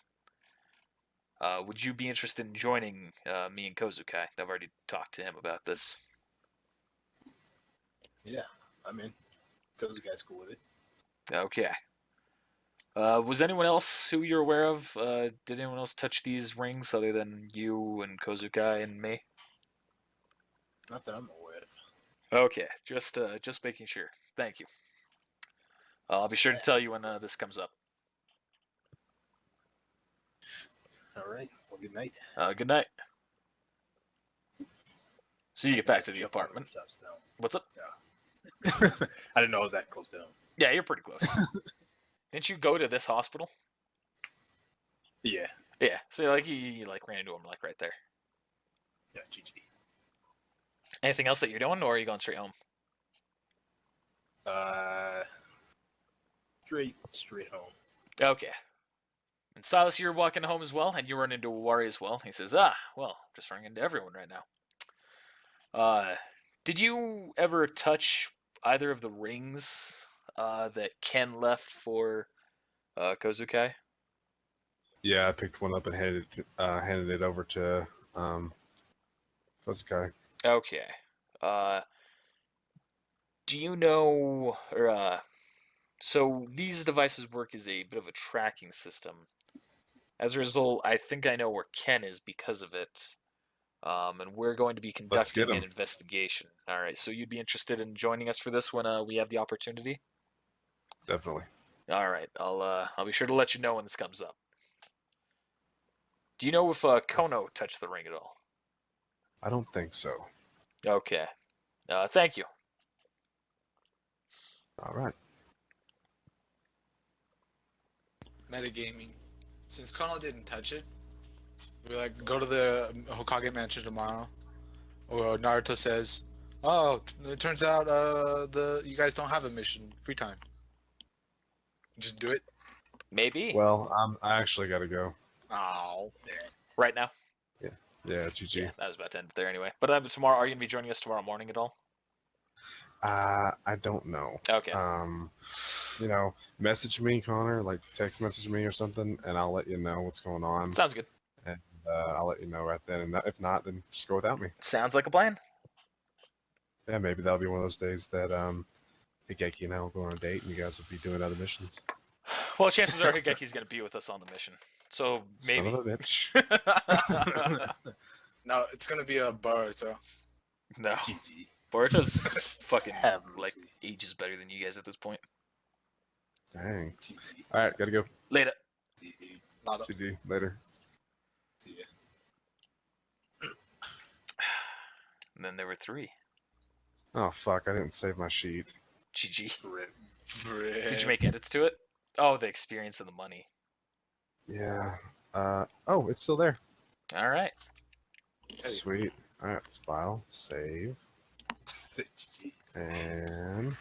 Would you be interested in joining me and Kozukai? I've already talked to him about this. Yeah, I'm in. Because the guy's cool with it. Okay. Was anyone else who you're aware of? Did anyone else touch these rings other than you and Kozukai and me? Not that I'm aware of. Okay, just making sure. Thank you. I'll be sure to tell you when this comes up. All right. Well, good night. Good night. So you get back to the Jump on apartment. rooftops now. What's up? I didn't know I was that close to him. Yeah, you're pretty close. Didn't you go to this hospital? Yeah. Yeah. So like you like ran into him like right there. Yeah, GG. Anything else that you're doing, or are you going straight home? Straight home. Okay. And Silas, you're walking home as well, and you run into Wari as well. He says, well, just running into everyone right now. Did you ever touch either of the rings that Ken left for Kozukai? Yeah, I picked one up and handed it over to Kozukai. Okay. Do you know, or so these devices work as a bit of a tracking system. As a result, I think I know where Ken is because of it. And we're going to be Let's get conducting an him. investigation. All right, so you'd be interested in joining us for this when we have the opportunity? Definitely. All right, I'll be sure to let you know when this comes up. Do you know if Kono touched the ring at all? I don't think so. Okay. Thank you. All right. Metagaming. Since Kono didn't touch it, we like go to the Hokage mansion tomorrow. Or Naruto says, "Oh, it turns out you guys don't have a mission. Free time. Just do it." Maybe. Well, I actually got to go. Oh. Right now? Yeah, GG. Yeah, that was about to end it there anyway. But tomorrow, are you going to be joining us tomorrow morning at all? I don't know. Okay. Message me, Connor, like text message me or something, and I'll let you know what's going on. Sounds good. And I'll let you know right then. And if not, then just go without me. Sounds like a plan. Yeah, maybe that'll be one of those days that Higeki and I will go on a date, and you guys will be doing other missions. Well, chances are Higeki's going to be with us on the mission. So maybe. Son of a bitch. No, it's gonna be a Boruto. No. GG. Boruto's fucking Have like mercy. ages better than you guys at this point. Dang. GG. All right, gotta go. Later. GG. Not a, GG. Later. See ya. And then there were 3. Oh fuck! I didn't save my sheet. GG. Rip. Did you make edits to it? Oh, the experience and the money. Yeah. Oh, it's still there. All right. Sweet. All right. File. Save. GG. And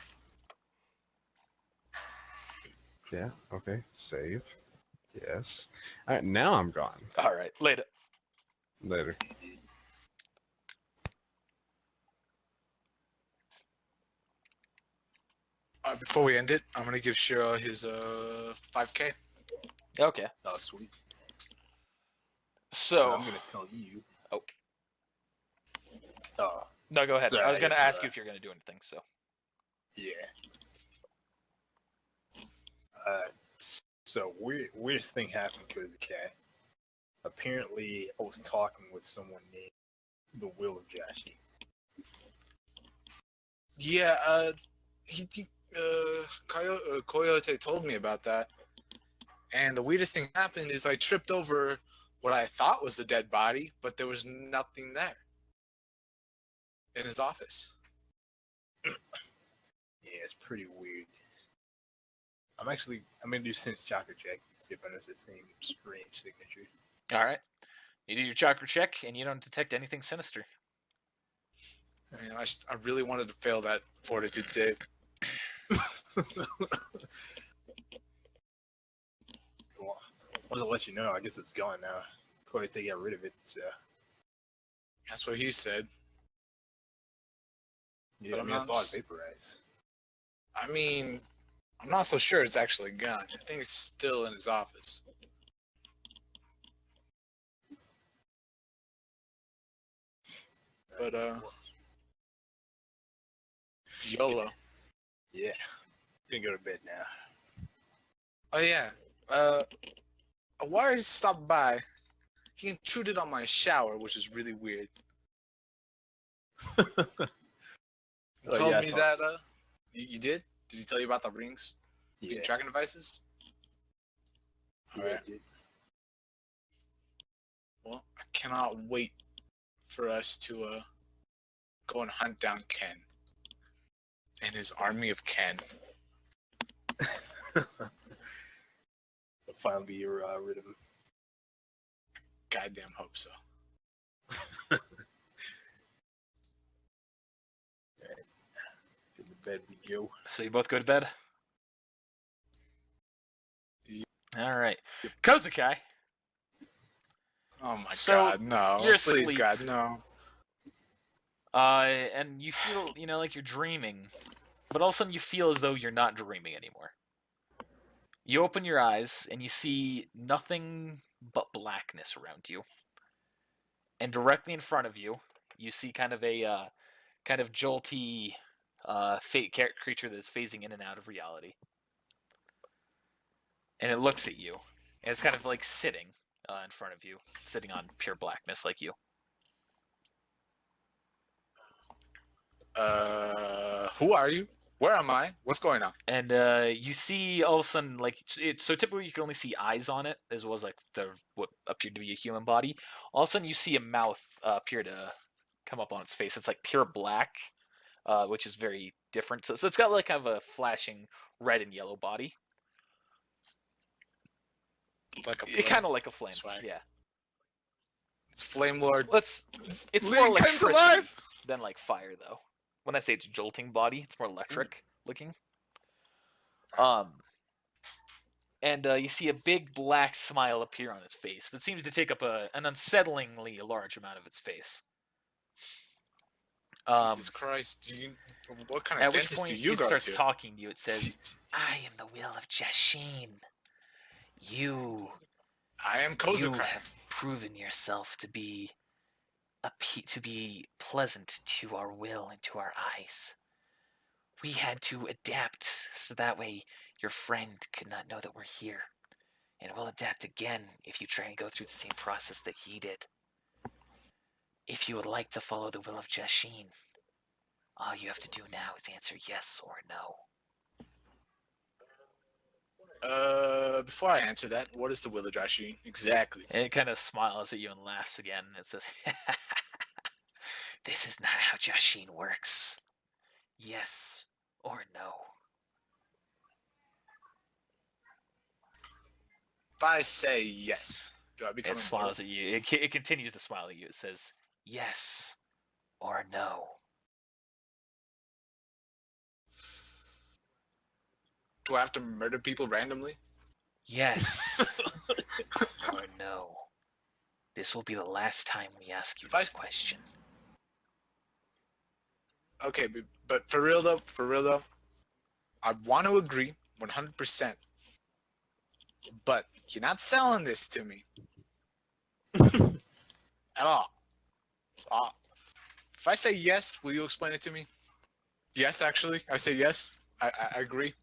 yeah. Okay. Save. Yes. All right. Now I'm gone. All right. Later. Later. Before we end it, I'm gonna give Shiro his 5K. Okay. Oh, sweet. So. I'm gonna tell you. Oh. Oh, No, go ahead. Sorry, I was going to it's, ask you if you're going to do anything. So. yeah. So weirdest thing happened because okay. Apparently, I was talking with someone named the Will of Jashin. Yeah, Coyote told me about that. And the weirdest thing happened is I tripped over what I thought was a dead body, but there was nothing there in his office. Yeah, it's pretty weird. I'm gonna do sense chakra check, see if I notice that same strange signature. All right. You do your chakra check, and you don't detect anything sinister. I mean, I really wanted to fail that fortitude save. Well, I wanted to let you know. I guess it's gone now. Probably to get rid of it. So That's what he said. yeah, But I I'm mean, I not saw it s- vaporize. I mean, I'm not so sure it's actually gone. I think it's still in his office. But YOLO. Yeah, gonna go to bed now. Oh yeah. A wire stopped by. He intruded on my shower, which is really weird. He Oh, told yeah, I me thought- that you did? Did he tell you about the rings Yeah, being tracking devices? yeah, Alright. dude. Well, I cannot wait for us to go and hunt down Ken and his army of Ken. I'll finally be rid of him. Goddamn hope so. Get to bed we go. So you both go to bed? Yep. Alright. Kozakai, Oh my So, god, no. you're Please, asleep. God, no. and you feel, like you're dreaming, but all of a sudden you feel as though you're not dreaming anymore. You open your eyes and you see nothing but blackness around you. And directly in front of you, you see kind of a kind of jolty fate creature that is phasing in and out of reality. And it looks at you, and it's kind of like sitting in front of you, sitting on pure blackness like you. Who are you? Where am I? What's going on? And you see all of a sudden, like, so typically you can only see eyes on it, as well as like what appeared to be a human body. All of a sudden you see a mouth appear to come up on its face. It's like pure black, which is very different. So it's got like kind of a flashing red and yellow body. Like a It kind of like a flame. Swag. Yeah. It's Flame Lord. It's Lee more came to electricity life! than like fire, though. When I say it's jolting body, it's more electric looking. And you see a big black smile appear on its face that seems to take up an unsettlingly large amount of its face. Jesus Christ, what kind of At which dentist point do you it go starts to? talking to you. It says, "I am the will of Jashin. You I am you Kozakai. have proven yourself to be pleasant to our will and to our eyes. We had to adapt so that way your friend could not know that we're here. And we'll adapt again if you try and go through the same process that he did. If you would like to follow the will of Jashin, all you have to do now is answer yes or no." Before I answer that, what is the will of Jashin? Exactly. And it kind of smiles at you and laughs again. It says, "This is not how Jashin works. Yes or no." If I say yes, do I become It smiles immortal? at you. It continues to smile at you. It says, "Yes or no." Do I have to murder people randomly? Yes or no. This will be the last time we ask you If I this s- question. Okay, but for real though, I want to agree 100%. But you're not selling this to me at all. So, if I say yes, will you explain it to me? Yes, actually, I say yes. I agree.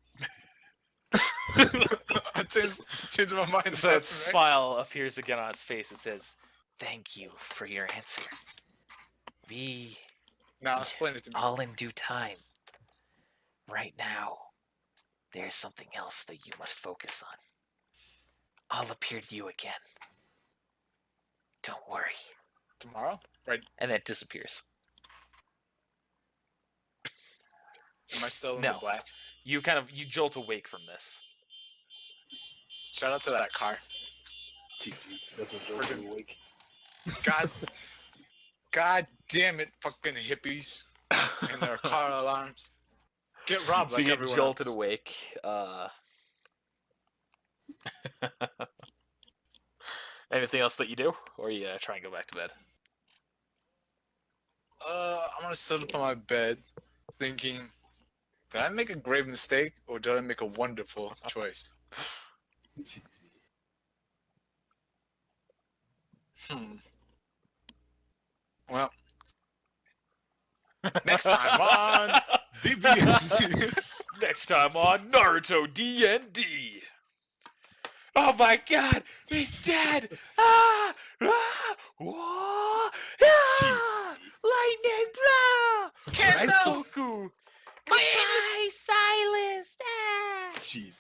I changed my mind. So its That's right. smile appears again on its face. It says, "Thank you for your answer. We Now explain it to me. all in due time. Right now, there's something else that you must focus on. I'll appear to you again. Don't worry." Tomorrow? Right? And then it disappears. Am I still in No. the black? You jolt awake from this. Shout out to that car. GG. That's what drove Friggin- me awake. God damn it, fucking hippies and their car alarms. Get robbed So like you get everyone jolted else. awake. Anything else that you do, or you try and go back to bed? I'm gonna sit up on my bed, thinking, did I make a grave mistake or did I make a wonderful choice? Well, next time on DBS. Next time on Naruto D&D. Oh my God, he's dead! Ah! Ah! Whoa! Ah! Lightning blow! Kendo! Raisoku! My Goodbye, Silas! Ah! Jeez.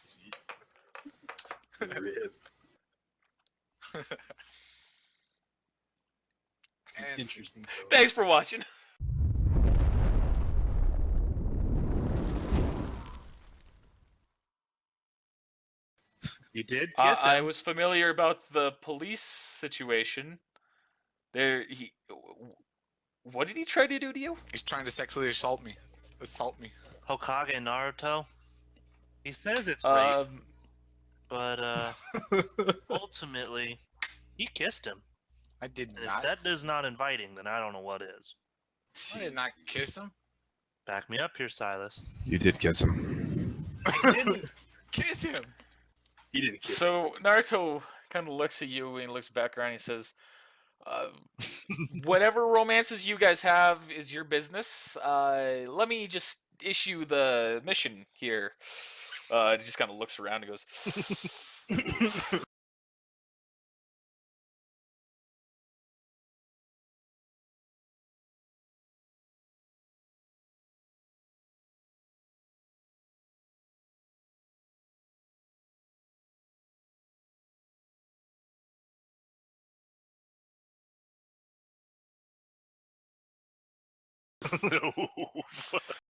Rip. And Interesting. Thanks for watching. You did kiss I him. was familiar about the police situation. What did he try to do to you? he's trying to sexually assault me. Hokage Naruto. He says it's rape, but ultimately, he kissed him. I did And if not. that is not inviting, then I don't know what is. I did not kiss him. Back me up here, Silas. You did kiss him. I didn't kiss him. He didn't kiss. So Naruto kind of looks at you and looks back around and he says, whatever romances you guys have is your business. Let me just issue the mission here. He just kind of looks around and goes, No.